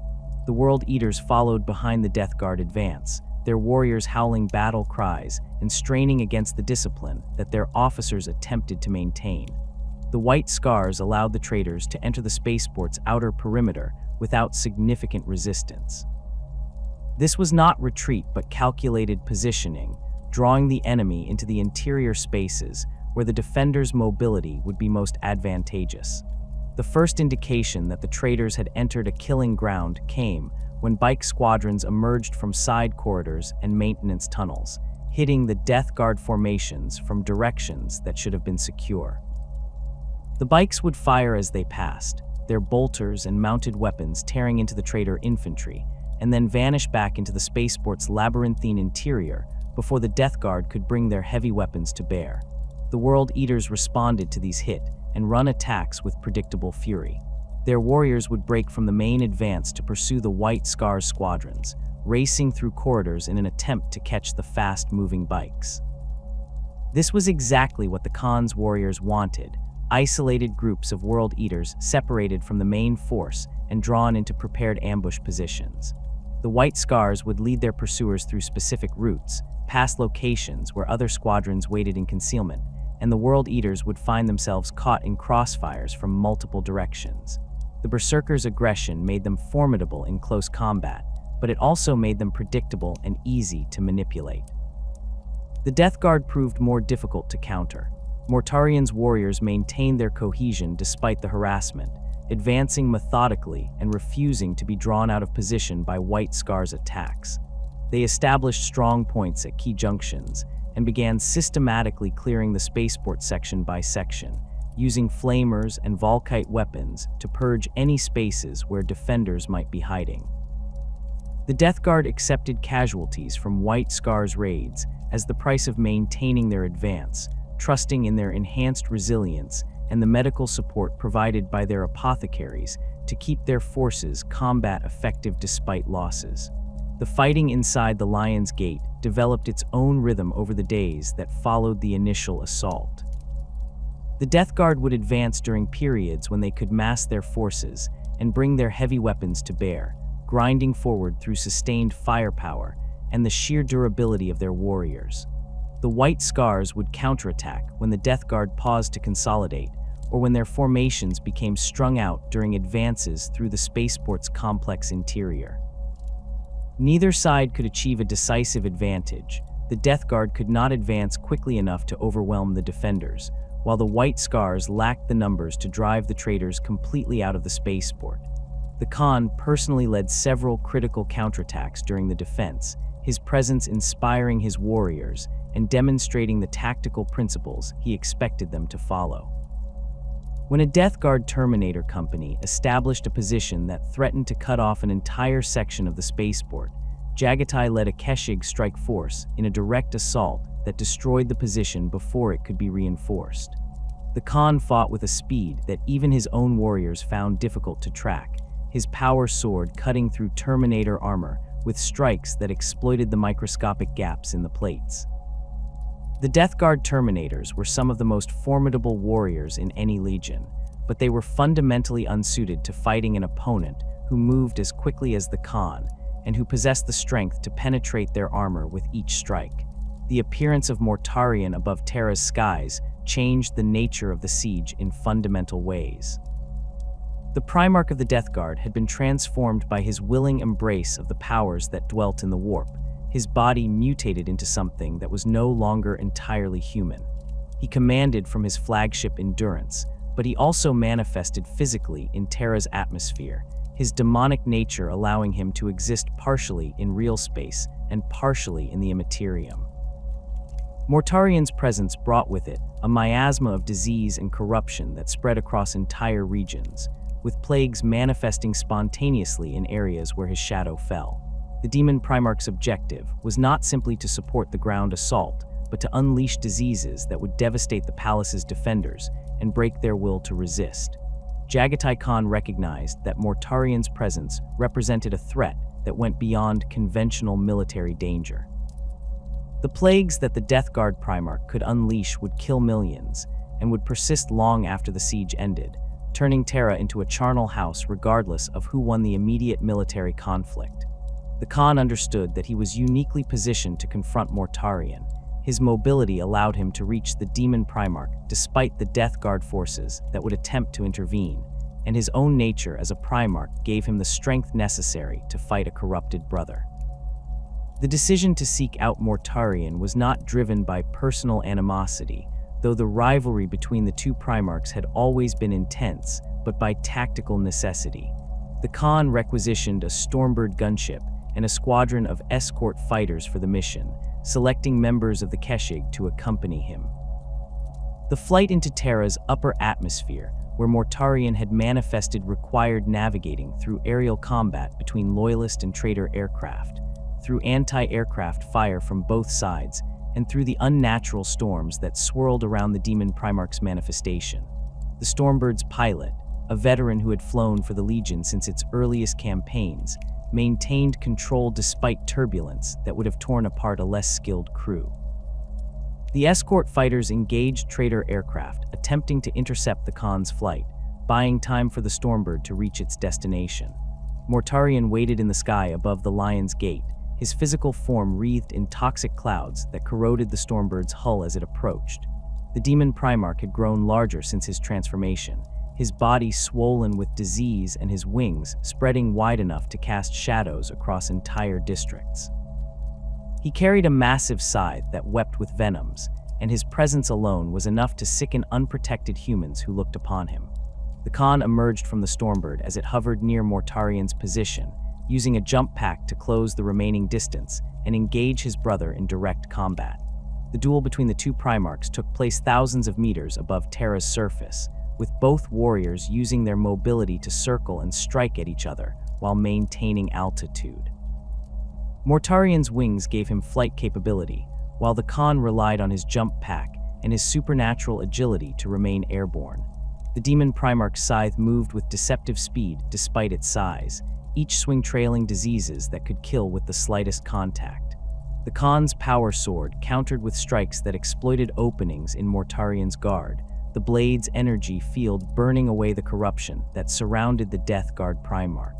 The World Eaters followed behind the Death Guard advance, their warriors howling battle cries and straining against the discipline that their officers attempted to maintain. The White Scars allowed the traitors to enter the spaceport's outer perimeter without significant resistance. This was not retreat but calculated positioning, drawing the enemy into the interior spaces where the defenders' mobility would be most advantageous. The first indication that the traitors had entered a killing ground came when bike squadrons emerged from side corridors and maintenance tunnels, hitting the Death Guard formations from directions that should have been secure. The bikes would fire as they passed, their bolters and mounted weapons tearing into the traitor infantry, and then vanish back into the spaceport's labyrinthine interior before the Death Guard could bring their heavy weapons to bear. The World Eaters responded to these hit and run attacks with predictable fury. Their warriors would break from the main advance to pursue the White Scars squadrons, racing through corridors in an attempt to catch the fast-moving bikes. This was exactly what the Khan's warriors wanted: isolated groups of World Eaters separated from the main force and drawn into prepared ambush positions. The White Scars would lead their pursuers through specific routes, past locations where other squadrons waited in concealment, and the World Eaters would find themselves caught in crossfires from multiple directions. The Berserkers' aggression made them formidable in close combat, but it also made them predictable and easy to manipulate. The Death Guard proved more difficult to counter. Mortarian's warriors maintained their cohesion despite the harassment, advancing methodically and refusing to be drawn out of position by White Scar's attacks. They established strong points at key junctions and began systematically clearing the spaceport section by section, using flamers and Volkite weapons to purge any spaces where defenders might be hiding. The Death Guard accepted casualties from White Scar's raids as the price of maintaining their advance, trusting in their enhanced resilience and the medical support provided by their apothecaries to keep their forces combat effective despite losses. The fighting inside the Lion's Gate developed its own rhythm over the days that followed the initial assault. The Death Guard would advance during periods when they could mass their forces and bring their heavy weapons to bear, grinding forward through sustained firepower and the sheer durability of their warriors. The White Scars would counterattack when the Death Guard paused to consolidate, or when their formations became strung out during advances through the spaceport's complex interior. Neither side could achieve a decisive advantage. The Death Guard could not advance quickly enough to overwhelm the defenders, while the White Scars lacked the numbers to drive the traitors completely out of the spaceport. The Khan personally led several critical counterattacks during the defense, his presence inspiring his warriors and demonstrating the tactical principles he expected them to follow. When a Death Guard Terminator company established a position that threatened to cut off an entire section of the spaceport, Jaghatai led a Keshig strike force in a direct assault that destroyed the position before it could be reinforced. The Khan fought with a speed that even his own warriors found difficult to track, his power sword cutting through Terminator armor with strikes that exploited the microscopic gaps in the plates. The Death Guard Terminators were some of the most formidable warriors in any legion, but they were fundamentally unsuited to fighting an opponent who moved as quickly as the Khan and who possessed the strength to penetrate their armor with each strike. The appearance of Mortarion above Terra's skies changed the nature of the siege in fundamental ways. The Primarch of the Death Guard had been transformed by his willing embrace of the powers that dwelt in the warp. His body mutated into something that was no longer entirely human. He commanded from his flagship Endurance, but he also manifested physically in Terra's atmosphere, his demonic nature allowing him to exist partially in real space and partially in the immaterium. Mortarion's presence brought with it a miasma of disease and corruption that spread across entire regions, with plagues manifesting spontaneously in areas where his shadow fell. The Demon Primarch's objective was not simply to support the ground assault, but to unleash diseases that would devastate the palace's defenders and break their will to resist. Jaghatai Khan recognized that Mortarion's presence represented a threat that went beyond conventional military danger. The plagues that the Death Guard Primarch could unleash would kill millions and would persist long after the siege ended, turning Terra into a charnel house regardless of who won the immediate military conflict. The Khan understood that he was uniquely positioned to confront Mortarion. His mobility allowed him to reach the Demon Primarch despite the Death Guard forces that would attempt to intervene, and his own nature as a Primarch gave him the strength necessary to fight a corrupted brother. The decision to seek out Mortarion was not driven by personal animosity, though the rivalry between the two Primarchs had always been intense, but by tactical necessity. The Khan requisitioned a Stormbird gunship and a squadron of escort fighters for the mission, selecting members of the Keshig to accompany him. The flight into Terra's upper atmosphere, where Mortarion had manifested, required navigating through aerial combat between Loyalist and traitor aircraft, through anti-aircraft fire from both sides, and through the unnatural storms that swirled around the Demon Primarch's manifestation. The Stormbird's pilot, a veteran who had flown for the Legion since its earliest campaigns, maintained control despite turbulence that would have torn apart a less skilled crew. The escort fighters engaged traitor aircraft, attempting to intercept the Khan's flight, buying time for the Stormbird to reach its destination. Mortarion waited in the sky above the Lion's Gate, his physical form wreathed in toxic clouds that corroded the Stormbird's hull as it approached. The Demon Primarch had grown larger since his transformation, his body swollen with disease and his wings spreading wide enough to cast shadows across entire districts. He carried a massive scythe that wept with venoms, and his presence alone was enough to sicken unprotected humans who looked upon him. The Khan emerged from the Stormbird as it hovered near Mortarian's position, using a jump pack to close the remaining distance and engage his brother in direct combat. The duel between the two Primarchs took place thousands of meters above Terra's surface, with both warriors using their mobility to circle and strike at each other while maintaining altitude. Mortarian's wings gave him flight capability, while the Khan relied on his jump pack and his supernatural agility to remain airborne. The Demon Primarch's scythe moved with deceptive speed despite its size, each swing trailing diseases that could kill with the slightest contact. The Khan's power sword countered with strikes that exploited openings in Mortarian's guard, the blade's energy field burning away the corruption that surrounded the Death Guard Primarch.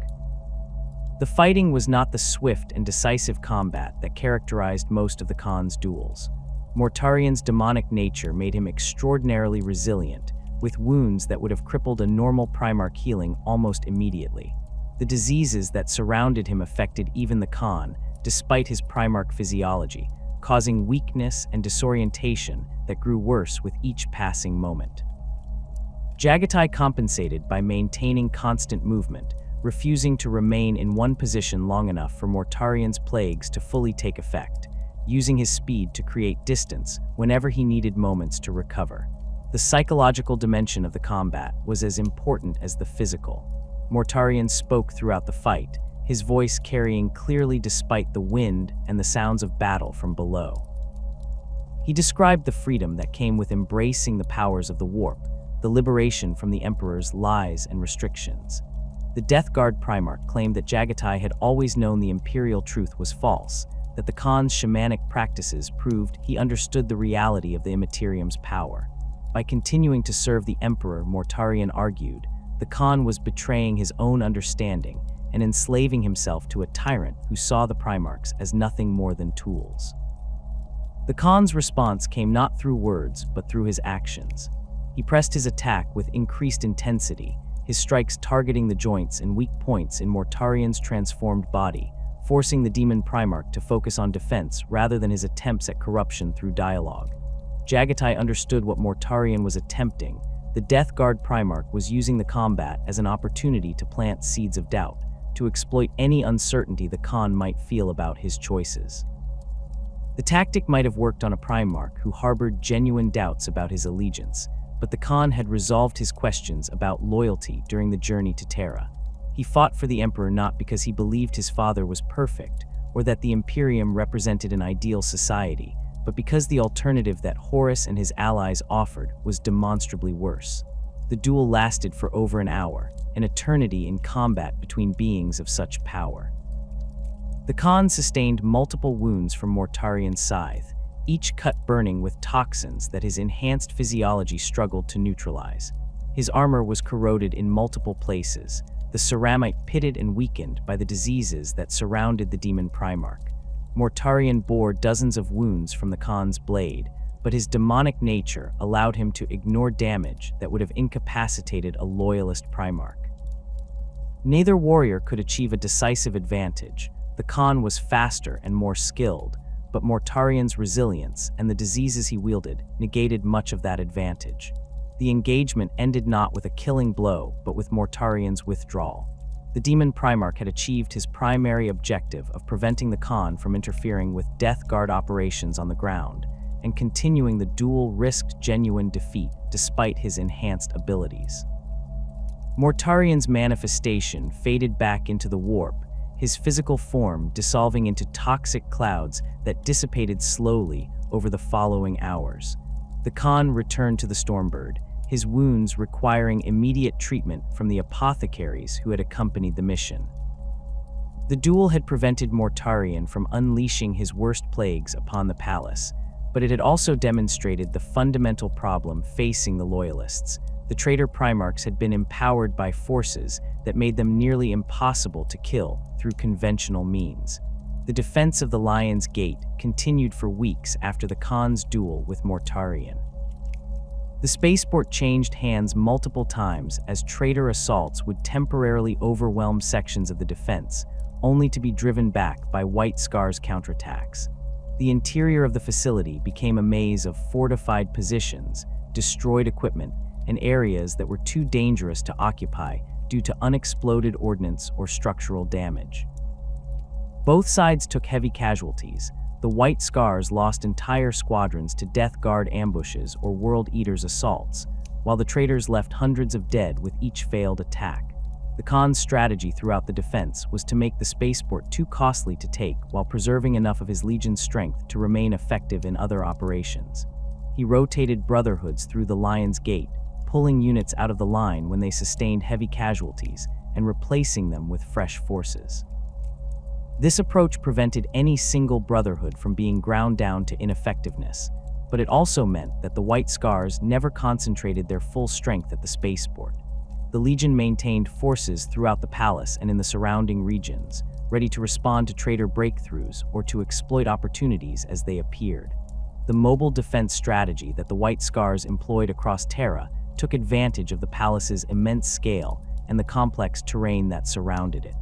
The fighting was not the swift and decisive combat that characterized most of the Khan's duels. Mortarian's demonic nature made him extraordinarily resilient, with wounds that would have crippled a normal Primarch healing almost immediately. The diseases that surrounded him affected even the Khan, despite his Primarch physiology, causing weakness and disorientation that grew worse with each passing moment. Jaghatai compensated by maintaining constant movement, refusing to remain in one position long enough for Mortarian's plagues to fully take effect, using his speed to create distance whenever he needed moments to recover. The psychological dimension of the combat was as important as the physical. Mortarian spoke throughout the fight, his voice carrying clearly despite the wind and the sounds of battle from below. He described the freedom that came with embracing the powers of the warp, the liberation from the Emperor's lies and restrictions. The Death Guard Primarch claimed that Jaghatai had always known the Imperial truth was false, that the Khan's shamanic practices proved he understood the reality of the Immaterium's power. By continuing to serve the Emperor, Mortarian argued, the Khan was betraying his own understanding and enslaving himself to a tyrant who saw the Primarchs as nothing more than tools. The Khan's response came not through words, but through his actions. He pressed his attack with increased intensity, his strikes targeting the joints and weak points in Mortarian's transformed body, forcing the Demon Primarch to focus on defense rather than his attempts at corruption through dialogue. Jaghatai understood what Mortarian was attempting. The Death Guard Primarch was using the combat as an opportunity to plant seeds of doubt, to exploit any uncertainty the Khan might feel about his choices. The tactic might have worked on a Primarch who harbored genuine doubts about his allegiance, but the Khan had resolved his questions about loyalty during the journey to Terra. He fought for the Emperor not because he believed his father was perfect, or that the Imperium represented an ideal society, but because the alternative that Horus and his allies offered was demonstrably worse. The duel lasted for over an hour, an eternity in combat between beings of such power. The Khan sustained multiple wounds from Mortarian's scythe, each cut burning with toxins that his enhanced physiology struggled to neutralize. His armor was corroded in multiple places, the ceramite pitted and weakened by the diseases that surrounded the Demon Primarch. Mortarian bore dozens of wounds from the Khan's blade, but his demonic nature allowed him to ignore damage that would have incapacitated a loyalist Primarch. Neither warrior could achieve a decisive advantage. The Khan was faster and more skilled, but Mortarian's resilience and the diseases he wielded negated much of that advantage. The engagement ended not with a killing blow, but with Mortarian's withdrawal. The Demon Primarch had achieved his primary objective of preventing the Khan from interfering with Death Guard operations on the ground, and continuing the duel risked genuine defeat despite his enhanced abilities. Mortarian's manifestation faded back into the warp, his physical form dissolving into toxic clouds that dissipated slowly over the following hours. The Khan returned to the Stormbird, his wounds requiring immediate treatment from the apothecaries who had accompanied the mission. The duel had prevented Mortarian from unleashing his worst plagues upon the palace, but it had also demonstrated the fundamental problem facing the Loyalists. The traitor Primarchs had been empowered by forces that made them nearly impossible to kill through conventional means. The defense of the Lion's Gate continued for weeks after the Khan's duel with Mortarian. The spaceport changed hands multiple times as traitor assaults would temporarily overwhelm sections of the defense, only to be driven back by White Scar's counterattacks. The interior of the facility became a maze of fortified positions, destroyed equipment, and areas that were too dangerous to occupy due to unexploded ordnance or structural damage. Both sides took heavy casualties. The White Scars lost entire squadrons to Death Guard ambushes or World Eaters assaults, while the traitors left hundreds of dead with each failed attack. The Khan's strategy throughout the defense was to make the spaceport too costly to take while preserving enough of his legion's strength to remain effective in other operations. He rotated brotherhoods through the Lion's Gate, pulling units out of the line when they sustained heavy casualties and replacing them with fresh forces. This approach prevented any single brotherhood from being ground down to ineffectiveness, but it also meant that the White Scars never concentrated their full strength at the spaceport. The Legion maintained forces throughout the palace and in the surrounding regions, ready to respond to traitor breakthroughs or to exploit opportunities as they appeared. The mobile defense strategy that the White Scars employed across Terra took advantage of the palace's immense scale and the complex terrain that surrounded it.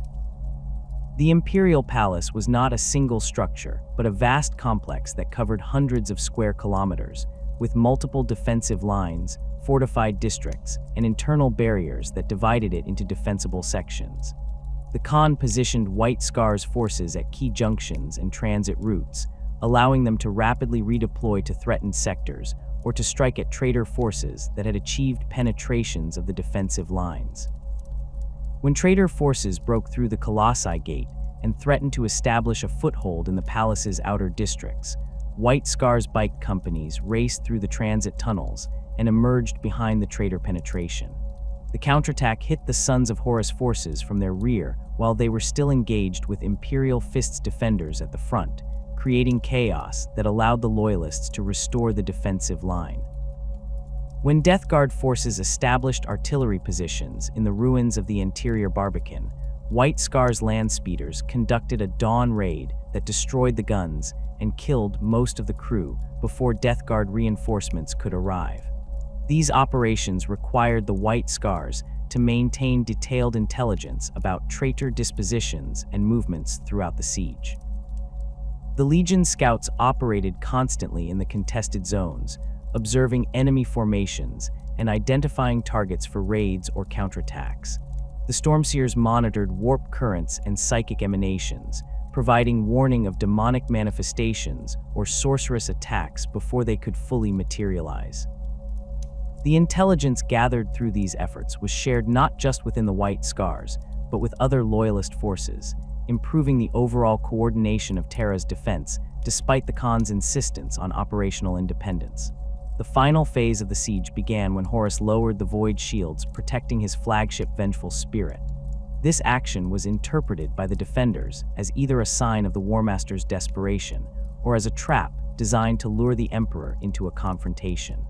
The Imperial Palace was not a single structure, but a vast complex that covered hundreds of square kilometers, with multiple defensive lines, fortified districts, and internal barriers that divided it into defensible sections. The Khan positioned White Scars forces at key junctions and transit routes, allowing them to rapidly redeploy to threatened sectors or to strike at traitor forces that had achieved penetrations of the defensive lines. When traitor forces broke through the Colossi Gate and threatened to establish a foothold in the palace's outer districts, White Scars bike companies raced through the transit tunnels and emerged behind the traitor penetration. The counterattack hit the Sons of Horus forces from their rear while they were still engaged with Imperial Fist's defenders at the front, creating chaos that allowed the Loyalists to restore the defensive line. When Death Guard forces established artillery positions in the ruins of the interior Barbican, White Scars land speeders conducted a dawn raid that destroyed the guns and killed most of the crew before Death Guard reinforcements could arrive. These operations required the White Scars to maintain detailed intelligence about traitor dispositions and movements throughout the siege. The Legion scouts operated constantly in the contested zones, observing enemy formations and identifying targets for raids or counterattacks. The Stormseers monitored warp currents and psychic emanations, providing warning of demonic manifestations or sorcerous attacks before they could fully materialize. The intelligence gathered through these efforts was shared not just within the White Scars, but with other Loyalist forces, improving the overall coordination of Terra's defense despite the Khan's insistence on operational independence. The final phase of the siege began when Horus lowered the Void Shields protecting his flagship Vengeful Spirit. This action was interpreted by the defenders as either a sign of the War Master's desperation or as a trap designed to lure the Emperor into a confrontation.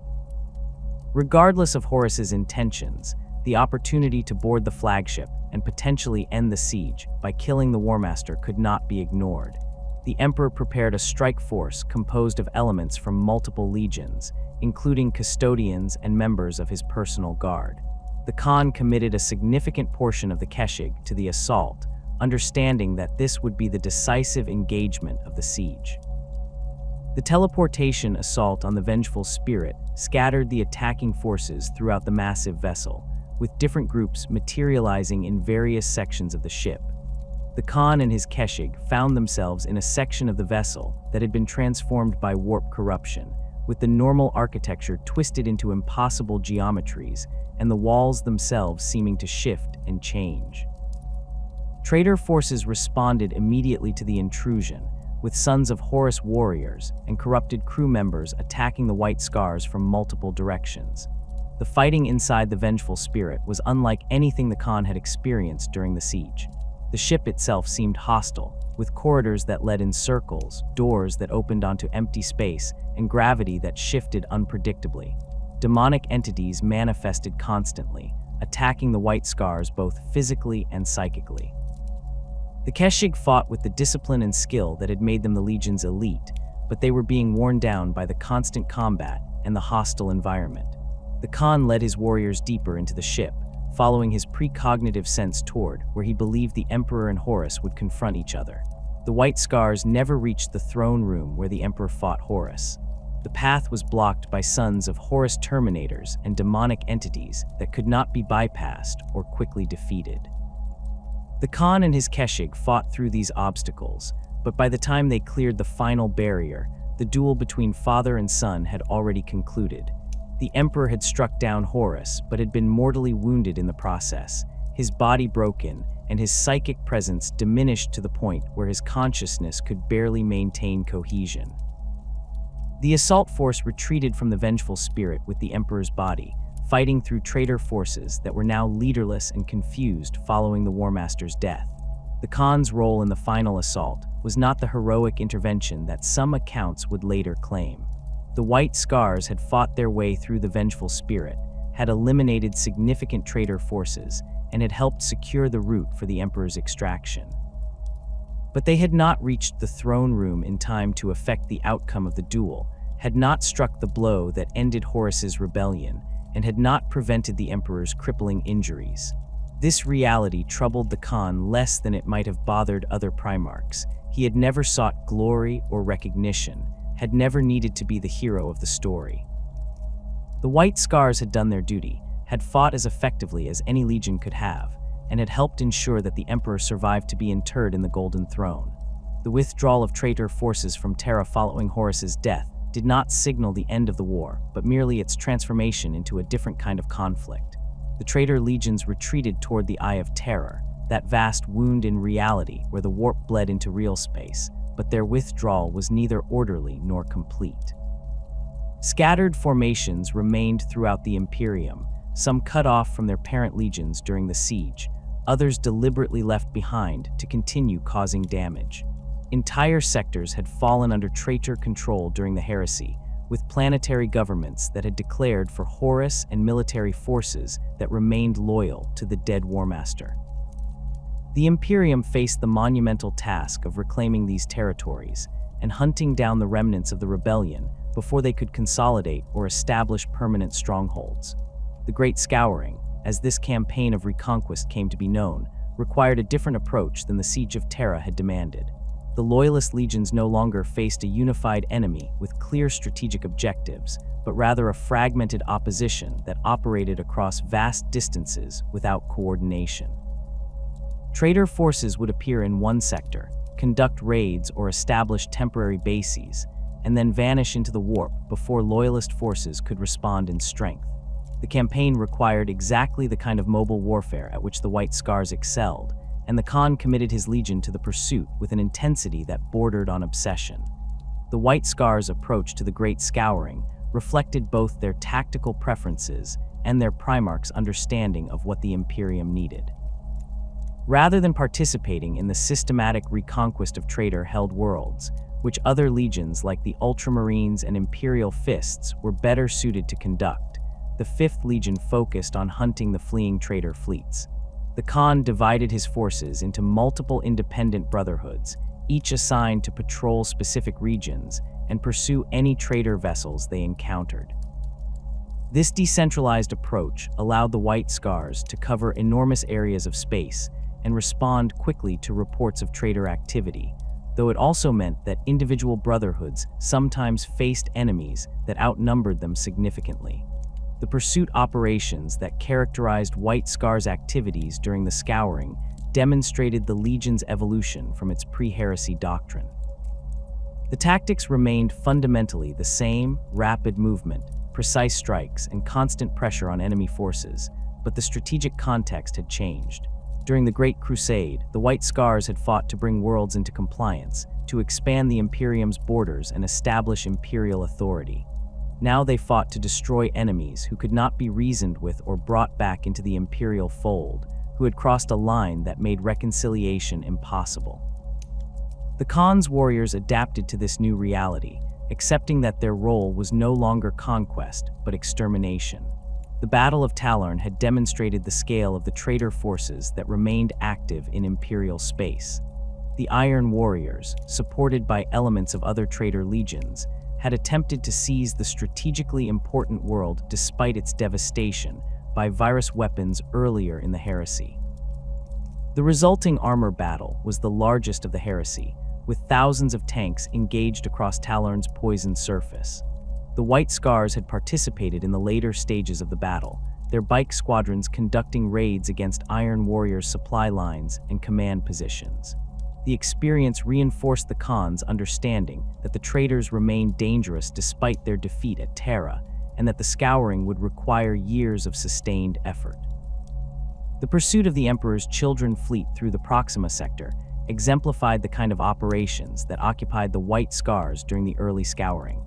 Regardless of Horus's intentions, the opportunity to board the flagship and potentially end the siege by killing the War Master could not be ignored. The Emperor prepared a strike force composed of elements from multiple legions, including custodians and members of his personal guard. The Khan committed a significant portion of the Keshig to the assault, understanding that this would be the decisive engagement of the siege. The teleportation assault on the Vengeful Spirit scattered the attacking forces throughout the massive vessel, with different groups materializing in various sections of the ship. The Khan and his Keshig found themselves in a section of the vessel that had been transformed by warp corruption, with the normal architecture twisted into impossible geometries and the walls themselves seeming to shift and change. Traitor forces responded immediately to the intrusion, with Sons of Horus warriors and corrupted crew members attacking the White Scars from multiple directions. The fighting inside the Vengeful Spirit was unlike anything the Khan had experienced during the siege. The ship itself seemed hostile, with corridors that led in circles, doors that opened onto empty space, and gravity that shifted unpredictably. Demonic entities manifested constantly, attacking the White Scars both physically and psychically. The Keshig fought with the discipline and skill that had made them the Legion's elite, but they were being worn down by the constant combat and the hostile environment. The Khan led his warriors deeper into the ship, following his precognitive sense toward where he believed the Emperor and Horus would confront each other. The White Scars never reached the throne room where the Emperor fought Horus. The path was blocked by sons of Horus Terminators and demonic entities that could not be bypassed or quickly defeated. The Khan and his Keshig fought through these obstacles, but by the time they cleared the final barrier, the duel between father and son had already concluded. The Emperor had struck down Horus, but had been mortally wounded in the process, his body broken, and his psychic presence diminished to the point where his consciousness could barely maintain cohesion. The assault force retreated from the vengeful spirit with the Emperor's body, fighting through traitor forces that were now leaderless and confused following the War Master's death. The Khan's role in the final assault was not the heroic intervention that some accounts would later claim. The White Scars had fought their way through the vengeful spirit, had eliminated significant traitor forces, and had helped secure the route for the Emperor's extraction. But they had not reached the throne room in time to affect the outcome of the duel, had not struck the blow that ended Horus's rebellion, and had not prevented the Emperor's crippling injuries. This reality troubled the Khan less than it might have bothered other Primarchs. He had never sought glory or recognition, had never needed to be the hero of the story. The White Scars had done their duty, had fought as effectively as any legion could have, and had helped ensure that the Emperor survived to be interred in the Golden Throne. The withdrawal of traitor forces from Terra following Horus's death did not signal the end of the war, but merely its transformation into a different kind of conflict. The traitor legions retreated toward the Eye of Terror, that vast wound in reality where the warp bled into real space, but their withdrawal was neither orderly nor complete. Scattered formations remained throughout the Imperium, some cut off from their parent legions during the siege, others deliberately left behind to continue causing damage. Entire sectors had fallen under traitor control during the heresy, with planetary governments that had declared for Horus and military forces that remained loyal to the dead War Master. The Imperium faced the monumental task of reclaiming these territories and hunting down the remnants of the rebellion before they could consolidate or establish permanent strongholds. The Great Scouring, as this campaign of reconquest came to be known, required a different approach than the Siege of Terra had demanded. The Loyalist legions no longer faced a unified enemy with clear strategic objectives, but rather a fragmented opposition that operated across vast distances without coordination. Traitor forces would appear in one sector, conduct raids or establish temporary bases, and then vanish into the warp before Loyalist forces could respond in strength. The campaign required exactly the kind of mobile warfare at which the White Scars excelled, and the Khan committed his legion to the pursuit with an intensity that bordered on obsession. The White Scars' approach to the Great Scouring reflected both their tactical preferences and their Primarch's understanding of what the Imperium needed. Rather than participating in the systematic reconquest of traitor-held worlds, which other legions like the Ultramarines and Imperial Fists were better suited to conduct, the 5th Legion focused on hunting the fleeing traitor fleets. The Khan divided his forces into multiple independent brotherhoods, each assigned to patrol specific regions and pursue any traitor vessels they encountered. This decentralized approach allowed the White Scars to cover enormous areas of space and respond quickly to reports of traitor activity, though it also meant that individual brotherhoods sometimes faced enemies that outnumbered them significantly. The pursuit operations that characterized White Scars' activities during the Scouring demonstrated the Legion's evolution from its pre-heresy doctrine. The tactics remained fundamentally the same: rapid movement, precise strikes, and constant pressure on enemy forces, but the strategic context had changed. During the Great Crusade, the White Scars had fought to bring worlds into compliance, to expand the Imperium's borders and establish imperial authority. Now they fought to destroy enemies who could not be reasoned with or brought back into the imperial fold, who had crossed a line that made reconciliation impossible. The Khan's warriors adapted to this new reality, accepting that their role was no longer conquest, but extermination. The Battle of Tallarn had demonstrated the scale of the traitor forces that remained active in imperial space. The Iron Warriors, supported by elements of other traitor legions, had attempted to seize the strategically important world despite its devastation by virus weapons earlier in the heresy. The resulting armor battle was the largest of the heresy, with thousands of tanks engaged across Talorn's poisoned surface. The White Scars had participated in the later stages of the battle, their bike squadrons conducting raids against Iron Warriors' supply lines and command positions. The experience reinforced the Khan's understanding that the traitors remained dangerous despite their defeat at Terra, and that the scouring would require years of sustained effort. The pursuit of the Emperor's Children fleet through the Proxima sector exemplified the kind of operations that occupied the White Scars during the early scouring.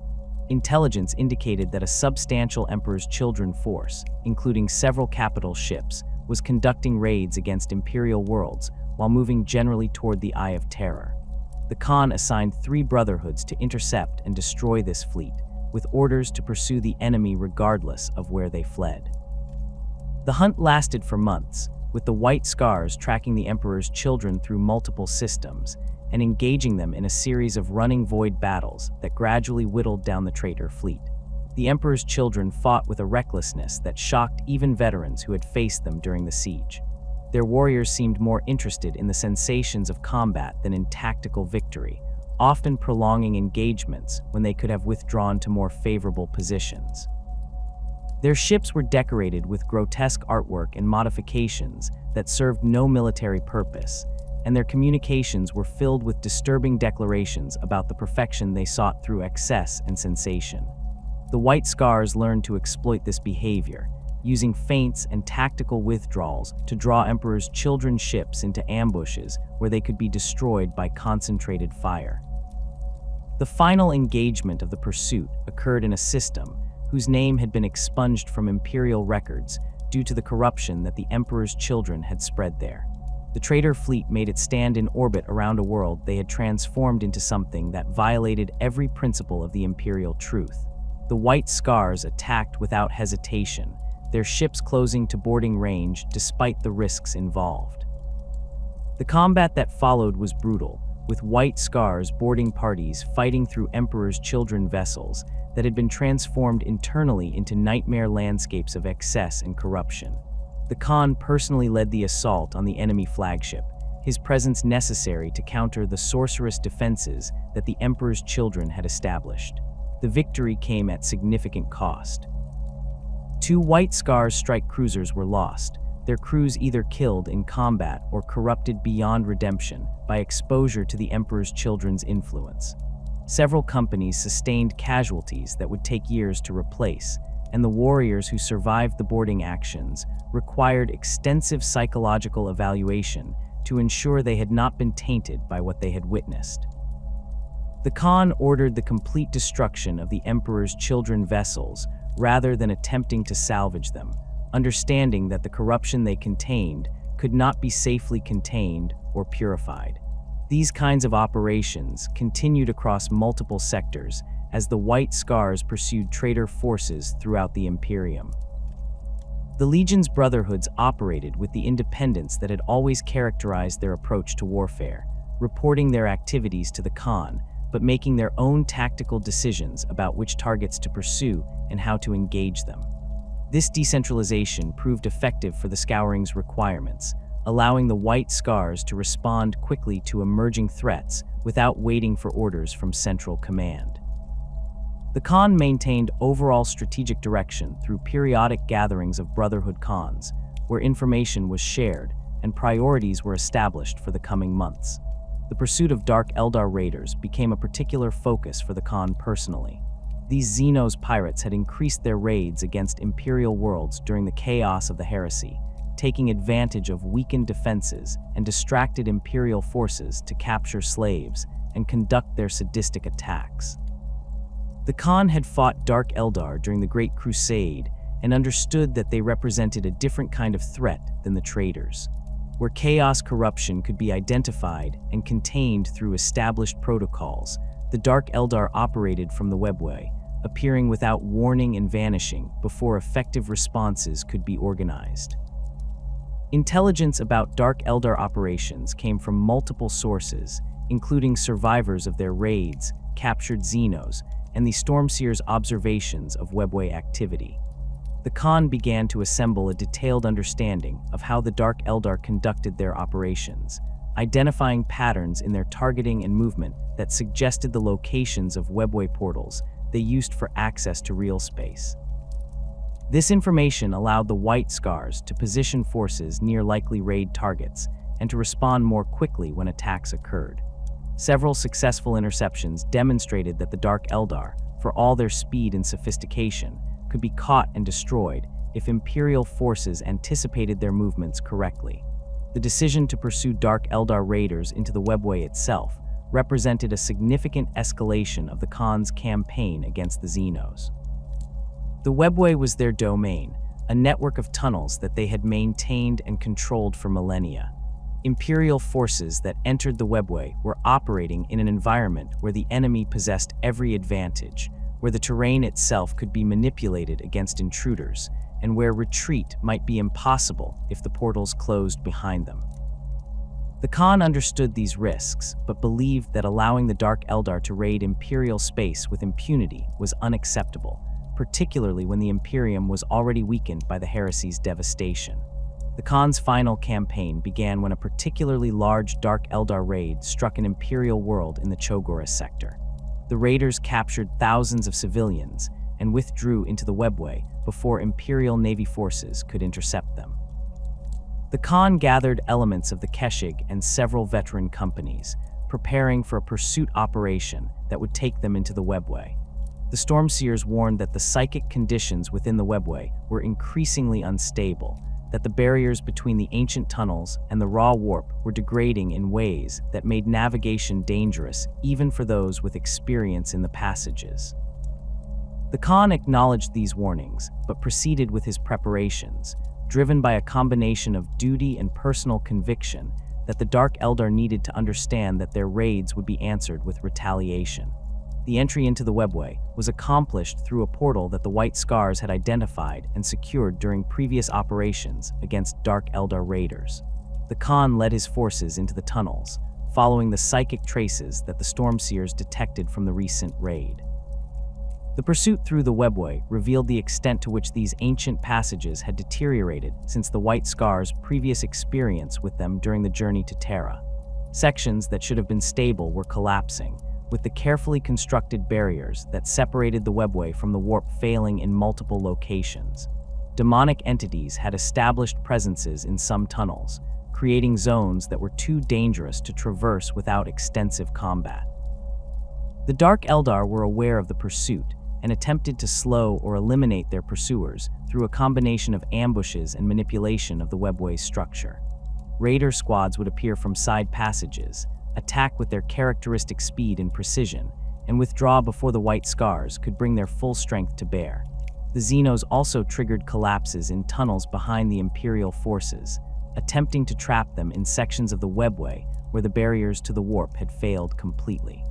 Intelligence indicated that a substantial Emperor's Children force, including several capital ships, was conducting raids against Imperial worlds while moving generally toward the Eye of Terror. The Khan assigned 3 brotherhoods to intercept and destroy this fleet, with orders to pursue the enemy regardless of where they fled. The hunt lasted for months, with the White Scars tracking the Emperor's Children through multiple systems and engaging them in a series of running void battles that gradually whittled down the traitor fleet. The Emperor's Children fought with a recklessness that shocked even veterans who had faced them during the siege. Their warriors seemed more interested in the sensations of combat than in tactical victory, often prolonging engagements when they could have withdrawn to more favorable positions. Their ships were decorated with grotesque artwork and modifications that served no military purpose, and their communications were filled with disturbing declarations about the perfection they sought through excess and sensation. The White Scars learned to exploit this behavior, using feints and tactical withdrawals to draw Emperor's Children ships into ambushes where they could be destroyed by concentrated fire. The final engagement of the pursuit occurred in a system whose name had been expunged from Imperial records due to the corruption that the Emperor's Children had spread there. The traitor fleet made its stand in orbit around a world they had transformed into something that violated every principle of the Imperial truth. The White Scars attacked without hesitation, their ships closing to boarding range despite the risks involved. The combat that followed was brutal, with White Scars boarding parties fighting through Emperor's Children vessels that had been transformed internally into nightmare landscapes of excess and corruption. The Khan personally led the assault on the enemy flagship, his presence necessary to counter the sorcerous defenses that the Emperor's Children had established. The victory came at significant cost. 2 White Scars strike cruisers were lost, their crews either killed in combat or corrupted beyond redemption by exposure to the Emperor's Children's influence. Several companies sustained casualties that would take years to replace, and the warriors who survived the boarding actions required extensive psychological evaluation to ensure they had not been tainted by what they had witnessed. The Khan ordered the complete destruction of the Emperor's Children vessels rather than attempting to salvage them, understanding that the corruption they contained could not be safely contained or purified. These kinds of operations continued across multiple sectors as the White Scars pursued traitor forces throughout the Imperium. The Legion's brotherhoods operated with the independence that had always characterized their approach to warfare, reporting their activities to the Khan, but making their own tactical decisions about which targets to pursue and how to engage them. This decentralization proved effective for the scouring's requirements, allowing the White Scars to respond quickly to emerging threats without waiting for orders from Central Command. The Khan maintained overall strategic direction through periodic gatherings of Brotherhood Khans, where information was shared and priorities were established for the coming months. The pursuit of Dark Eldar raiders became a particular focus for the Khan personally. These Xenos pirates had increased their raids against Imperial worlds during the chaos of the heresy, taking advantage of weakened defenses and distracted Imperial forces to capture slaves and conduct their sadistic attacks. The Khan had fought Dark Eldar during the Great Crusade and understood that they represented a different kind of threat than the traitors. Where chaos corruption could be identified and contained through established protocols, the Dark Eldar operated from the webway, appearing without warning and vanishing before effective responses could be organized. Intelligence about Dark Eldar operations came from multiple sources, including survivors of their raids, captured Xenos, and the Stormseer's observations of webway activity. The Khan began to assemble a detailed understanding of how the Dark Eldar conducted their operations, identifying patterns in their targeting and movement that suggested the locations of webway portals they used for access to real space. This information allowed the White Scars to position forces near likely raid targets and to respond more quickly when attacks occurred. Several successful interceptions demonstrated that the Dark Eldar, for all their speed and sophistication, could be caught and destroyed if Imperial forces anticipated their movements correctly. The decision to pursue Dark Eldar raiders into the webway itself represented a significant escalation of the Khan's campaign against the Xenos. The webway was their domain, a network of tunnels that they had maintained and controlled for millennia. Imperial forces that entered the webway were operating in an environment where the enemy possessed every advantage, where the terrain itself could be manipulated against intruders, and where retreat might be impossible if the portals closed behind them. The Khan understood these risks, but believed that allowing the Dark Eldar to raid Imperial space with impunity was unacceptable, particularly when the Imperium was already weakened by the heresy's devastation. The Khan's final campaign began when a particularly large Dark Eldar raid struck an Imperial world in the Chogoris sector. The raiders captured thousands of civilians and withdrew into the webway before Imperial Navy forces could intercept them. The Khan gathered elements of the Keshig and several veteran companies, preparing for a pursuit operation that would take them into the webway. The Stormseers warned that the psychic conditions within the webway were increasingly unstable, that the barriers between the ancient tunnels and the raw warp were degrading in ways that made navigation dangerous even for those with experience in the passages. The Khan acknowledged these warnings, but proceeded with his preparations, driven by a combination of duty and personal conviction that the Dark Eldar needed to understand that their raids would be answered with retaliation. The entry into the webway was accomplished through a portal that the White Scars had identified and secured during previous operations against Dark Eldar raiders. The Khan led his forces into the tunnels, following the psychic traces that the Stormseers detected from the recent raid. The pursuit through the webway revealed the extent to which these ancient passages had deteriorated since the White Scars' previous experience with them during the journey to Terra. Sections that should have been stable were collapsing, with the carefully constructed barriers that separated the webway from the warp failing in multiple locations. Demonic entities had established presences in some tunnels, creating zones that were too dangerous to traverse without extensive combat. The Dark Eldar were aware of the pursuit and attempted to slow or eliminate their pursuers through a combination of ambushes and manipulation of the webway's structure. Raider squads would appear from side passages, attack with their characteristic speed and precision, and withdraw before the White Scars could bring their full strength to bear. The Xenos also triggered collapses in tunnels behind the Imperial forces, attempting to trap them in sections of the webway where the barriers to the warp had failed completely.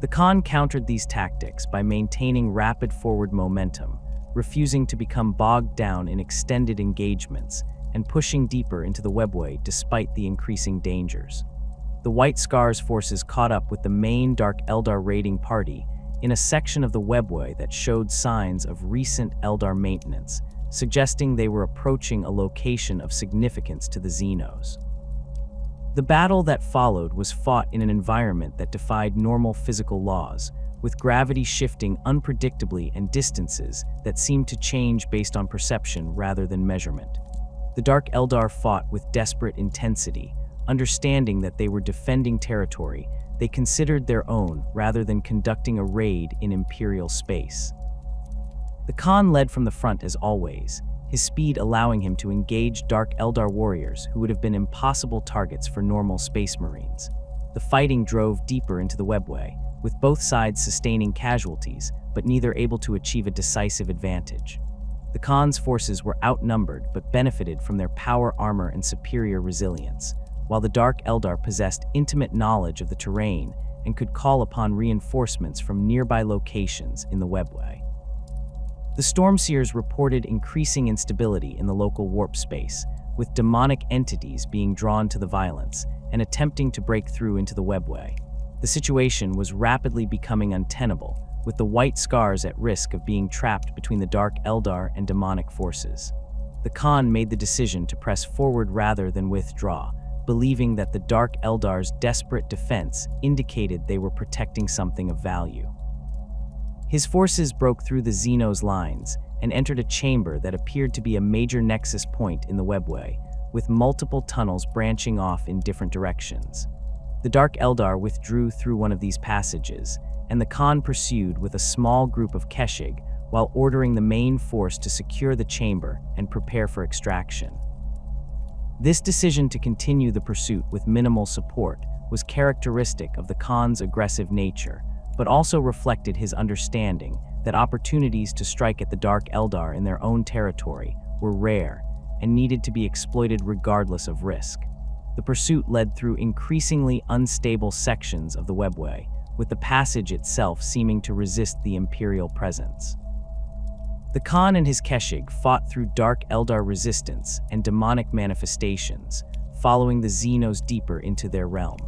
The Khan countered these tactics by maintaining rapid forward momentum, refusing to become bogged down in extended engagements, and pushing deeper into the webway despite the increasing dangers. The White Scars forces caught up with the main Dark Eldar raiding party in a section of the webway that showed signs of recent Eldar maintenance, suggesting they were approaching a location of significance to the Xenos. The battle that followed was fought in an environment that defied normal physical laws, with gravity shifting unpredictably and distances that seemed to change based on perception rather than measurement. The Dark Eldar fought with desperate intensity. Understanding that they were defending territory, they considered their own rather than conducting a raid in Imperial space. The Khan led from the front as always, his speed allowing him to engage Dark Eldar warriors who would have been impossible targets for normal Space Marines. The fighting drove deeper into the webway, with both sides sustaining casualties, but neither able to achieve a decisive advantage. The Khan's forces were outnumbered but benefited from their power armor and superior resilience, while the Dark Eldar possessed intimate knowledge of the terrain and could call upon reinforcements from nearby locations in the webway. The Stormseers reported increasing instability in the local warp space, with demonic entities being drawn to the violence and attempting to break through into the webway. The situation was rapidly becoming untenable, with the White Scars at risk of being trapped between the Dark Eldar and demonic forces. The Khan made the decision to press forward rather than withdraw, believing that the Dark Eldar's desperate defense indicated they were protecting something of value. His forces broke through the Xenos' lines and entered a chamber that appeared to be a major nexus point in the webway, with multiple tunnels branching off in different directions. The Dark Eldar withdrew through one of these passages, and the Khan pursued with a small group of Keshig while ordering the main force to secure the chamber and prepare for extraction. This decision to continue the pursuit with minimal support was characteristic of the Khan's aggressive nature, but also reflected his understanding that opportunities to strike at the Dark Eldar in their own territory were rare and needed to be exploited regardless of risk. The pursuit led through increasingly unstable sections of the webway, with the passage itself seeming to resist the Imperial presence. The Khan and his Keshig fought through Dark Eldar resistance and demonic manifestations, following the Xenos deeper into their realm.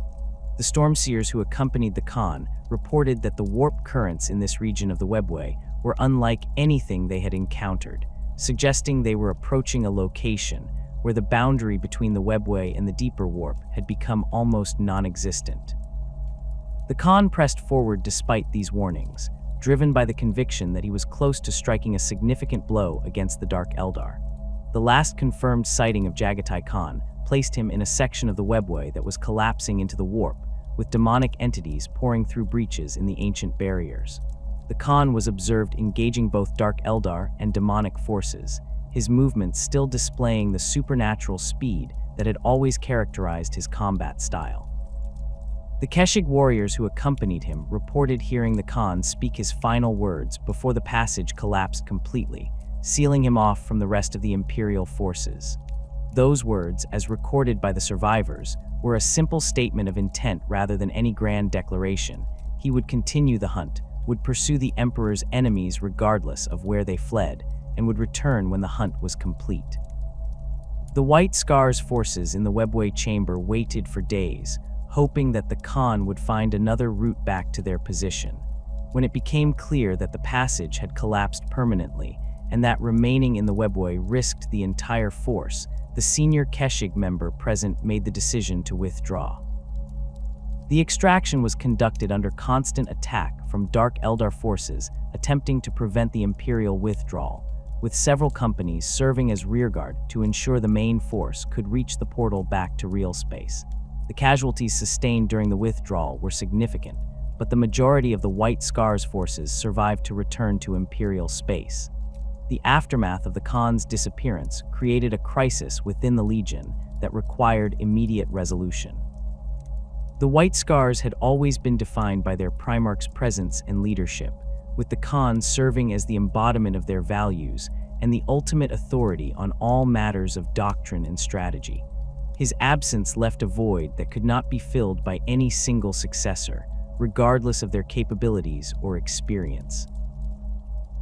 The Stormseers who accompanied the Khan reported that the warp currents in this region of the webway were unlike anything they had encountered, suggesting they were approaching a location where the boundary between the webway and the deeper warp had become almost non-existent. The Khan pressed forward despite these warnings, driven by the conviction that he was close to striking a significant blow against the Dark Eldar. The last confirmed sighting of Jaghatai Khan placed him in a section of the webway that was collapsing into the warp, with demonic entities pouring through breaches in the ancient barriers. The Khan was observed engaging both Dark Eldar and demonic forces, his movements still displaying the supernatural speed that had always characterized his combat style. The Keshig warriors who accompanied him reported hearing the Khan speak his final words before the passage collapsed completely, sealing him off from the rest of the Imperial forces. Those words, as recorded by the survivors, were a simple statement of intent rather than any grand declaration. He would continue the hunt, would pursue the Emperor's enemies regardless of where they fled, and would return when the hunt was complete. The White Scar's forces in the webway chamber waited for days, hoping that the Khan would find another route back to their position. When it became clear that the passage had collapsed permanently and that remaining in the webway risked the entire force, the senior Keshig member present made the decision to withdraw. The extraction was conducted under constant attack from Dark Eldar forces attempting to prevent the Imperial withdrawal, with several companies serving as rearguard to ensure the main force could reach the portal back to real space. The casualties sustained during the withdrawal were significant, but the majority of the White Scar's forces survived to return to Imperial space. The aftermath of the Khan's disappearance created a crisis within the Legion that required immediate resolution. The White Scars had always been defined by their Primarch's presence and leadership, with the Khan serving as the embodiment of their values and the ultimate authority on all matters of doctrine and strategy. His absence left a void that could not be filled by any single successor, regardless of their capabilities or experience.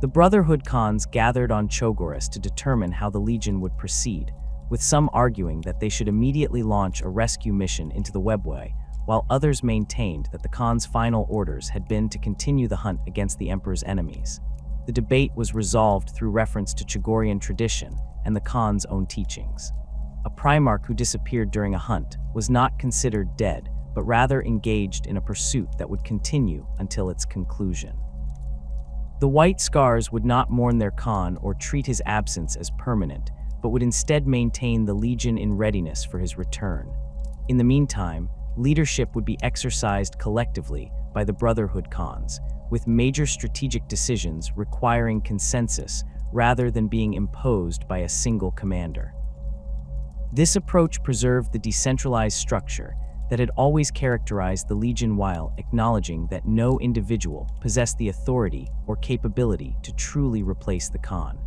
The Brotherhood Khans gathered on Chogoris to determine how the Legion would proceed, with some arguing that they should immediately launch a rescue mission into the webway, while others maintained that the Khan's final orders had been to continue the hunt against the Emperor's enemies. The debate was resolved through reference to Chogorian tradition and the Khan's own teachings. A Primarch who disappeared during a hunt was not considered dead, but rather engaged in a pursuit that would continue until its conclusion. The White Scars would not mourn their Khan or treat his absence as permanent, but would instead maintain the Legion in readiness for his return. In the meantime, leadership would be exercised collectively by the Brotherhood Khans, with major strategic decisions requiring consensus rather than being imposed by a single commander. This approach preserved the decentralized structure that had always characterized the Legion while acknowledging that no individual possessed the authority or capability to truly replace the Khan.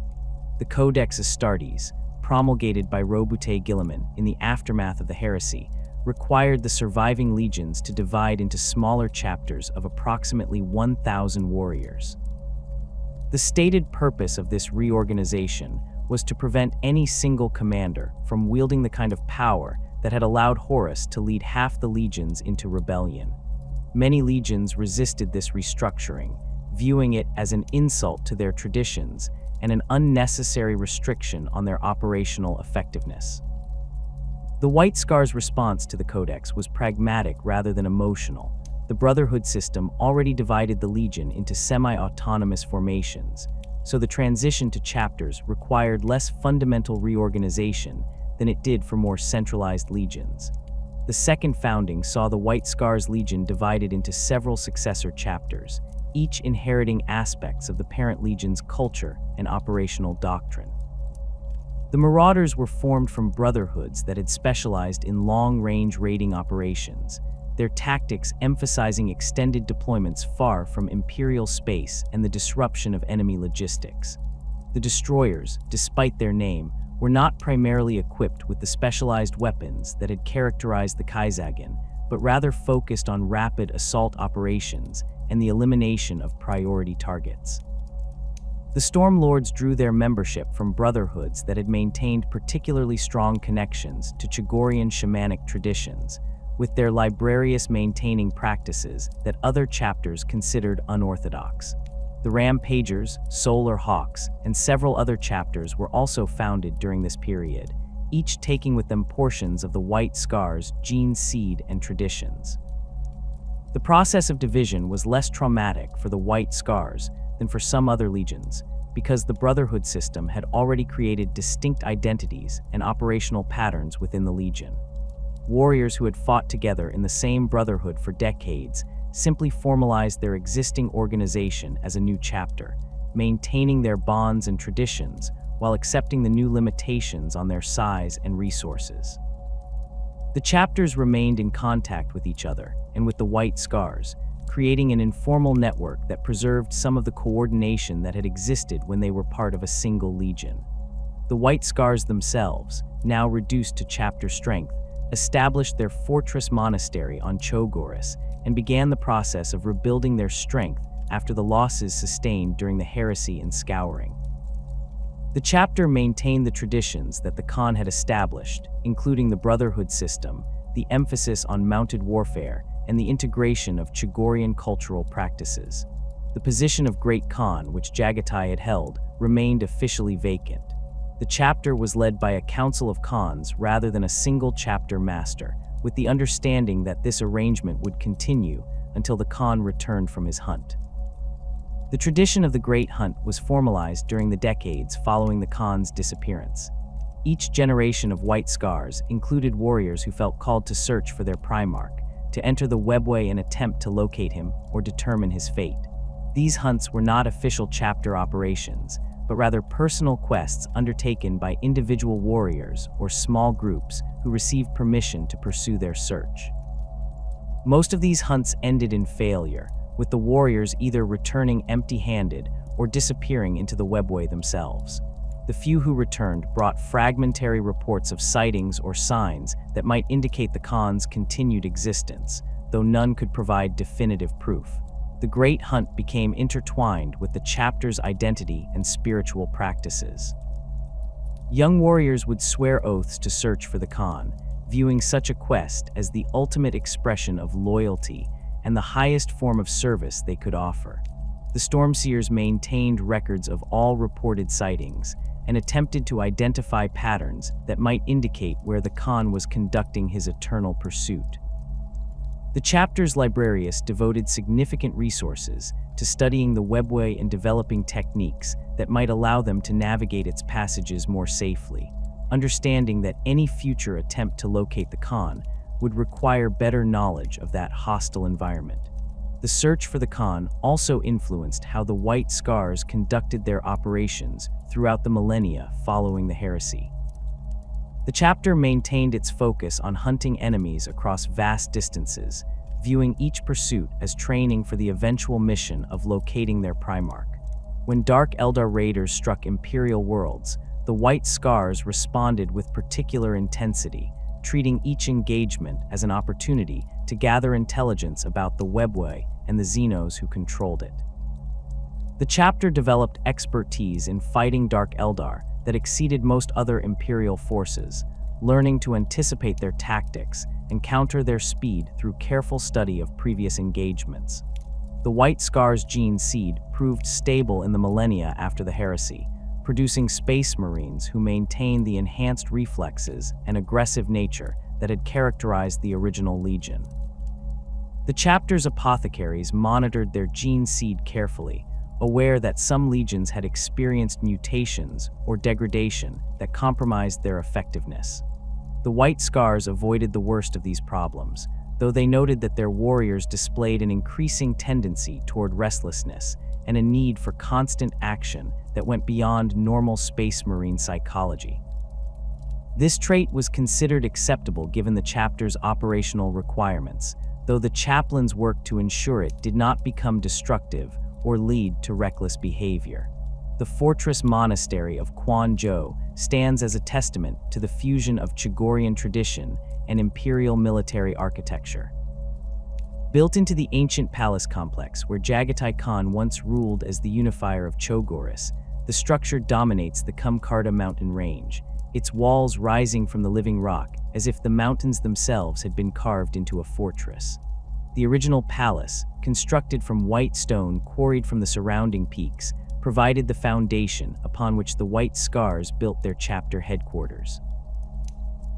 The Codex Astartes, promulgated by Robute Guilliman in the aftermath of the heresy, required the surviving legions to divide into smaller chapters of approximately 1,000 warriors. The stated purpose of this reorganization was to prevent any single commander from wielding the kind of power that had allowed Horus to lead half the legions into rebellion. Many legions resisted this restructuring, viewing it as an insult to their traditions and an unnecessary restriction on their operational effectiveness. The White Scar's response to the Codex was pragmatic rather than emotional. The Brotherhood system already divided the Legion into semi-autonomous formations, so the transition to chapters required less fundamental reorganization than it did for more centralized legions. The second founding saw the White Scar's Legion divided into several successor chapters, each inheriting aspects of the parent legion's culture and operational doctrine. The Marauders were formed from brotherhoods that had specialized in long-range raiding operations, their tactics emphasizing extended deployments far from Imperial space and the disruption of enemy logistics. The destroyers, despite their name, were not primarily equipped with the specialized weapons that had characterized the Kai'Zagin, but rather focused on rapid assault operations and the elimination of priority targets. The Stormlords drew their membership from brotherhoods that had maintained particularly strong connections to Chogorian shamanic traditions, with their librarious maintaining practices that other chapters considered unorthodox. The Rampagers, Solar Hawks, and several other chapters were also founded during this period, each taking with them portions of the White Scar's gene seed and traditions. The process of division was less traumatic for the White Scars than for some other legions, because the Brotherhood system had already created distinct identities and operational patterns within the Legion. Warriors who had fought together in the same brotherhood for decades simply formalized their existing organization as a new chapter, maintaining their bonds and traditions while accepting the new limitations on their size and resources. The chapters remained in contact with each other and with the White Scars, creating an informal network that preserved some of the coordination that had existed when they were part of a single legion. The White Scars themselves, now reduced to chapter strength, established their fortress monastery on Chogoris and began the process of rebuilding their strength after the losses sustained during the heresy and scouring. The chapter maintained the traditions that the Khan had established, including the Brotherhood system, the emphasis on mounted warfare, and the integration of Chogorian cultural practices. The position of Great Khan, which Jaghatai had held, remained officially vacant. The chapter was led by a council of Khans rather than a single chapter master, with the understanding that this arrangement would continue until the Khan returned from his hunt. The tradition of the Great Hunt was formalized during the decades following the Khan's disappearance. Each generation of White Scars included warriors who felt called to search for their Primarch, to enter the webway and attempt to locate him or determine his fate. These hunts were not official chapter operations, but rather personal quests undertaken by individual warriors or small groups who received permission to pursue their search. Most of these hunts ended in failure, with the warriors either returning empty-handed or disappearing into the webway themselves. The few who returned brought fragmentary reports of sightings or signs that might indicate the Khan's continued existence, though none could provide definitive proof. The Great Hunt became intertwined with the chapter's identity and spiritual practices. Young warriors would swear oaths to search for the Khan, viewing such a quest as the ultimate expression of loyalty and the highest form of service they could offer. The Stormseers maintained records of all reported sightings and attempted to identify patterns that might indicate where the Khan was conducting his eternal pursuit. The chapter's librarius devoted significant resources to studying the webway and developing techniques that might allow them to navigate its passages more safely, understanding that any future attempt to locate the Khan would require better knowledge of that hostile environment. The search for the Khan also influenced how the White Scars conducted their operations throughout the millennia following the heresy. The chapter maintained its focus on hunting enemies across vast distances, viewing each pursuit as training for the eventual mission of locating their Primarch. When Dark Eldar raiders struck Imperial worlds, the White Scars responded with particular intensity, treating each engagement as an opportunity to gather intelligence about the webway and the Xenos who controlled it. The chapter developed expertise in fighting Dark Eldar that exceeded most other Imperial forces, learning to anticipate their tactics and counter their speed through careful study of previous engagements. The White Scar's gene seed proved stable in the millennia after the heresy, producing space marines who maintained the enhanced reflexes and aggressive nature that had characterized the original Legion. The chapter's apothecaries monitored their gene seed carefully, aware that some legions had experienced mutations or degradation that compromised their effectiveness. The White Scars avoided the worst of these problems, though they noted that their warriors displayed an increasing tendency toward restlessness and a need for constant action that went beyond normal Space Marine psychology. This trait was considered acceptable given the chapter's operational requirements, though the chaplains worked to ensure it did not become destructive or lead to reckless behavior. The fortress monastery of Quanzhou stands as a testament to the fusion of Chogorian tradition and imperial military architecture. Built into the ancient palace complex where Jaghatai Khan once ruled as the unifier of Chogoris, the structure dominates the Kumkarta mountain range, its walls rising from the living rock as if the mountains themselves had been carved into a fortress. The original palace, constructed from white stone quarried from the surrounding peaks, provided the foundation upon which the White Scars built their chapter headquarters.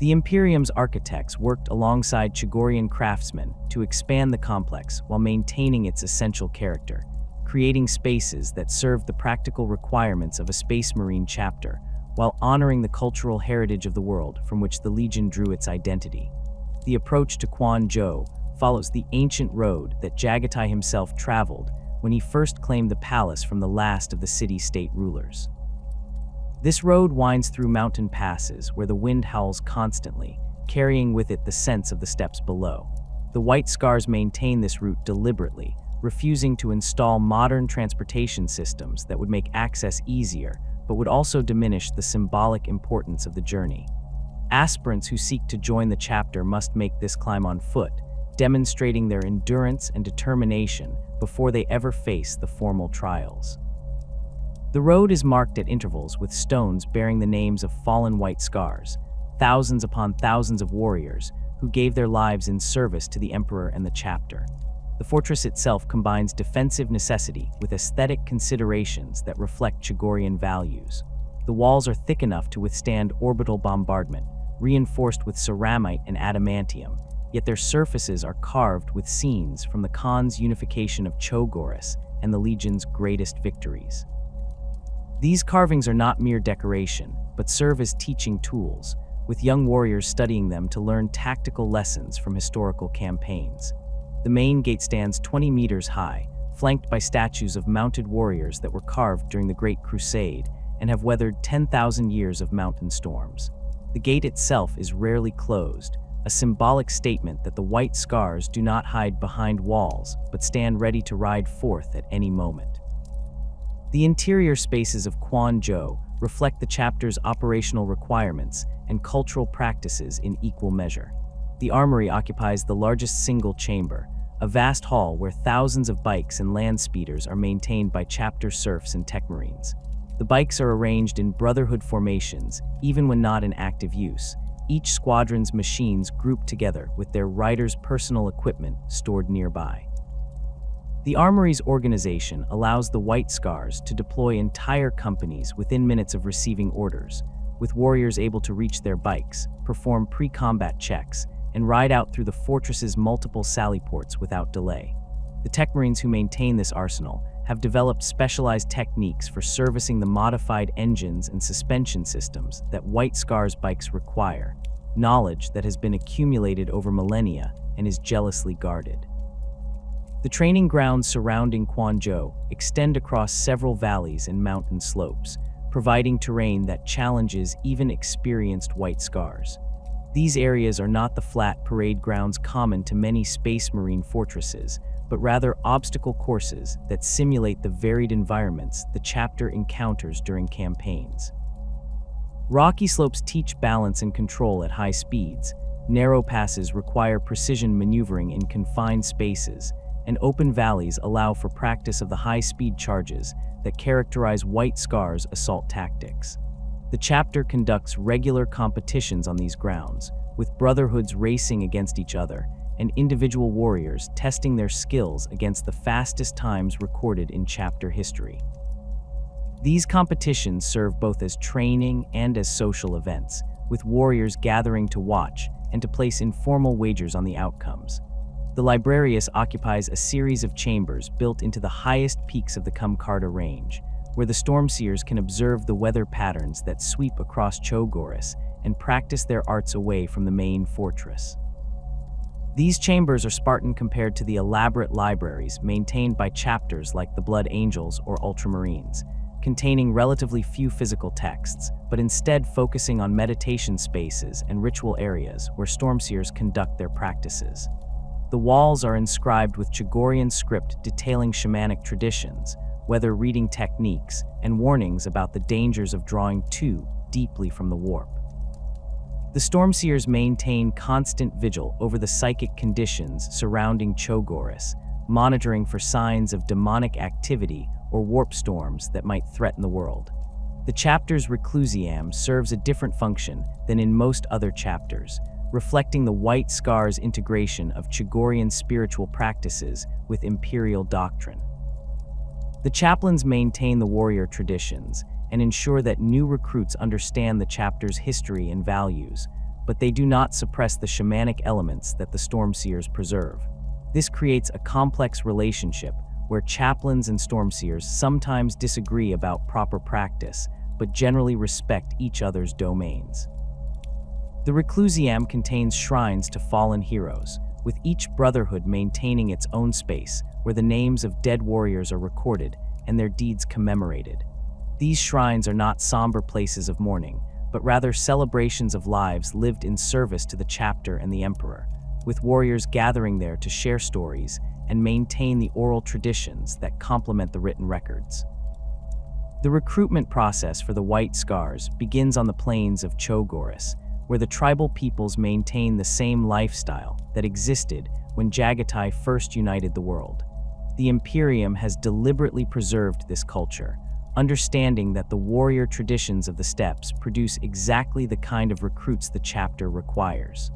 The Imperium's architects worked alongside Chogorian craftsmen to expand the complex while maintaining its essential character, creating spaces that served the practical requirements of a Space Marine chapter, while honoring the cultural heritage of the world from which the Legion drew its identity. The approach to Quanzhou follows the ancient road that Jaghatai himself traveled when he first claimed the palace from the last of the city-state rulers. This road winds through mountain passes where the wind howls constantly, carrying with it the sense of the steppes below. The White Scars maintain this route deliberately, refusing to install modern transportation systems that would make access easier, but would also diminish the symbolic importance of the journey. Aspirants who seek to join the chapter must make this climb on foot, demonstrating their endurance and determination before they ever face the formal trials. The road is marked at intervals with stones bearing the names of fallen White Scars, thousands upon thousands of warriors who gave their lives in service to the Emperor and the chapter. The fortress itself combines defensive necessity with aesthetic considerations that reflect Chogorian values. The walls are thick enough to withstand orbital bombardment, reinforced with ceramite and adamantium, yet their surfaces are carved with scenes from the Khan's unification of Chogoris and the Legion's greatest victories. These carvings are not mere decoration, but serve as teaching tools, with young warriors studying them to learn tactical lessons from historical campaigns. The main gate stands 20 meters high, flanked by statues of mounted warriors that were carved during the Great Crusade and have weathered 10,000 years of mountain storms. The gate itself is rarely closed, a symbolic statement that the White Scars do not hide behind walls, but stand ready to ride forth at any moment. The interior spaces of Quanzhou reflect the chapter's operational requirements and cultural practices in equal measure. The armory occupies the largest single chamber, a vast hall where thousands of bikes and land speeders are maintained by chapter serfs and tech marines. The bikes are arranged in brotherhood formations, even when not in active use, each squadron's machines grouped together with their riders' personal equipment stored nearby. The armory's organization allows the White Scars to deploy entire companies within minutes of receiving orders, with warriors able to reach their bikes, perform pre-combat checks, and ride out through the fortress's multiple sally ports without delay. The tech marines who maintain this arsenal have developed specialized techniques for servicing the modified engines and suspension systems that White Scars bikes require, knowledge that has been accumulated over millennia and is jealously guarded. The training grounds surrounding Quanzhou extend across several valleys and mountain slopes, providing terrain that challenges even experienced White Scars. These areas are not the flat parade grounds common to many Space Marine fortresses, but rather obstacle courses that simulate the varied environments the chapter encounters during campaigns. Rocky slopes teach balance and control at high speeds, narrow passes require precision maneuvering in confined spaces, and open valleys allow for practice of the high-speed charges that characterize White Scars' assault tactics. The chapter conducts regular competitions on these grounds, with brotherhoods racing against each other and individual warriors testing their skills against the fastest times recorded in chapter history. These competitions serve both as training and as social events, with warriors gathering to watch and to place informal wagers on the outcomes. The Librarius occupies a series of chambers built into the highest peaks of the Kumkarta range, where the Stormseers can observe the weather patterns that sweep across Chogoris and practice their arts away from the main fortress. These chambers are Spartan compared to the elaborate libraries maintained by chapters like the Blood Angels or Ultramarines, containing relatively few physical texts, but instead focusing on meditation spaces and ritual areas where Stormseers conduct their practices. The walls are inscribed with Chogorian script detailing shamanic traditions, weather reading techniques, and warnings about the dangers of drawing too deeply from the warp. The Stormseers maintain constant vigil over the psychic conditions surrounding Chogoris, monitoring for signs of demonic activity or warp storms that might threaten the world. The chapter's Reclusiam serves a different function than in most other chapters, reflecting the White Scar's integration of Chogorian spiritual practices with imperial doctrine. The chaplains maintain the warrior traditions and ensure that new recruits understand the chapter's history and values, but they do not suppress the shamanic elements that the Stormseers preserve. This creates a complex relationship where chaplains and Stormseers sometimes disagree about proper practice, but generally respect each other's domains. The Reclusiam contains shrines to fallen heroes, with each brotherhood maintaining its own space where the names of dead warriors are recorded and their deeds commemorated. These shrines are not somber places of mourning, but rather celebrations of lives lived in service to the chapter and the Emperor, with warriors gathering there to share stories and maintain the oral traditions that complement the written records. The recruitment process for the White Scars begins on the plains of Chogoris, where the tribal peoples maintain the same lifestyle that existed when Jaghatai first united the world. The Imperium has deliberately preserved this culture, understanding that the warrior traditions of the steppes produce exactly the kind of recruits the chapter requires.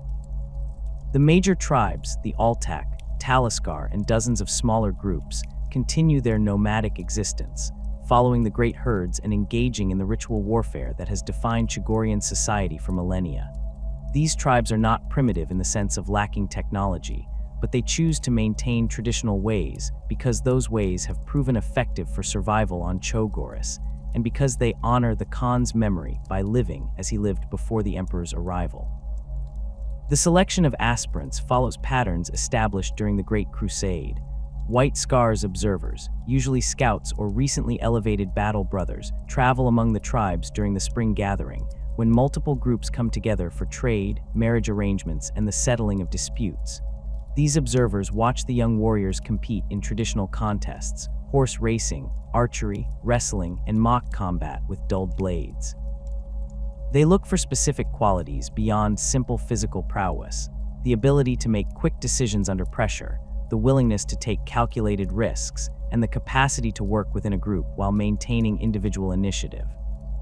The major tribes, the Altak, Taliskar, and dozens of smaller groups, continue their nomadic existence, following the great herds and engaging in the ritual warfare that has defined Chogorian society for millennia. These tribes are not primitive in the sense of lacking technology, but they choose to maintain traditional ways because those ways have proven effective for survival on Chogoris, and because they honor the Khan's memory by living as he lived before the Emperor's arrival. The selection of aspirants follows patterns established during the Great Crusade. White Scars observers, usually scouts or recently elevated battle brothers, travel among the tribes during the spring gathering, when multiple groups come together for trade, marriage arrangements, and the settling of disputes. These observers watch the young warriors compete in traditional contests, horse racing, archery, wrestling, and mock combat with dulled blades. They look for specific qualities beyond simple physical prowess: the ability to make quick decisions under pressure, the willingness to take calculated risks, and the capacity to work within a group while maintaining individual initiative.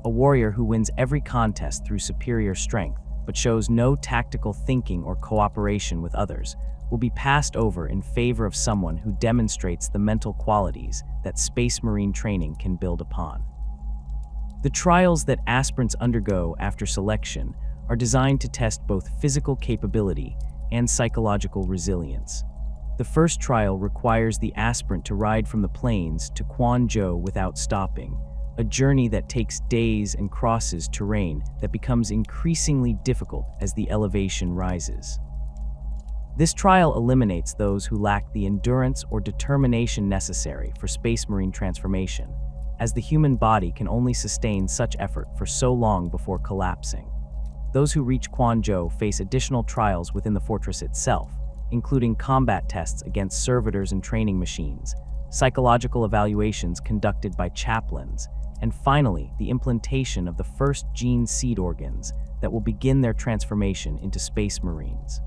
A warrior who wins every contest through superior strength, but shows no tactical thinking or cooperation with others, will be passed over in favor of someone who demonstrates the mental qualities that Space Marine training can build upon. The trials that aspirants undergo after selection are designed to test both physical capability and psychological resilience. The first trial requires the aspirant to ride from the plains to Quanzhou without stopping, a journey that takes days and crosses terrain that becomes increasingly difficult as the elevation rises. This trial eliminates those who lack the endurance or determination necessary for Space Marine transformation, as the human body can only sustain such effort for so long before collapsing. Those who reach Quanzhou face additional trials within the fortress itself, including combat tests against servitors and training machines, psychological evaluations conducted by chaplains, and finally, the implantation of the first gene seed organs that will begin their transformation into Space Marines.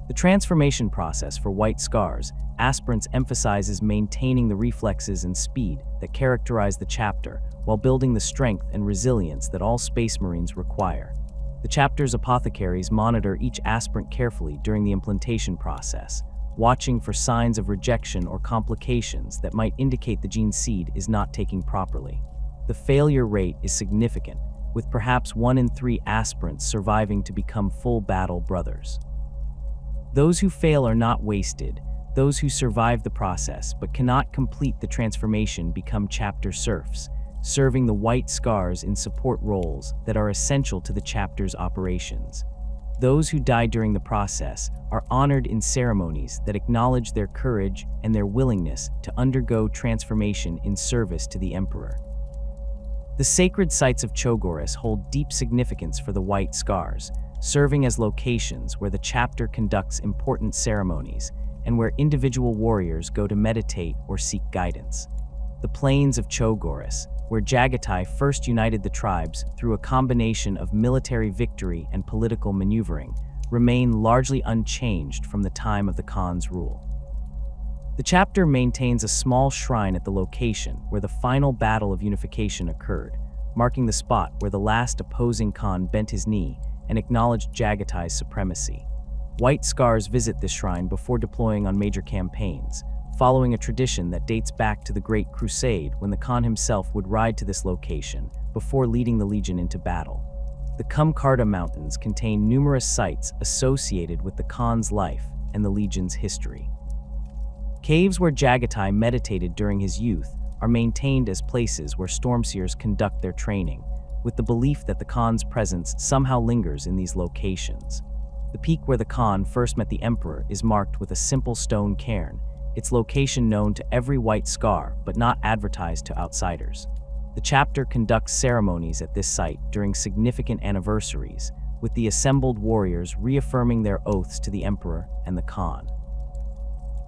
The transformation process for White Scars aspirants emphasizes maintaining the reflexes and speed that characterize the chapter while building the strength and resilience that all Space Marines require. The chapter's apothecaries monitor each aspirant carefully during the implantation process, watching for signs of rejection or complications that might indicate the gene seed is not taking properly. The failure rate is significant, with perhaps 1 in 3 aspirants surviving to become full battle brothers. Those who fail are not wasted. Those who survive the process but cannot complete the transformation become chapter serfs, serving the white scars in support roles that are essential to the chapter's operations. Those who die during the process are honored in ceremonies that acknowledge their courage and their willingness to undergo transformation in service to the emperor. The sacred sites of Chogoris hold deep significance for the white scars, serving as locations where the chapter conducts important ceremonies and where individual warriors go to meditate or seek guidance. The plains of Chogoris, where Jaghatai first united the tribes through a combination of military victory and political maneuvering, remain largely unchanged from the time of the Khan's rule. The chapter maintains a small shrine at the location where the final battle of unification occurred, marking the spot where the last opposing Khan bent his knee and acknowledged Jaghatai's supremacy. White scars visit this shrine before deploying on major campaigns, following a tradition that dates back to the Great Crusade when the Khan himself would ride to this location before leading the legion into battle. The Kumkarta Mountains contain numerous sites associated with the Khan's life and the legion's history. Caves where Jaghatai meditated during his youth are maintained as places where stormseers conduct their training, with the belief that the Khan's presence somehow lingers in these locations. The peak where the Khan first met the emperor is marked with a simple stone cairn, its location known to every white scar but not advertised to outsiders. The chapter conducts ceremonies at this site during significant anniversaries, with the assembled warriors reaffirming their oaths to the emperor and the Khan.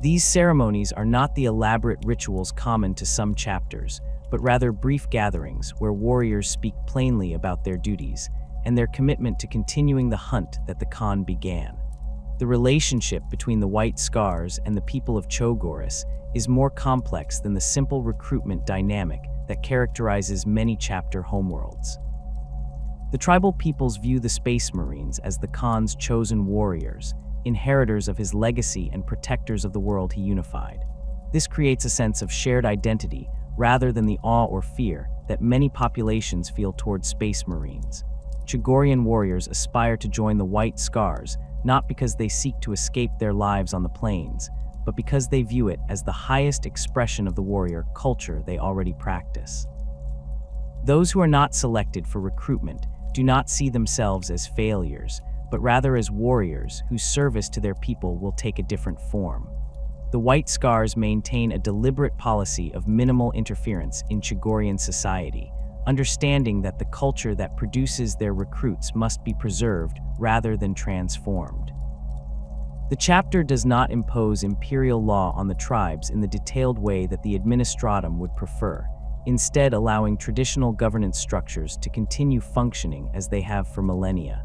These ceremonies are not the elaborate rituals common to some chapters, but rather brief gatherings where warriors speak plainly about their duties and their commitment to continuing the hunt that the Khan began. The relationship between the white scars and the people of Chogoris is more complex than the simple recruitment dynamic that characterizes many chapter homeworlds. The tribal peoples view the Space Marines as the Khan's chosen warriors, inheritors of his legacy and protectors of the world he unified. This creates a sense of shared identity rather than the awe or fear that many populations feel towards Space Marines. Chogorian warriors aspire to join the White Scars not because they seek to escape their lives on the plains, but because they view it as the highest expression of the warrior culture they already practice. Those who are not selected for recruitment do not see themselves as failures, but rather as warriors whose service to their people will take a different form. The White Scars maintain a deliberate policy of minimal interference in Chogorian society, understanding that the culture that produces their recruits must be preserved rather than transformed. The chapter does not impose imperial law on the tribes in the detailed way that the administratum would prefer, instead allowing traditional governance structures to continue functioning as they have for millennia.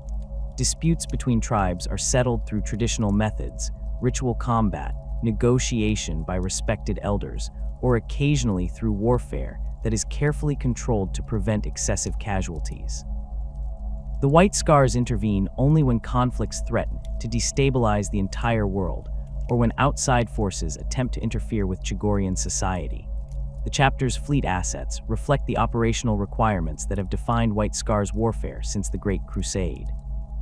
Disputes between tribes are settled through traditional methods, ritual combat, negotiation by respected elders, or occasionally through warfare that is carefully controlled to prevent excessive casualties. The White Scars intervene only when conflicts threaten to destabilize the entire world, or when outside forces attempt to interfere with Chogorian society. The chapter's fleet assets reflect the operational requirements that have defined White Scars warfare since the Great Crusade.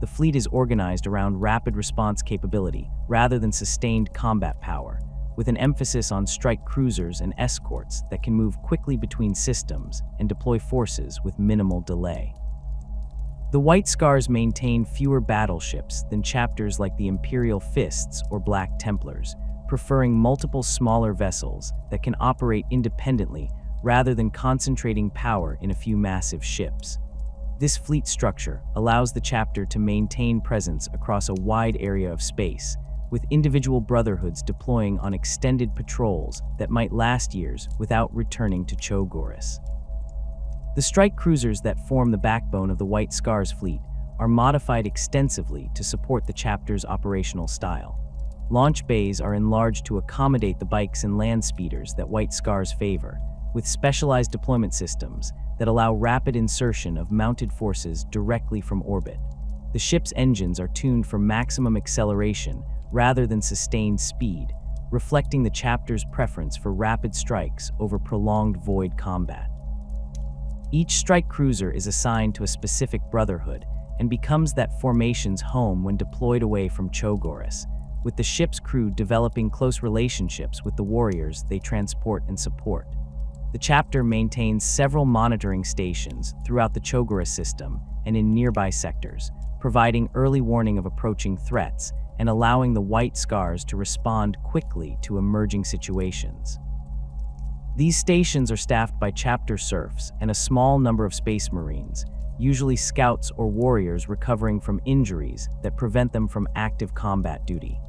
The fleet is organized around rapid response capability rather than sustained combat power, with an emphasis on strike cruisers and escorts that can move quickly between systems and deploy forces with minimal delay. The White Scars maintain fewer battleships than chapters like the Imperial Fists or Black Templars, preferring multiple smaller vessels that can operate independently rather than concentrating power in a few massive ships. This fleet structure allows the chapter to maintain presence across a wide area of space, with individual brotherhoods deploying on extended patrols that might last years without returning to Chogoris. The strike cruisers that form the backbone of the White Scars fleet are modified extensively to support the chapter's operational style. Launch bays are enlarged to accommodate the bikes and land speeders that White Scars favor, with specialized deployment systems that allow rapid insertion of mounted forces directly from orbit. The ship's engines are tuned for maximum acceleration rather than sustained speed, reflecting the chapter's preference for rapid strikes over prolonged void combat. Each strike cruiser is assigned to a specific brotherhood and becomes that formation's home when deployed away from Chogoris, with the ship's crew developing close relationships with the warriors they transport and support. The chapter maintains several monitoring stations throughout the Chogoris system and in nearby sectors, providing early warning of approaching threats and allowing the White Scars to respond quickly to emerging situations. These stations are staffed by chapter serfs and a small number of space marines, usually scouts or warriors recovering from injuries that prevent them from active combat duty.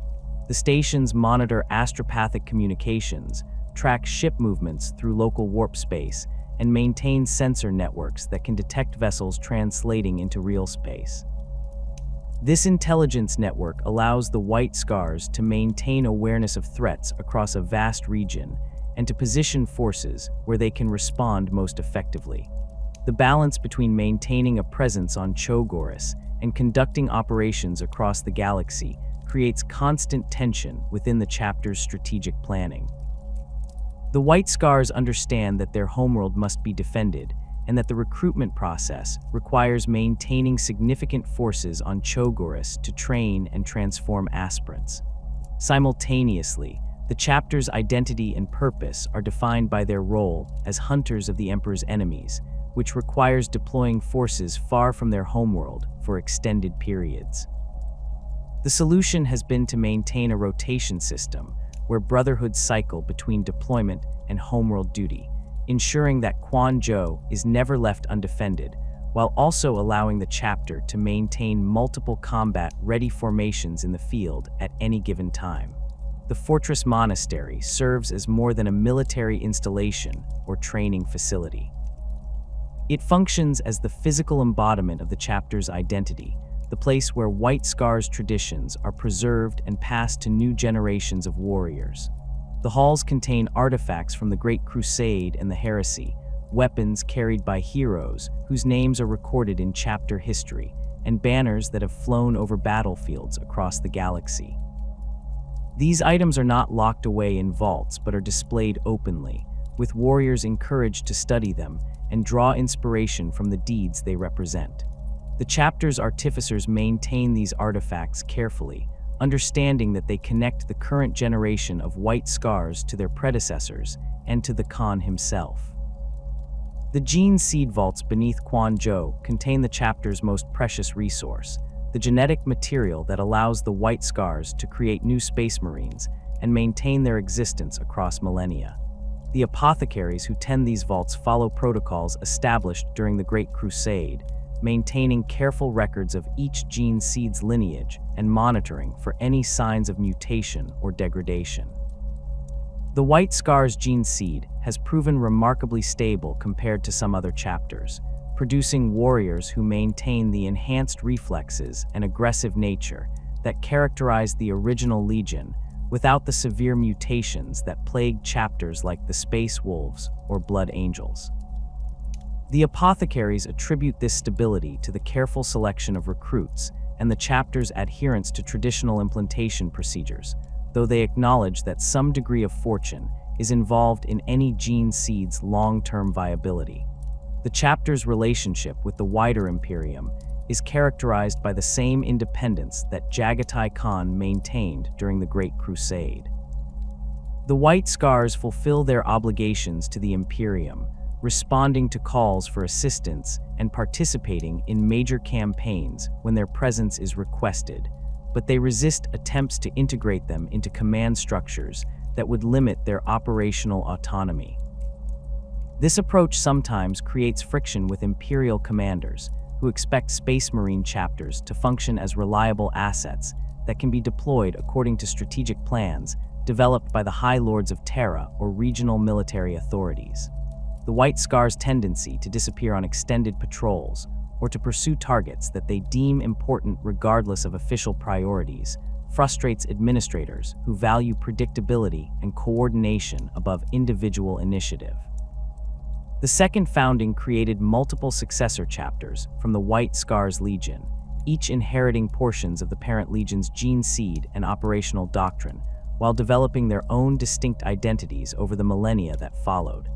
The stations monitor astropathic communications, track ship movements through local warp space, and maintain sensor networks that can detect vessels translating into real space. This intelligence network allows the White Scars to maintain awareness of threats across a vast region and to position forces where they can respond most effectively. The balance between maintaining a presence on Chogoris and conducting operations across the galaxy creates constant tension within the chapter's strategic planning. The White Scars understand that their homeworld must be defended and that the recruitment process requires maintaining significant forces on Chogoris to train and transform aspirants. Simultaneously, the chapter's identity and purpose are defined by their role as hunters of the Emperor's enemies, which requires deploying forces far from their homeworld for extended periods. The solution has been to maintain a rotation system where brotherhoods cycle between deployment and homeworld duty, ensuring that Quan Zhou is never left undefended, while also allowing the chapter to maintain multiple combat-ready formations in the field at any given time. The Fortress Monastery serves as more than a military installation or training facility. It functions as the physical embodiment of the chapter's identity, the place where White Scars traditions are preserved and passed to new generations of warriors. The halls contain artifacts from the Great Crusade and the Heresy, weapons carried by heroes whose names are recorded in chapter history, and banners that have flown over battlefields across the galaxy. These items are not locked away in vaults but are displayed openly, with warriors encouraged to study them and draw inspiration from the deeds they represent. The chapter's artificers maintain these artifacts carefully, understanding that they connect the current generation of White Scars to their predecessors and to the Khan himself. The gene seed vaults beneath Quan Zhou contain the chapter's most precious resource, the genetic material that allows the White Scars to create new space marines and maintain their existence across millennia. The apothecaries who tend these vaults follow protocols established during the Great Crusade, maintaining careful records of each gene seed's lineage and monitoring for any signs of mutation or degradation. The White Scars gene seed has proven remarkably stable compared to some other chapters, producing warriors who maintain the enhanced reflexes and aggressive nature that characterized the original Legion without the severe mutations that plagued chapters like the Space Wolves or Blood Angels. The apothecaries attribute this stability to the careful selection of recruits and the chapter's adherence to traditional implantation procedures, though they acknowledge that some degree of fortune is involved in any gene seed's long-term viability. The chapter's relationship with the wider Imperium is characterized by the same independence that Jaghatai Khan maintained during the Great Crusade. The White Scars fulfill their obligations to the Imperium, responding to calls for assistance and participating in major campaigns when their presence is requested, but they resist attempts to integrate them into command structures that would limit their operational autonomy. This approach sometimes creates friction with Imperial commanders, who expect Space Marine chapters to function as reliable assets that can be deployed according to strategic plans developed by the High Lords of Terra or regional military authorities. The White Scars' tendency to disappear on extended patrols or to pursue targets that they deem important regardless of official priorities frustrates administrators who value predictability and coordination above individual initiative. The Second Founding created multiple successor chapters from the White Scars Legion, each inheriting portions of the parent legion's gene seed and operational doctrine, while developing their own distinct identities over the millennia that followed.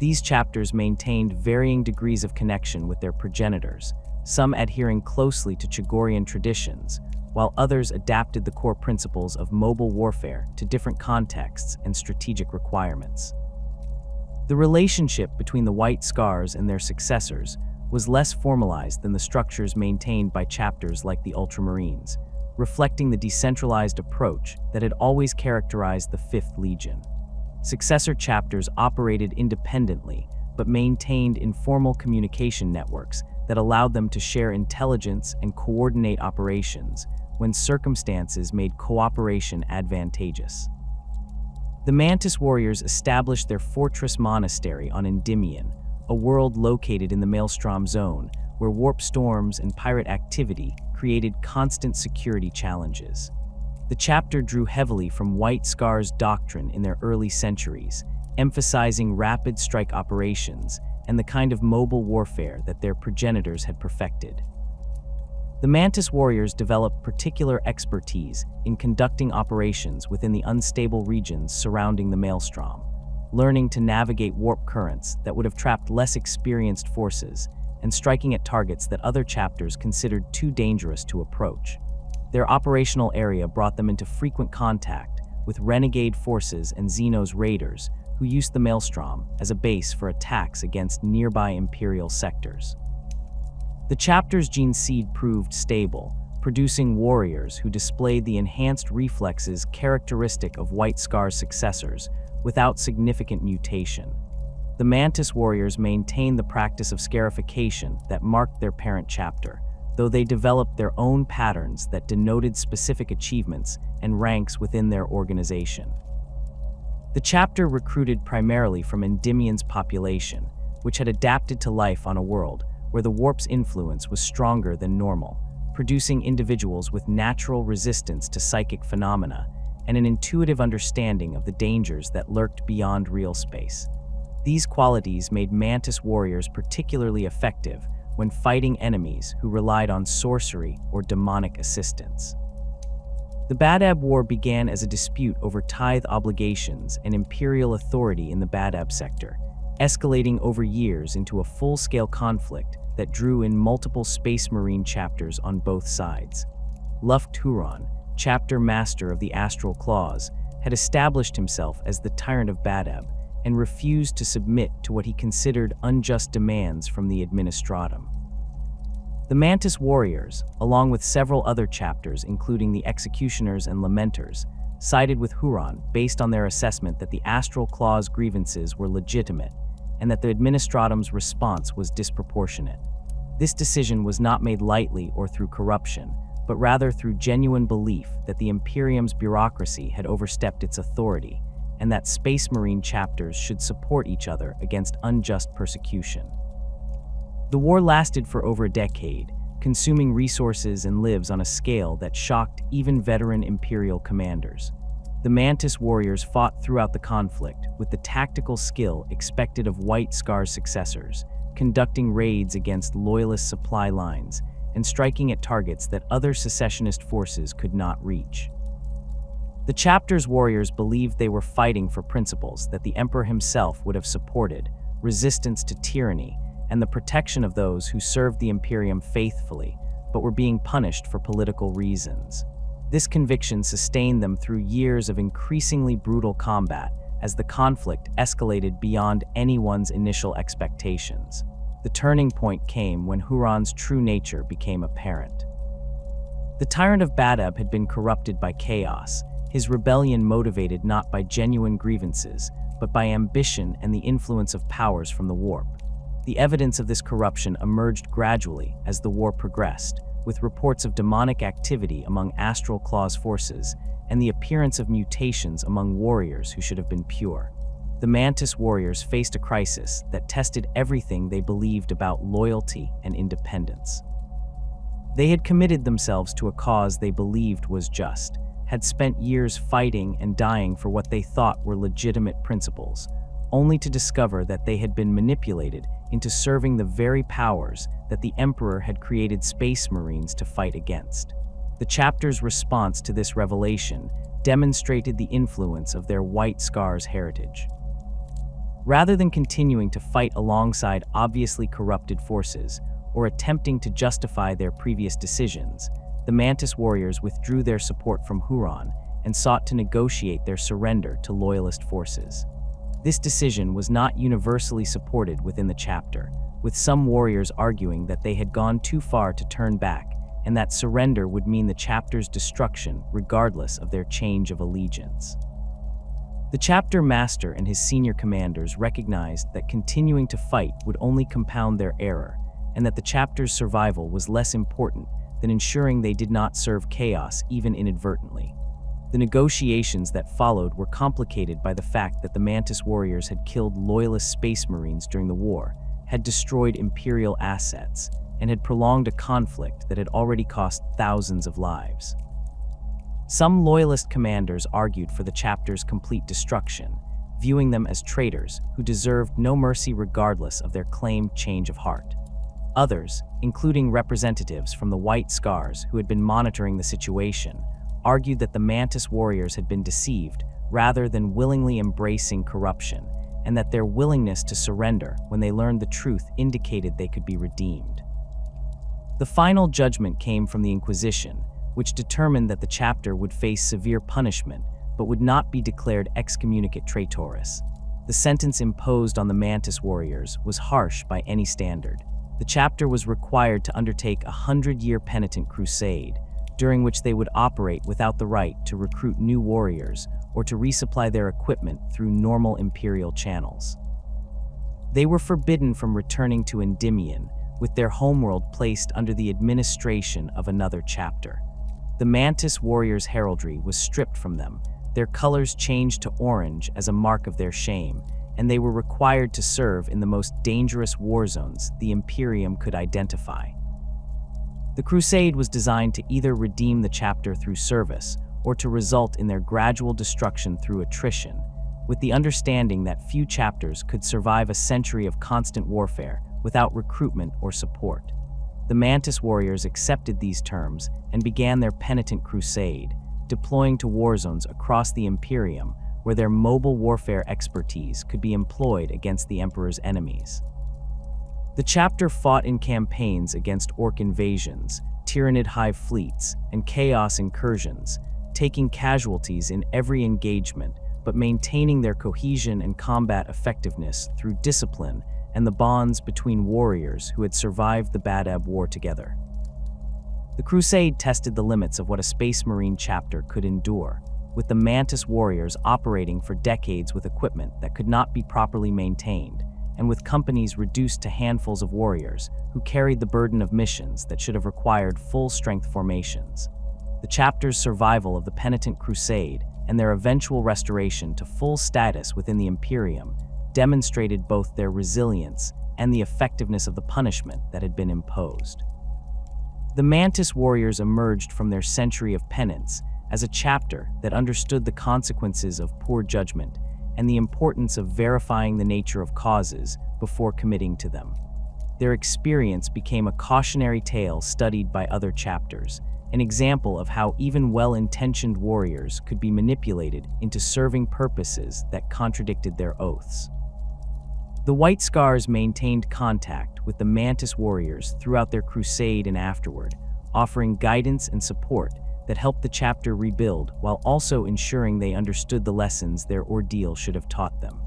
These chapters maintained varying degrees of connection with their progenitors, some adhering closely to Chogorian traditions, while others adapted the core principles of mobile warfare to different contexts and strategic requirements. The relationship between the White Scars and their successors was less formalized than the structures maintained by chapters like the Ultramarines, reflecting the decentralized approach that had always characterized the 5th Legion. Successor chapters operated independently, but maintained informal communication networks that allowed them to share intelligence and coordinate operations when circumstances made cooperation advantageous. The Mantis warriors established their fortress monastery on Endymion, a world located in the Maelstrom Zone, where warp storms and pirate activity created constant security challenges. The chapter drew heavily from White Scars' doctrine in their early centuries, emphasizing rapid strike operations and the kind of mobile warfare that their progenitors had perfected. The Mantis warriors developed particular expertise in conducting operations within the unstable regions surrounding the Maelstrom, learning to navigate warp currents that would have trapped less experienced forces and striking at targets that other chapters considered too dangerous to approach. Their operational area brought them into frequent contact with renegade forces and Xenos raiders who used the Maelstrom as a base for attacks against nearby Imperial sectors. The chapter's gene seed proved stable, producing warriors who displayed the enhanced reflexes characteristic of White Scar's successors without significant mutation. The Mantis warriors maintained the practice of scarification that marked their parent chapter, though they developed their own patterns that denoted specific achievements and ranks within their organization. The chapter recruited primarily from Endymion's population, which had adapted to life on a world where the warp's influence was stronger than normal, producing individuals with natural resistance to psychic phenomena and an intuitive understanding of the dangers that lurked beyond real space. These qualities made Mantis warriors particularly effective when fighting enemies who relied on sorcery or demonic assistance. The Badab War began as a dispute over tithe obligations and imperial authority in the Badab sector, escalating over years into a full-scale conflict that drew in multiple Space Marine chapters on both sides. Luft Huron, chapter master of the Astral Claws, had established himself as the tyrant of Badab and refused to submit to what he considered unjust demands from the Administratum. The Mantis warriors, along with several other chapters including the Executioners and Lamenters, sided with Huron based on their assessment that the Astral Claw's grievances were legitimate and that the Administratum's response was disproportionate. This decision was not made lightly or through corruption, but rather through genuine belief that the Imperium's bureaucracy had overstepped its authority and that Space Marine chapters should support each other against unjust persecution. The war lasted for over a decade, consuming resources and lives on a scale that shocked even veteran Imperial commanders. The Mantis warriors fought throughout the conflict with the tactical skill expected of White Scar's successors, conducting raids against loyalist supply lines and striking at targets that other secessionist forces could not reach. The chapter's warriors believed they were fighting for principles that the Emperor himself would have supported: resistance to tyranny and the protection of those who served the Imperium faithfully but were being punished for political reasons. This conviction sustained them through years of increasingly brutal combat as the conflict escalated beyond anyone's initial expectations. The turning point came when Huron's true nature became apparent. The Tyrant of Badab had been corrupted by chaos, his rebellion motivated not by genuine grievances, but by ambition and the influence of powers from the warp. The evidence of this corruption emerged gradually as the war progressed, with reports of demonic activity among Astral Claw's forces and the appearance of mutations among warriors who should have been pure. The Mantis warriors faced a crisis that tested everything they believed about loyalty and independence. They had committed themselves to a cause they believed was just, had spent years fighting and dying for what they thought were legitimate principles, only to discover that they had been manipulated into serving the very powers that the Emperor had created Space Marines to fight against. The chapter's response to this revelation demonstrated the influence of their White Scars heritage. Rather than continuing to fight alongside obviously corrupted forces or attempting to justify their previous decisions, the Mantis warriors withdrew their support from Huron and sought to negotiate their surrender to loyalist forces. This decision was not universally supported within the chapter, with some warriors arguing that they had gone too far to turn back and that surrender would mean the chapter's destruction regardless of their change of allegiance. The chapter master and his senior commanders recognized that continuing to fight would only compound their error, and that the chapter's survival was less important than ensuring they did not serve chaos even inadvertently. The negotiations that followed were complicated by the fact that the Mantis warriors had killed loyalist space marines during the war, had destroyed Imperial assets, and had prolonged a conflict that had already cost thousands of lives. Some loyalist commanders argued for the chapter's complete destruction, viewing them as traitors who deserved no mercy regardless of their claimed change of heart. Others, including representatives from the White Scars who had been monitoring the situation, argued that the Mantis warriors had been deceived rather than willingly embracing corruption, and that their willingness to surrender when they learned the truth indicated they could be redeemed. The final judgment came from the Inquisition, which determined that the chapter would face severe punishment but would not be declared excommunicate traitoris. The sentence imposed on the Mantis warriors was harsh by any standard. The chapter was required to undertake a 100-year penitent crusade, during which they would operate without the right to recruit new warriors or to resupply their equipment through normal Imperial channels. They were forbidden from returning to Endymion, with their homeworld placed under the administration of another chapter. The Mantis warriors' heraldry was stripped from them, their colors changed to orange as a mark of their shame, and they were required to serve in the most dangerous war zones the Imperium could identify. The crusade was designed to either redeem the chapter through service or to result in their gradual destruction through attrition, with the understanding that few chapters could survive a century of constant warfare without recruitment or support. The Mantis warriors accepted these terms and began their penitent crusade, deploying to war zones across the Imperium where their mobile warfare expertise could be employed against the Emperor's enemies. The chapter fought in campaigns against Orc invasions, Tyranid hive fleets, and Chaos incursions, taking casualties in every engagement, but maintaining their cohesion and combat effectiveness through discipline and the bonds between warriors who had survived the Badab War together. The crusade tested the limits of what a Space Marine chapter could endure, with the Mantis warriors operating for decades with equipment that could not be properly maintained, and with companies reduced to handfuls of warriors who carried the burden of missions that should have required full-strength formations. The chapter's survival of the penitent crusade and their eventual restoration to full status within the Imperium demonstrated both their resilience and the effectiveness of the punishment that had been imposed. The Mantis warriors emerged from their century of penance as a chapter that understood the consequences of poor judgment and the importance of verifying the nature of causes before committing to them. Their experience became a cautionary tale studied by other chapters, an example of how even well-intentioned warriors could be manipulated into serving purposes that contradicted their oaths. The White Scars maintained contact with the Mantis warriors throughout their crusade and afterward, offering guidance and support that helped the chapter rebuild while also ensuring they understood the lessons their ordeal should have taught them.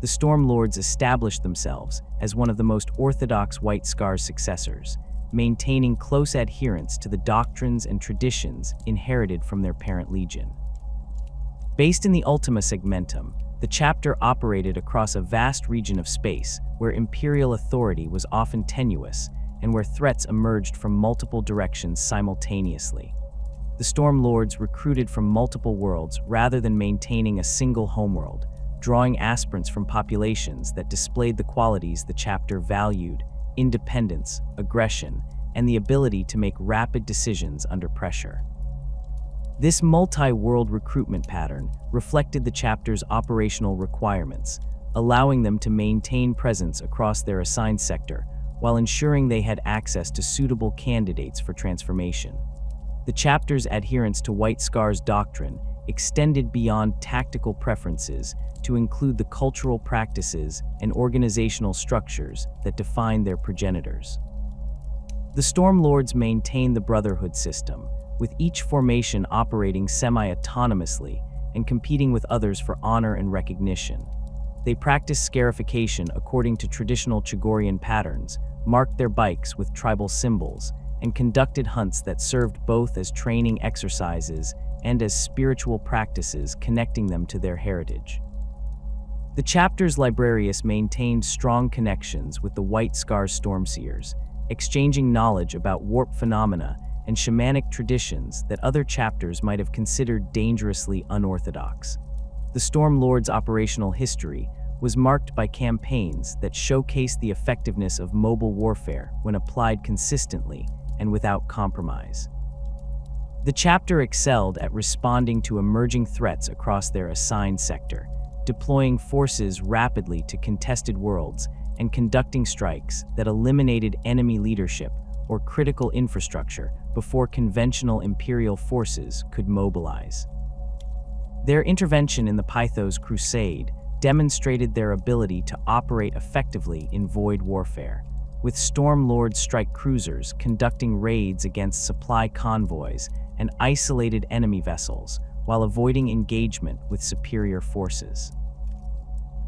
The Stormlords established themselves as one of the most orthodox White Scars successors, maintaining close adherence to the doctrines and traditions inherited from their parent legion. Based in the Ultima Segmentum, the chapter operated across a vast region of space where Imperial authority was often tenuous and where threats emerged from multiple directions simultaneously. The Stormlords recruited from multiple worlds rather than maintaining a single homeworld, drawing aspirants from populations that displayed the qualities the chapter valued: independence, aggression, and the ability to make rapid decisions under pressure. This multi-world recruitment pattern reflected the chapter's operational requirements, allowing them to maintain presence across their assigned sector while ensuring they had access to suitable candidates for transformation. The chapter's adherence to White Scars doctrine extended beyond tactical preferences to include the cultural practices and organizational structures that define their progenitors. The Stormlords maintain the Brotherhood system, with each formation operating semi-autonomously and competing with others for honor and recognition. They practice scarification according to traditional Chogorian patterns, marked their bikes with tribal symbols, and conducted hunts that served both as training exercises and as spiritual practices connecting them to their heritage. The chapter's librarius maintained strong connections with the White Scars Stormseers, exchanging knowledge about warp phenomena and shamanic traditions that other chapters might have considered dangerously unorthodox. The Stormlord's operational history was marked by campaigns that showcased the effectiveness of mobile warfare when applied consistently and without compromise. The chapter excelled at responding to emerging threats across their assigned sector, deploying forces rapidly to contested worlds and conducting strikes that eliminated enemy leadership or critical infrastructure before conventional Imperial forces could mobilize. Their intervention in the Pythos Crusade demonstrated their ability to operate effectively in void warfare, with Stormlord strike cruisers conducting raids against supply convoys and isolated enemy vessels while avoiding engagement with superior forces.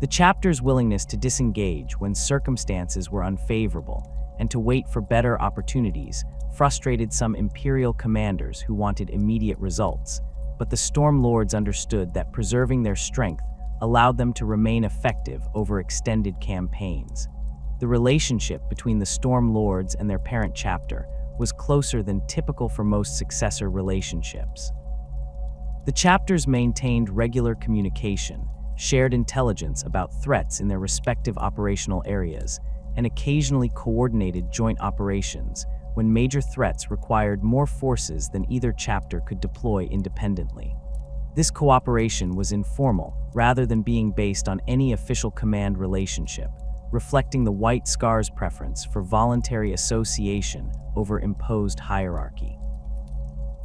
The chapter's willingness to disengage when circumstances were unfavorable and to wait for better opportunities frustrated some Imperial commanders who wanted immediate results, but the Stormlords understood that preserving their strength allowed them to remain effective over extended campaigns. The relationship between the Stormlords and their parent chapter was closer than typical for most successor relationships. The chapters maintained regular communication, shared intelligence about threats in their respective operational areas, and occasionally coordinated joint operations when major threats required more forces than either chapter could deploy independently. This cooperation was informal rather than being based on any official command relationship, reflecting the White Scars' preference for voluntary association over imposed hierarchy.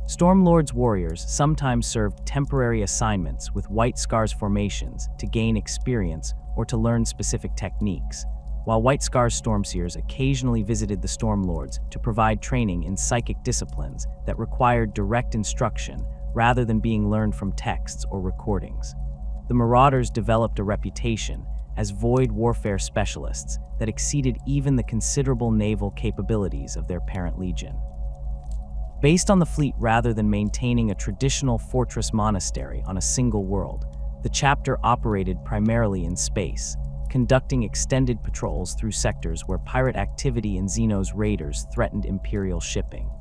Stormlord's warriors sometimes served temporary assignments with White Scars formations to gain experience or to learn specific techniques, while White Scars Stormseers occasionally visited the Stormlords to provide training in psychic disciplines that required direct instruction rather than being learned from texts or recordings. The Marauders developed a reputation as void warfare specialists that exceeded even the considerable naval capabilities of their parent legion. Based on the fleet rather than maintaining a traditional fortress monastery on a single world, the chapter operated primarily in space, conducting extended patrols through sectors where pirate activity and Xenos raiders threatened Imperial shipping.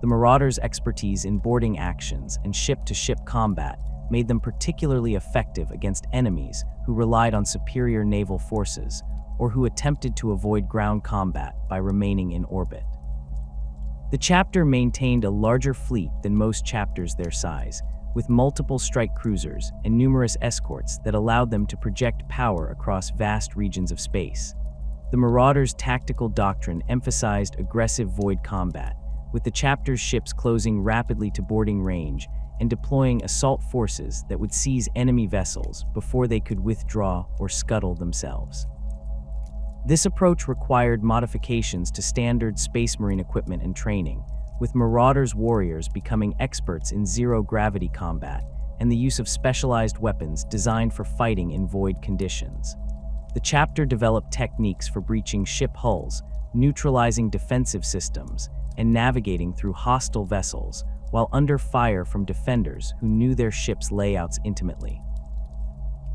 The Marauders' expertise in boarding actions and ship-to-ship combat made them particularly effective against enemies who relied on superior naval forces or who attempted to avoid ground combat by remaining in orbit. The chapter maintained a larger fleet than most chapters their size, with multiple strike cruisers and numerous escorts that allowed them to project power across vast regions of space. The Marauders' tactical doctrine emphasized aggressive void combat, with the chapter's ships closing rapidly to boarding range and deploying assault forces that would seize enemy vessels before they could withdraw or scuttle themselves. This approach required modifications to standard Space Marine equipment and training, with Marauders' warriors becoming experts in zero-gravity combat and the use of specialized weapons designed for fighting in void conditions. The chapter developed techniques for breaching ship hulls, neutralizing defensive systems, and navigating through hostile vessels while under fire from defenders who knew their ships' layouts intimately.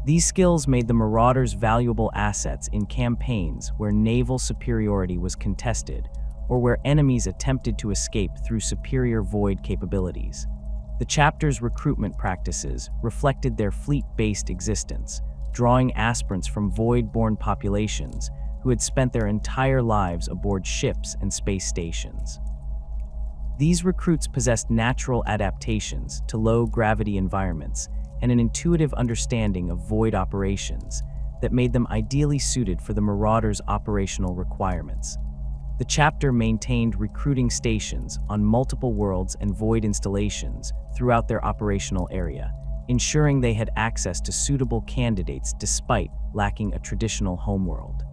These skills made the Marauders valuable assets in campaigns where naval superiority was contested or where enemies attempted to escape through superior void capabilities. The chapter's recruitment practices reflected their fleet-based existence, drawing aspirants from void-born populations who had spent their entire lives aboard ships and space stations. These recruits possessed natural adaptations to low-gravity environments and an intuitive understanding of void operations that made them ideally suited for the Marauders' operational requirements. The chapter maintained recruiting stations on multiple worlds and void installations throughout their operational area, ensuring they had access to suitable candidates despite lacking a traditional homeworld.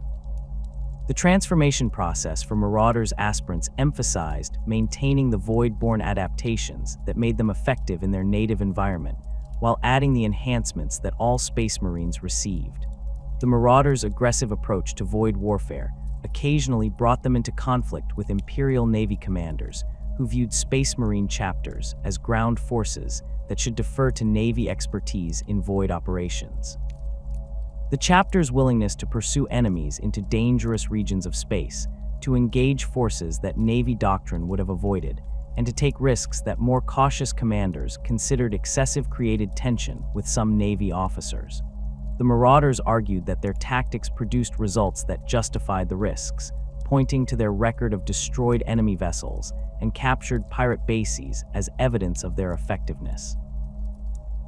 The transformation process for Marauders aspirants emphasized maintaining the void-born adaptations that made them effective in their native environment, while adding the enhancements that all Space Marines received. The Marauders' aggressive approach to void warfare occasionally brought them into conflict with Imperial Navy commanders, who viewed Space Marine chapters as ground forces that should defer to Navy expertise in void operations. The chapter's willingness to pursue enemies into dangerous regions of space, to engage forces that Navy doctrine would have avoided, and to take risks that more cautious commanders considered excessive created tension with some Navy officers. The Marauders argued that their tactics produced results that justified the risks, pointing to their record of destroyed enemy vessels and captured pirate bases as evidence of their effectiveness.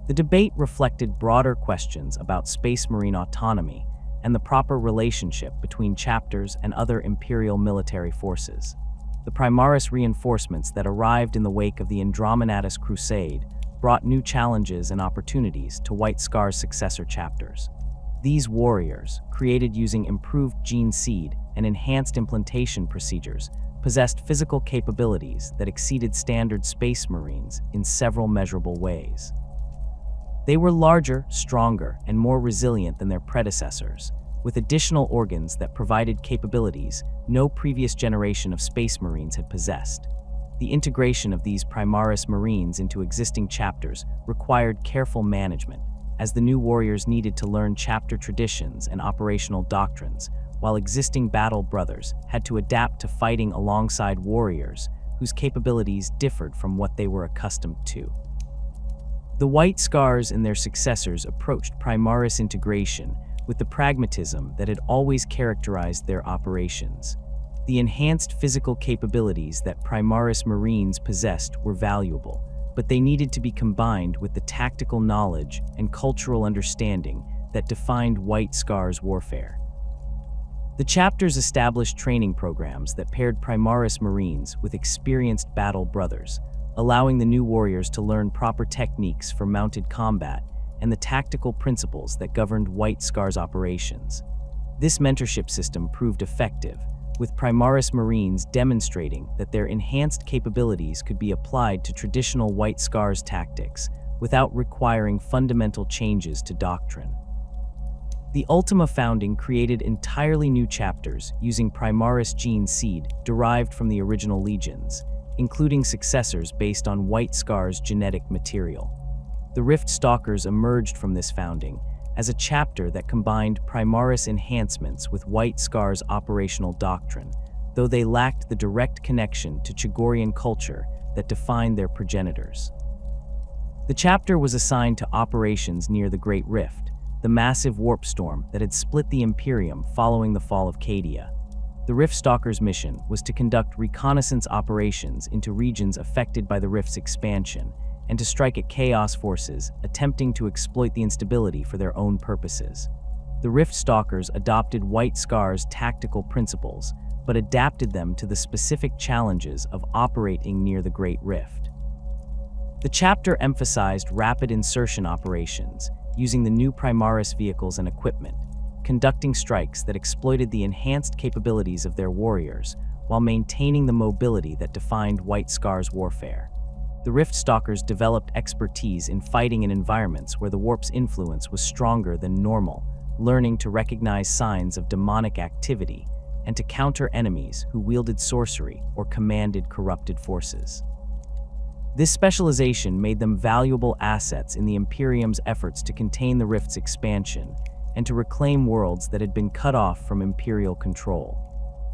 The debate reflected broader questions about Space Marine autonomy and the proper relationship between chapters and other Imperial military forces. The Primaris reinforcements that arrived in the wake of the Andromedatus Crusade brought new challenges and opportunities to White Scar's successor chapters. These warriors, created using improved gene seed and enhanced implantation procedures, possessed physical capabilities that exceeded standard Space Marines in several measurable ways. They were larger, stronger, and more resilient than their predecessors, with additional organs that provided capabilities no previous generation of Space Marines had possessed. The integration of these Primaris Marines into existing chapters required careful management, as the new warriors needed to learn chapter traditions and operational doctrines, while existing battle brothers had to adapt to fighting alongside warriors whose capabilities differed from what they were accustomed to. The White Scars and their successors approached Primaris integration with the pragmatism that had always characterized their operations. The enhanced physical capabilities that Primaris Marines possessed were valuable, but they needed to be combined with the tactical knowledge and cultural understanding that defined White Scars warfare. The chapters established training programs that paired Primaris Marines with experienced battle brothers, allowing the new warriors to learn proper techniques for mounted combat and the tactical principles that governed White Scar's operations. This mentorship system proved effective, with Primaris Marines demonstrating that their enhanced capabilities could be applied to traditional White Scars tactics without requiring fundamental changes to doctrine. The Ultima founding created entirely new chapters using Primaris gene seed derived from the original legions, including successors based on White Scar's genetic material. The Rift Stalkers emerged from this founding as a chapter that combined Primaris enhancements with White Scar's operational doctrine, though they lacked the direct connection to Chogorian culture that defined their progenitors. The chapter was assigned to operations near the Great Rift, the massive warp storm that had split the Imperium following the fall of Cadia. The Rift Stalkers' mission was to conduct reconnaissance operations into regions affected by the Rift's expansion and to strike at Chaos forces attempting to exploit the instability for their own purposes. The Rift Stalkers adopted White Scar's tactical principles, but adapted them to the specific challenges of operating near the Great Rift. The chapter emphasized rapid insertion operations, using the new Primaris vehicles and equipment, conducting strikes that exploited the enhanced capabilities of their warriors while maintaining the mobility that defined White Scar's warfare. The Rift Stalkers developed expertise in fighting in environments where the warp's influence was stronger than normal, learning to recognize signs of demonic activity and to counter enemies who wielded sorcery or commanded corrupted forces. This specialization made them valuable assets in the Imperium's efforts to contain the Rift's expansion and to reclaim worlds that had been cut off from Imperial control.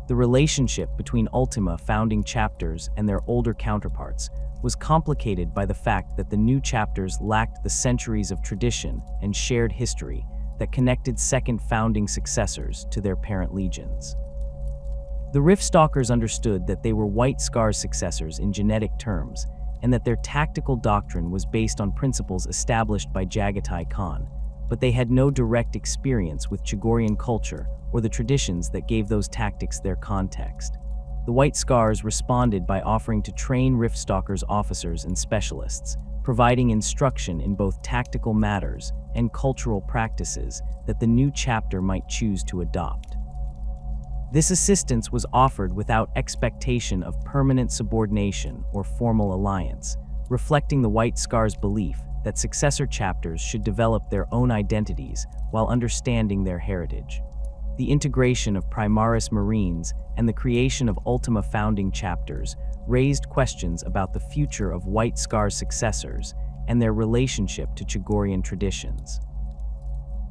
The relationship between Ultima founding chapters and their older counterparts was complicated by the fact that the new chapters lacked the centuries of tradition and shared history that connected second founding successors to their parent legions. The Rift Stalkers understood that they were White Scar's successors in genetic terms, and that their tactical doctrine was based on principles established by Jaghatai Khan, but they had no direct experience with Chogorian culture or the traditions that gave those tactics their context. The White Scars responded by offering to train Rift Stalkers officers and specialists, providing instruction in both tactical matters and cultural practices that the new chapter might choose to adopt. This assistance was offered without expectation of permanent subordination or formal alliance, reflecting the White Scar's belief that successor chapters should develop their own identities while understanding their heritage. The integration of Primaris Marines and the creation of Ultima founding chapters raised questions about the future of White Scar's successors and their relationship to Chogorian traditions.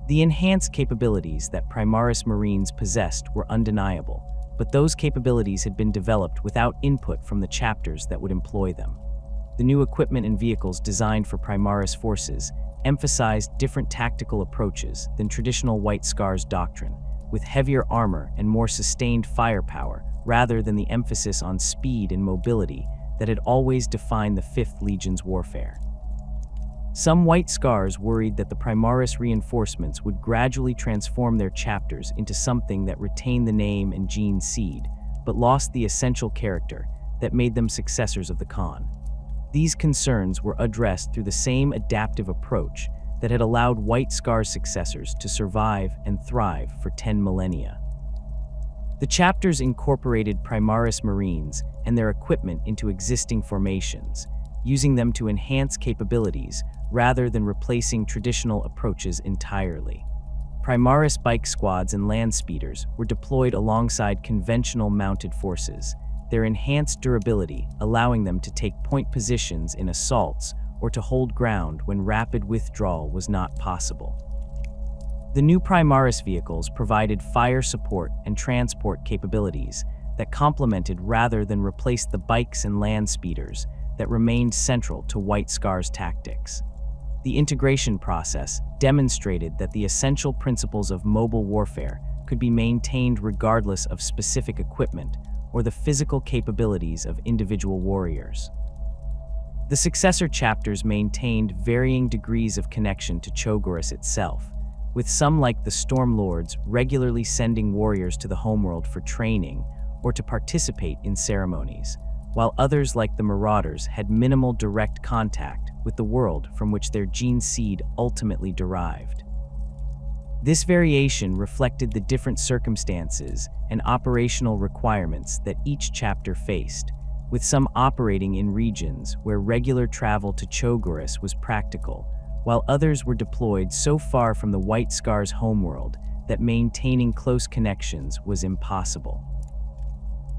The enhanced capabilities that Primaris Marines possessed were undeniable, but those capabilities had been developed without input from the chapters that would employ them. The new equipment and vehicles designed for Primaris forces emphasized different tactical approaches than traditional White Scar's doctrine, with heavier armor and more sustained firepower rather than the emphasis on speed and mobility that had always defined the 5th Legion's warfare. Some White Scars worried that the Primaris reinforcements would gradually transform their chapters into something that retained the name and gene seed, but lost the essential character that made them successors of the Khan. These concerns were addressed through the same adaptive approach that had allowed White Scar's successors to survive and thrive for 10 millennia. The chapters incorporated Primaris Marines and their equipment into existing formations, using them to enhance capabilities rather than replacing traditional approaches entirely. Primaris bike squads and land speeders were deployed alongside conventional mounted forces, their enhanced durability allowing them to take point positions in assaults or to hold ground when rapid withdrawal was not possible. The new Primaris vehicles provided fire support and transport capabilities that complemented rather than replaced the bikes and land speeders that remained central to White Scar's tactics. The integration process demonstrated that the essential principles of mobile warfare could be maintained regardless of specific equipment or the physical capabilities of individual warriors. The successor chapters maintained varying degrees of connection to Chogoris itself, with some like the Stormlords regularly sending warriors to the homeworld for training or to participate in ceremonies, while others like the Marauders had minimal direct contact with the world from which their gene seed ultimately derived. This variation reflected the different circumstances and operational requirements that each chapter faced, with some operating in regions where regular travel to Chogoris was practical, while others were deployed so far from the White Scar's homeworld that maintaining close connections was impossible.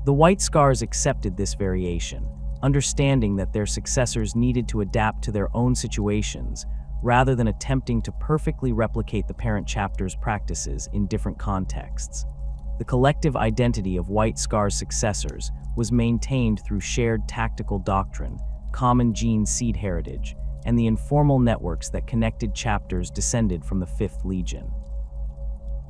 The White Scars accepted this variation, understanding that their successors needed to adapt to their own situations rather than attempting to perfectly replicate the parent chapter's practices in different contexts. The collective identity of White Scar's successors was maintained through shared tactical doctrine, common gene seed heritage, and the informal networks that connected chapters descended from the 5th Legion.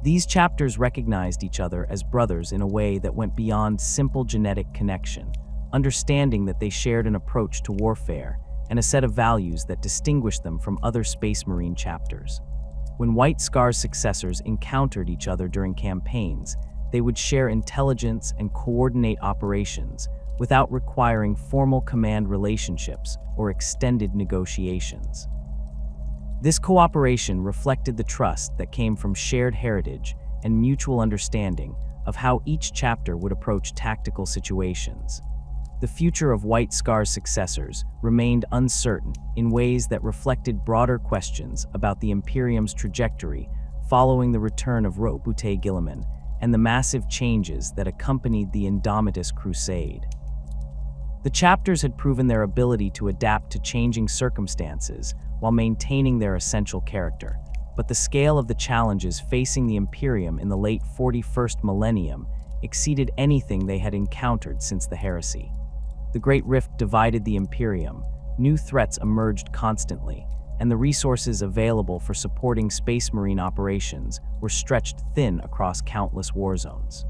These chapters recognized each other as brothers in a way that went beyond simple genetic connection, understanding that they shared an approach to warfare and a set of values that distinguished them from other Space Marine chapters. When White Scar's successors encountered each other during campaigns, they would share intelligence and coordinate operations without requiring formal command relationships or extended negotiations. This cooperation reflected the trust that came from shared heritage and mutual understanding of how each chapter would approach tactical situations. The future of White Scar's successors remained uncertain in ways that reflected broader questions about the Imperium's trajectory following the return of Roboute Guilliman and the massive changes that accompanied the Indomitus Crusade. The chapters had proven their ability to adapt to changing circumstances while maintaining their essential character, but the scale of the challenges facing the Imperium in the late 41st millennium exceeded anything they had encountered since the heresy. The Great Rift divided the Imperium, new threats emerged constantly, and the resources available for supporting Space Marine operations were stretched thin across countless war zones.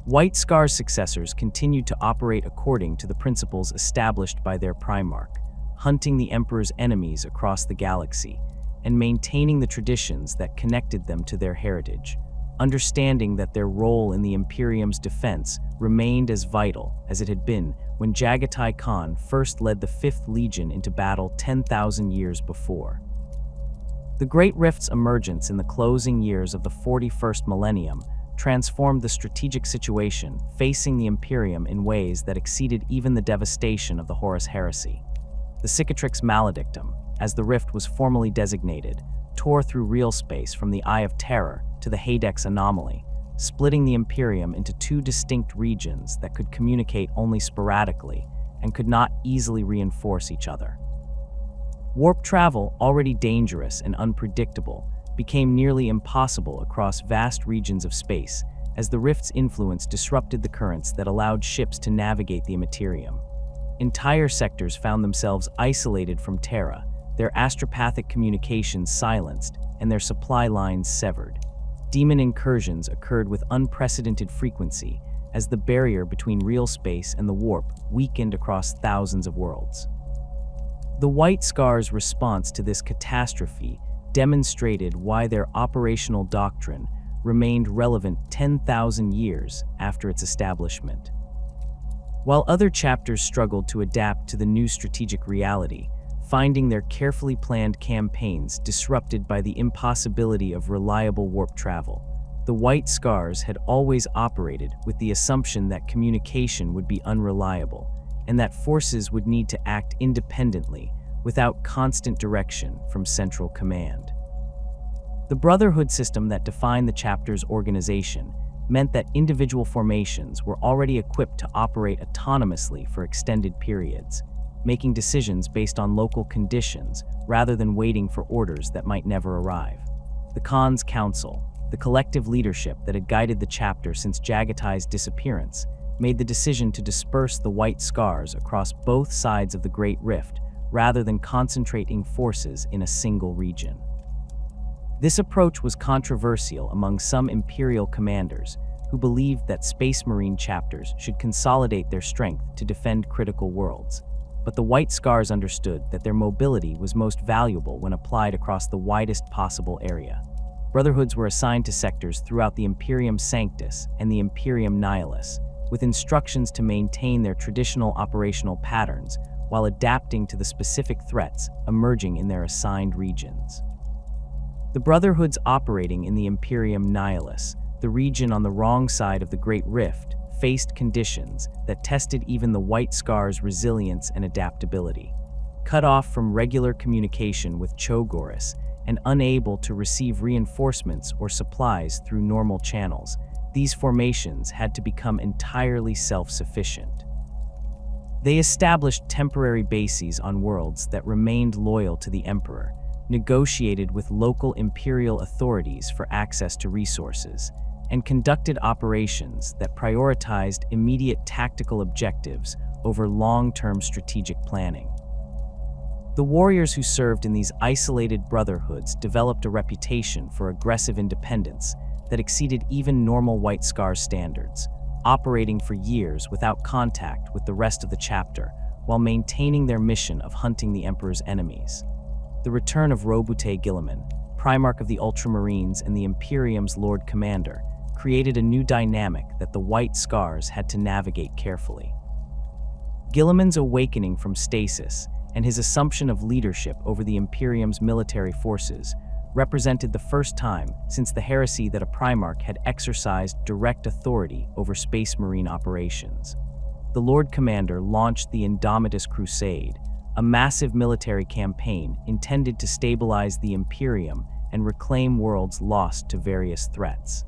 White Scar's successors continued to operate according to the principles established by their Primarch, hunting the Emperor's enemies across the galaxy and maintaining the traditions that connected them to their heritage, understanding that their role in the Imperium's defense remained as vital as it had been when Jaghatai Khan first led the 5th Legion into battle 10,000 years before. The Great Rift's emergence in the closing years of the 41st millennium transformed the strategic situation facing the Imperium in ways that exceeded even the devastation of the Horus Heresy. The Cicatrix Maledictum, as the Rift was formally designated, tore through real space from the Eye of Terror to the Hadex Anomaly, splitting the Imperium into 2 distinct regions that could communicate only sporadically and could not easily reinforce each other. Warp travel, already dangerous and unpredictable, became nearly impossible across vast regions of space as the Rift's influence disrupted the currents that allowed ships to navigate the Immaterium. Entire sectors found themselves isolated from Terra, their astropathic communications silenced, and their supply lines severed. Demon incursions occurred with unprecedented frequency as the barrier between real space and the warp weakened across thousands of worlds. The White Scar's response to this catastrophe demonstrated why their operational doctrine remained relevant 10,000 years after its establishment. While other chapters struggled to adapt to the new strategic reality, finding their carefully planned campaigns disrupted by the impossibility of reliable warp travel, the White Scars had always operated with the assumption that communication would be unreliable and that forces would need to act independently without constant direction from central command. The Brotherhood system that defined the chapter's organization meant that individual formations were already equipped to operate autonomously for extended periods, making decisions based on local conditions rather than waiting for orders that might never arrive. The Khan's Council, the collective leadership that had guided the chapter since Jaghatai's disappearance, made the decision to disperse the White Scars across both sides of the Great Rift rather than concentrating forces in a single region. This approach was controversial among some Imperial commanders who believed that Space Marine chapters should consolidate their strength to defend critical worlds, but the White Scars understood that their mobility was most valuable when applied across the widest possible area. Brotherhoods were assigned to sectors throughout the Imperium Sanctus and the Imperium Nihilus, with instructions to maintain their traditional operational patterns while adapting to the specific threats emerging in their assigned regions. The Brotherhoods operating in the Imperium Nihilus, the region on the wrong side of the Great Rift, faced conditions that tested even the White Scar's resilience and adaptability. Cut off from regular communication with Chogoris and unable to receive reinforcements or supplies through normal channels, these formations had to become entirely self-sufficient. They established temporary bases on worlds that remained loyal to the Emperor, negotiated with local Imperial authorities for access to resources, and conducted operations that prioritized immediate tactical objectives over long-term strategic planning. The warriors who served in these isolated brotherhoods developed a reputation for aggressive independence that exceeded even normal White Scar standards, operating for years without contact with the rest of the chapter while maintaining their mission of hunting the Emperor's enemies. The return of Roboute Guilliman, Primarch of the Ultramarines and the Imperium's Lord Commander, created a new dynamic that the White Scars had to navigate carefully. Guilliman's awakening from stasis and his assumption of leadership over the Imperium's military forces represented the first time since the heresy that a Primarch had exercised direct authority over Space Marine operations. The Lord Commander launched the Indomitus Crusade, a massive military campaign intended to stabilize the Imperium and reclaim worlds lost to various threats.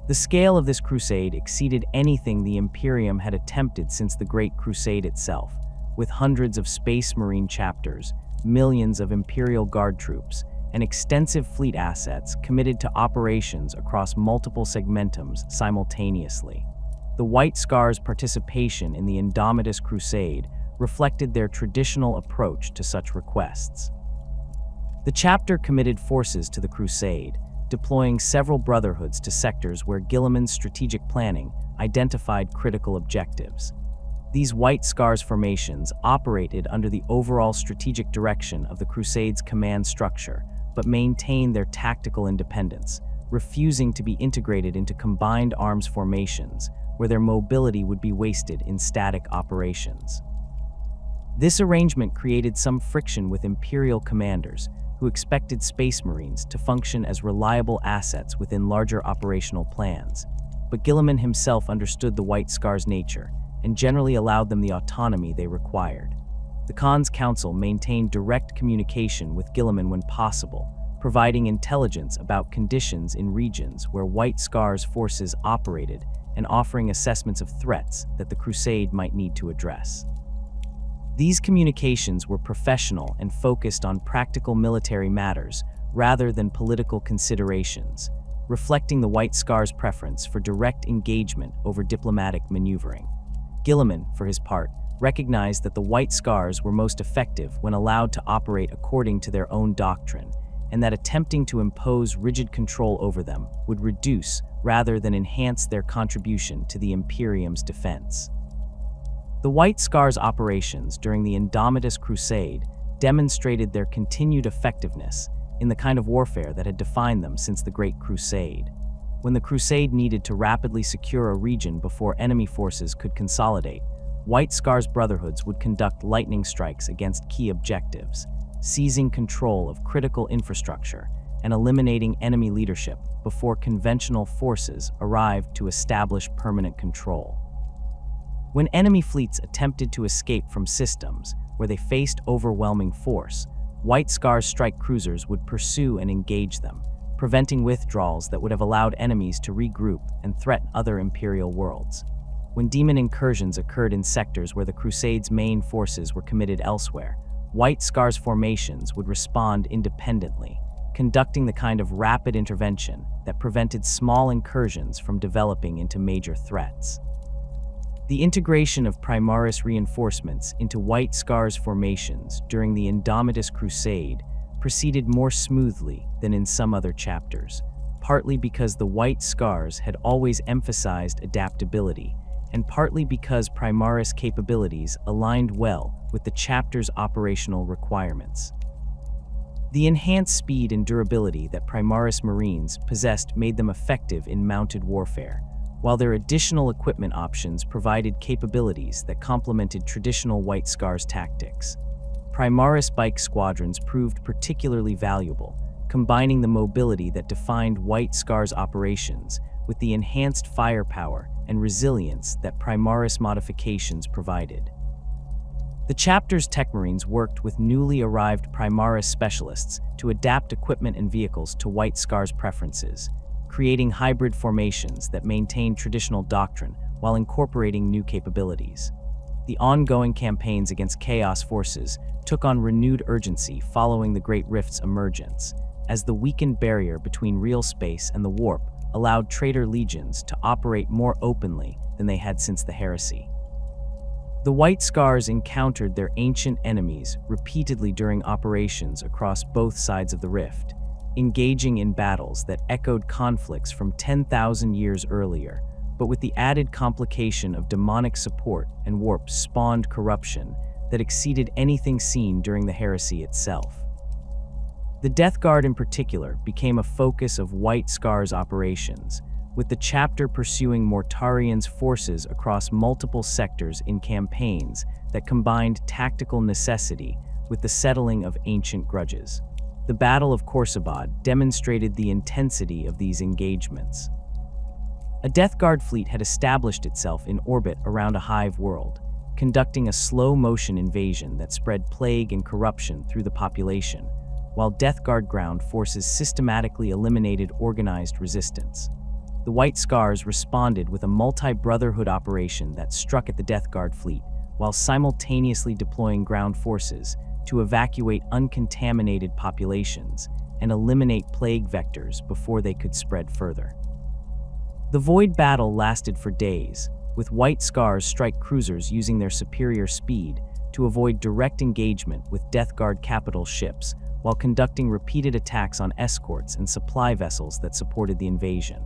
The scale of this crusade exceeded anything the Imperium had attempted since the Great Crusade itself, with hundreds of Space Marine chapters, millions of Imperial Guard troops, and extensive fleet assets committed to operations across multiple segmentums simultaneously. The White Scar's participation in the Indomitus Crusade reflected their traditional approach to such requests. The chapter committed forces to the crusade, deploying several brotherhoods to sectors where Guilliman's strategic planning identified critical objectives. These White Scars formations operated under the overall strategic direction of the Crusade's command structure, but maintained their tactical independence, refusing to be integrated into combined arms formations, where their mobility would be wasted in static operations. This arrangement created some friction with Imperial commanders, who expected Space Marines to function as reliable assets within larger operational plans. But Guilliman himself understood the White Scar's nature and generally allowed them the autonomy they required. The Khan's council maintained direct communication with Guilliman when possible, providing intelligence about conditions in regions where White Scar's forces operated and offering assessments of threats that the Crusade might need to address. These communications were professional and focused on practical military matters rather than political considerations, reflecting the White Scar's preference for direct engagement over diplomatic maneuvering. Guilliman, for his part, recognized that the White Scars were most effective when allowed to operate according to their own doctrine, and that attempting to impose rigid control over them would reduce rather than enhance their contribution to the Imperium's defense. The White Scars' operations during the Indomitus Crusade demonstrated their continued effectiveness in the kind of warfare that had defined them since the Great Crusade. When the Crusade needed to rapidly secure a region before enemy forces could consolidate, White Scars Brotherhoods would conduct lightning strikes against key objectives, seizing control of critical infrastructure and eliminating enemy leadership before conventional forces arrived to establish permanent control. When enemy fleets attempted to escape from systems where they faced overwhelming force, White Scars strike cruisers would pursue and engage them, preventing withdrawals that would have allowed enemies to regroup and threaten other Imperial worlds. When demon incursions occurred in sectors where the Crusade's main forces were committed elsewhere, White Scars formations would respond independently, conducting the kind of rapid intervention that prevented small incursions from developing into major threats. The integration of Primaris reinforcements into White Scars formations during the Indomitus Crusade proceeded more smoothly than in some other chapters, partly because the White Scars had always emphasized adaptability, and partly because Primaris capabilities aligned well with the chapter's operational requirements. The enhanced speed and durability that Primaris Marines possessed made them effective in mounted warfare, while their additional equipment options provided capabilities that complemented traditional White Scars tactics. Primaris bike squadrons proved particularly valuable, combining the mobility that defined White Scars operations with the enhanced firepower and resilience that Primaris modifications provided. The chapter's Tech Marines worked with newly arrived Primaris specialists to adapt equipment and vehicles to White Scars preferences, creating hybrid formations that maintained traditional doctrine while incorporating new capabilities. The ongoing campaigns against Chaos forces took on renewed urgency following the Great Rift's emergence, as the weakened barrier between real space and the warp allowed traitor legions to operate more openly than they had since the heresy. The White Scars encountered their ancient enemies repeatedly during operations across both sides of the rift, engaging in battles that echoed conflicts from 10,000 years earlier, but with the added complication of demonic support and warp spawned corruption that exceeded anything seen during the heresy itself. The Death Guard in particular became a focus of White Scars operations, with the chapter pursuing Mortarian's forces across multiple sectors in campaigns that combined tactical necessity with the settling of ancient grudges. The Battle of Khorsabad demonstrated the intensity of these engagements. A Death Guard fleet had established itself in orbit around a hive world, conducting a slow-motion invasion that spread plague and corruption through the population, while Death Guard ground forces systematically eliminated organized resistance. The White Scars responded with a multi-brotherhood operation that struck at the Death Guard fleet, while simultaneously deploying ground forces to evacuate uncontaminated populations and eliminate plague vectors before they could spread further. The Void battle lasted for days, with White Scars strike cruisers using their superior speed to avoid direct engagement with Death Guard capital ships while conducting repeated attacks on escorts and supply vessels that supported the invasion.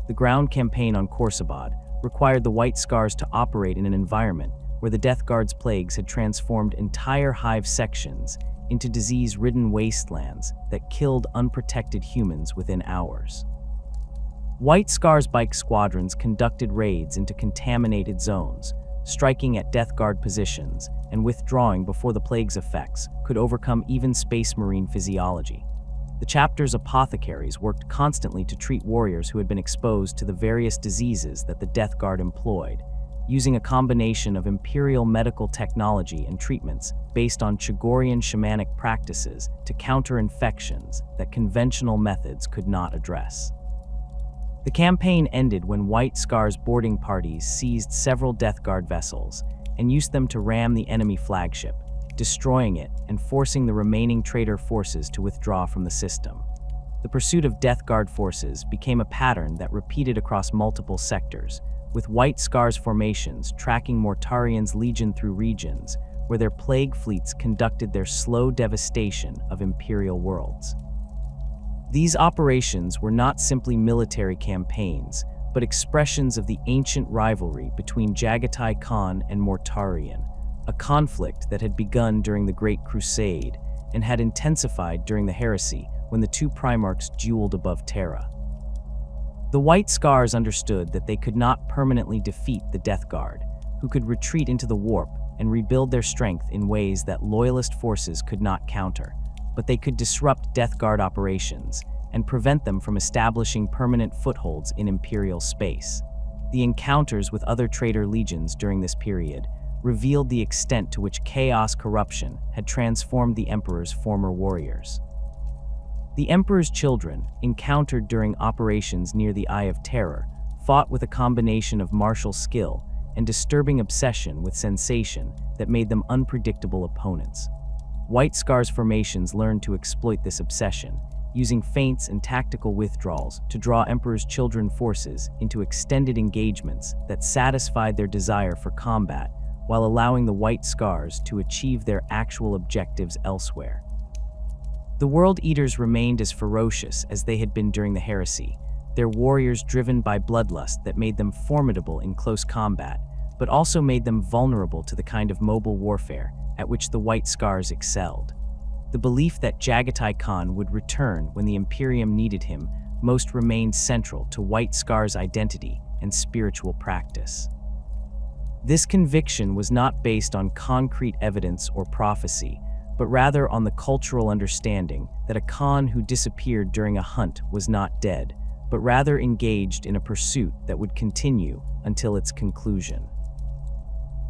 The ground campaign on Khorsabad required the White Scars to operate in an environment where the Death Guard's plagues had transformed entire hive sections into disease-ridden wastelands that killed unprotected humans within hours. White Scar's bike squadrons conducted raids into contaminated zones, striking at Death Guard positions and withdrawing before the plague's effects could overcome even Space Marine physiology. The chapter's apothecaries worked constantly to treat warriors who had been exposed to the various diseases that the Death Guard employed, using a combination of imperial medical technology and treatments based on Chogorian shamanic practices to counter infections that conventional methods could not address. The campaign ended when White Scar's boarding parties seized several Death Guard vessels and used them to ram the enemy flagship, destroying it and forcing the remaining traitor forces to withdraw from the system. The pursuit of Death Guard forces became a pattern that repeated across multiple sectors, with White Scar's formations tracking Mortarian's legion through regions where their plague fleets conducted their slow devastation of imperial worlds. These operations were not simply military campaigns, but expressions of the ancient rivalry between Jaghatai Khan and Mortarian, a conflict that had begun during the Great Crusade and had intensified during the Heresy when the two Primarchs dueled above Terra. The White Scars understood that they could not permanently defeat the Death Guard, who could retreat into the warp and rebuild their strength in ways that Loyalist forces could not counter, but they could disrupt Death Guard operations and prevent them from establishing permanent footholds in Imperial space. The encounters with other traitor legions during this period revealed the extent to which chaos corruption had transformed the Emperor's former warriors. The Emperor's children, encountered during operations near the Eye of Terror, fought with a combination of martial skill and disturbing obsession with sensation that made them unpredictable opponents. White Scar's formations learned to exploit this obsession, using feints and tactical withdrawals to draw Emperor's children forces into extended engagements that satisfied their desire for combat while allowing the White Scars to achieve their actual objectives elsewhere. The World Eaters remained as ferocious as they had been during the Heresy, their warriors driven by bloodlust that made them formidable in close combat, but also made them vulnerable to the kind of mobile warfare at which the White Scars excelled. The belief that Jaghatai Khan would return when the Imperium needed him most remained central to White Scar's identity and spiritual practice. This conviction was not based on concrete evidence or prophecy, but rather on the cultural understanding that a Khan who disappeared during a hunt was not dead, but rather engaged in a pursuit that would continue until its conclusion.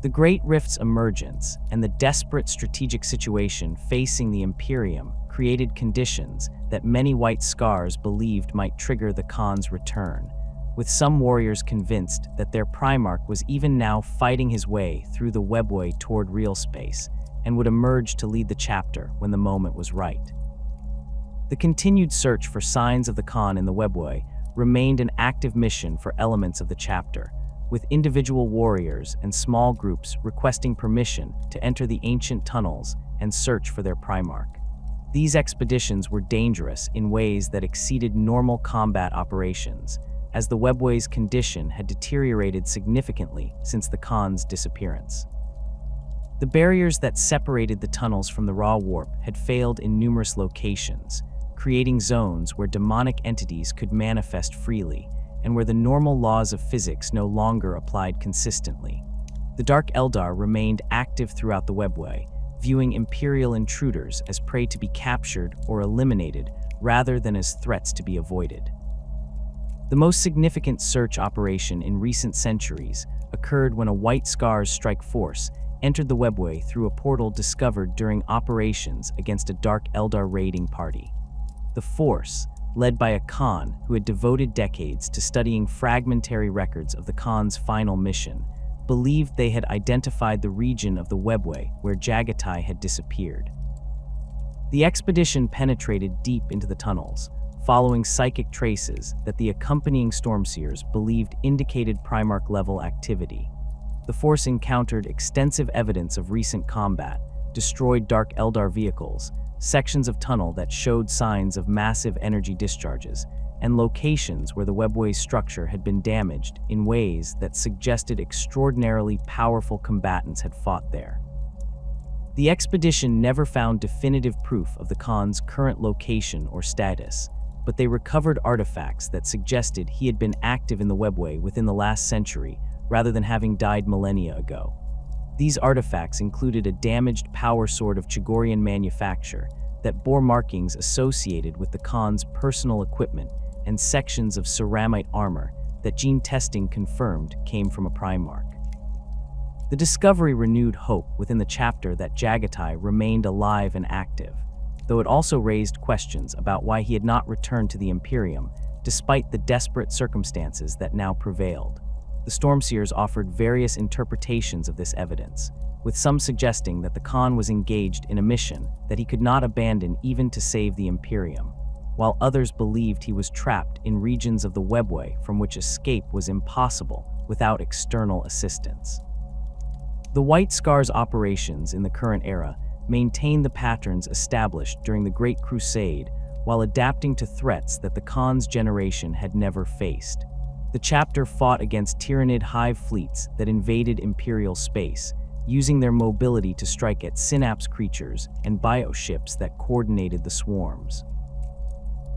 The Great Rift's emergence and the desperate strategic situation facing the Imperium created conditions that many White Scars believed might trigger the Khan's return, with some warriors convinced that their Primarch was even now fighting his way through the webway toward real space and would emerge to lead the chapter when the moment was right. The continued search for signs of the Khan in the webway remained an active mission for elements of the chapter, with individual warriors and small groups requesting permission to enter the ancient tunnels and search for their Primarch. These expeditions were dangerous in ways that exceeded normal combat operations, as the webway's condition had deteriorated significantly since the Khan's disappearance. The barriers that separated the tunnels from the raw warp had failed in numerous locations, creating zones where demonic entities could manifest freely and where the normal laws of physics no longer applied consistently. The Dark Eldar remained active throughout the webway, viewing Imperial intruders as prey to be captured or eliminated rather than as threats to be avoided. The most significant search operation in recent centuries occurred when a White Scars strike force entered the webway through a portal discovered during operations against a Dark Eldar raiding party. The force, led by a Khan who had devoted decades to studying fragmentary records of the Khan's final mission, believed they had identified the region of the webway where Jaghatai had disappeared. The expedition penetrated deep into the tunnels, following psychic traces that the accompanying Stormseers believed indicated Primarch-level activity. The force encountered extensive evidence of recent combat, destroyed Dark Eldar vehicles, sections of tunnel that showed signs of massive energy discharges, and locations where the webway's structure had been damaged in ways that suggested extraordinarily powerful combatants had fought there. The expedition never found definitive proof of the Khan's current location or status, but they recovered artifacts that suggested he had been active in the webway within the last century rather than having died millennia ago. These artifacts included a damaged power sword of Chogorian manufacture that bore markings associated with the Khan's personal equipment and sections of ceramite armor that gene testing confirmed came from a Primarch. The discovery renewed hope within the chapter that Jaghatai remained alive and active, though it also raised questions about why he had not returned to the Imperium despite the desperate circumstances that now prevailed. The Stormseers offered various interpretations of this evidence, with some suggesting that the Khan was engaged in a mission that he could not abandon even to save the Imperium, while others believed he was trapped in regions of the webway from which escape was impossible without external assistance. The White Scar's operations in the current era maintain the patterns established during the Great Crusade while adapting to threats that the Khan's generation had never faced. The chapter fought against Tyrannid hive fleets that invaded Imperial space, using their mobility to strike at synapse creatures and bioships that coordinated the swarms.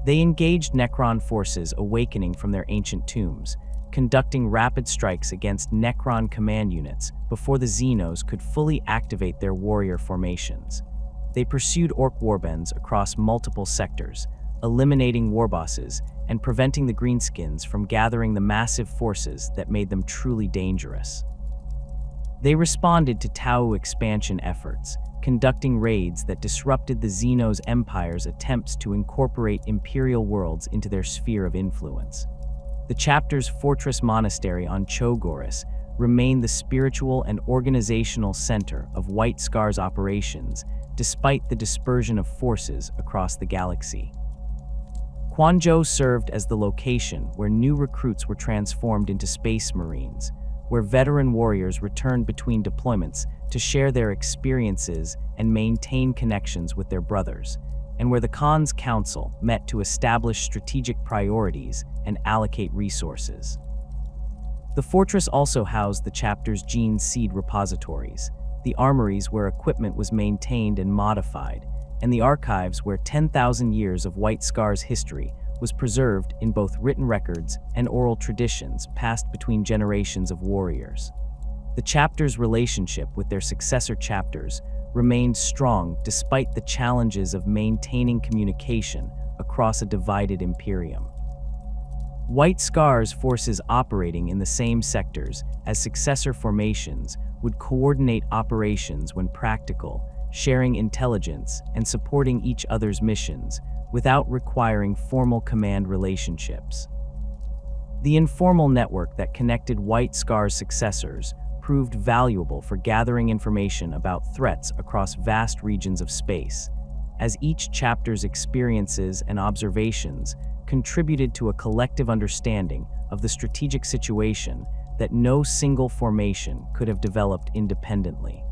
They engaged Necron forces awakening from their ancient tombs, conducting rapid strikes against Necron command units before the Xenos could fully activate their warrior formations. They pursued Orc warbands across multiple sectors, eliminating warbosses and preventing the Greenskins from gathering the massive forces that made them truly dangerous. They responded to Tau expansion efforts, conducting raids that disrupted the Xenos Empire's attempts to incorporate Imperial worlds into their sphere of influence. The chapter's fortress monastery on Chogoris remained the spiritual and organizational center of White Scar's operations, despite the dispersion of forces across the galaxy. Quanzhou served as the location where new recruits were transformed into Space Marines, where veteran warriors returned between deployments to share their experiences and maintain connections with their brothers, and where the Khan's council met to establish strategic priorities and allocate resources. The fortress also housed the chapter's gene seed repositories, the armories where equipment was maintained and modified, and the archives where 10,000 years of White Scar's history was preserved in both written records and oral traditions passed between generations of warriors. The chapter's relationship with their successor chapters remained strong despite the challenges of maintaining communication across a divided Imperium. White Scar's forces operating in the same sectors as successor formations would coordinate operations when practical, sharing intelligence and supporting each other's missions without requiring formal command relationships. The informal network that connected White Scar's successors proved valuable for gathering information about threats across vast regions of space, as each chapter's experiences and observations contributed to a collective understanding of the strategic situation that no single formation could have developed independently.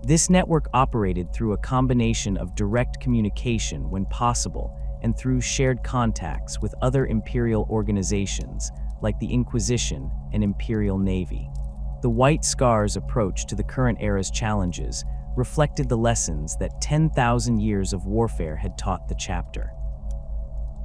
This network operated through a combination of direct communication when possible and through shared contacts with other Imperial organizations like the Inquisition and Imperial Navy. The White Scar's approach to the current era's challenges reflected the lessons that 10,000 years of warfare had taught the chapter.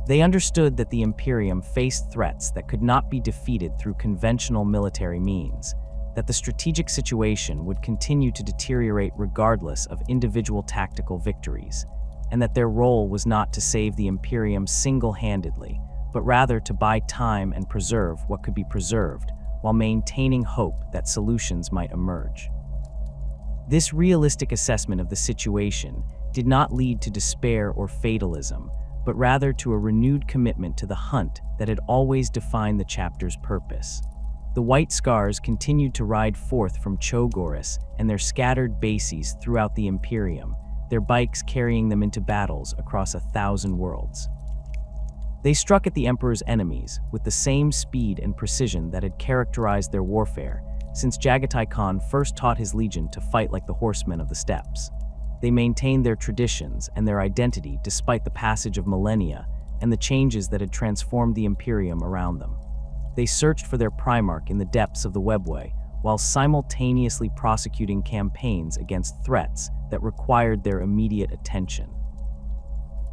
They understood that the Imperium faced threats that could not be defeated through conventional military means, that the strategic situation would continue to deteriorate regardless of individual tactical victories, and that their role was not to save the Imperium single-handedly, but rather to buy time and preserve what could be preserved, while maintaining hope that solutions might emerge. This realistic assessment of the situation did not lead to despair or fatalism, but rather to a renewed commitment to the hunt that had always defined the chapter's purpose. The White Scars continued to ride forth from Chogoris and their scattered bases throughout the Imperium, their bikes carrying them into battles across 1,000 worlds. They struck at the Emperor's enemies with the same speed and precision that had characterized their warfare since Jaghatai Khan first taught his legion to fight like the horsemen of the steppes. They maintained their traditions and their identity despite the passage of millennia and the changes that had transformed the Imperium around them. They searched for their Primarch in the depths of the webway, while simultaneously prosecuting campaigns against threats that required their immediate attention.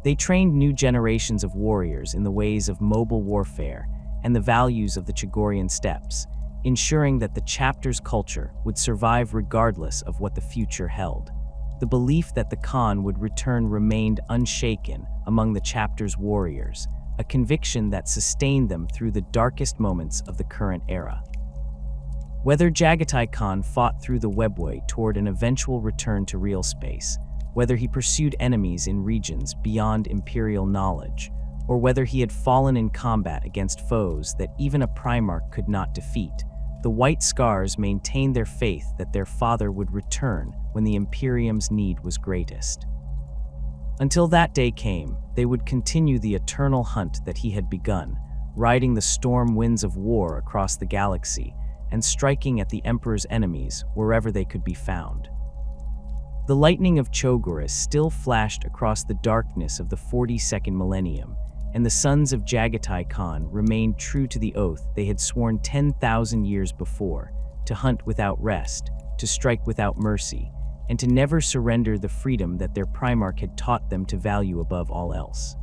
They trained new generations of warriors in the ways of mobile warfare and the values of the Chogorian steppes, ensuring that the chapter's culture would survive regardless of what the future held. The belief that the Khan would return remained unshaken among the chapter's warriors, a conviction that sustained them through the darkest moments of the current era. Whether Jaghatai Khan fought through the webway toward an eventual return to real space, whether he pursued enemies in regions beyond imperial knowledge, or whether he had fallen in combat against foes that even a Primarch could not defeat, the White Scars maintained their faith that their father would return when the Imperium's need was greatest. Until that day came, they would continue the eternal hunt that he had begun, riding the storm winds of war across the galaxy and striking at the Emperor's enemies wherever they could be found. The lightning of Chogoris still flashed across the darkness of the 42nd millennium, and the sons of Jaghatai Khan remained true to the oath they had sworn 10,000 years before, to hunt without rest, to strike without mercy, and to never surrender the freedom that their Primarch had taught them to value above all else.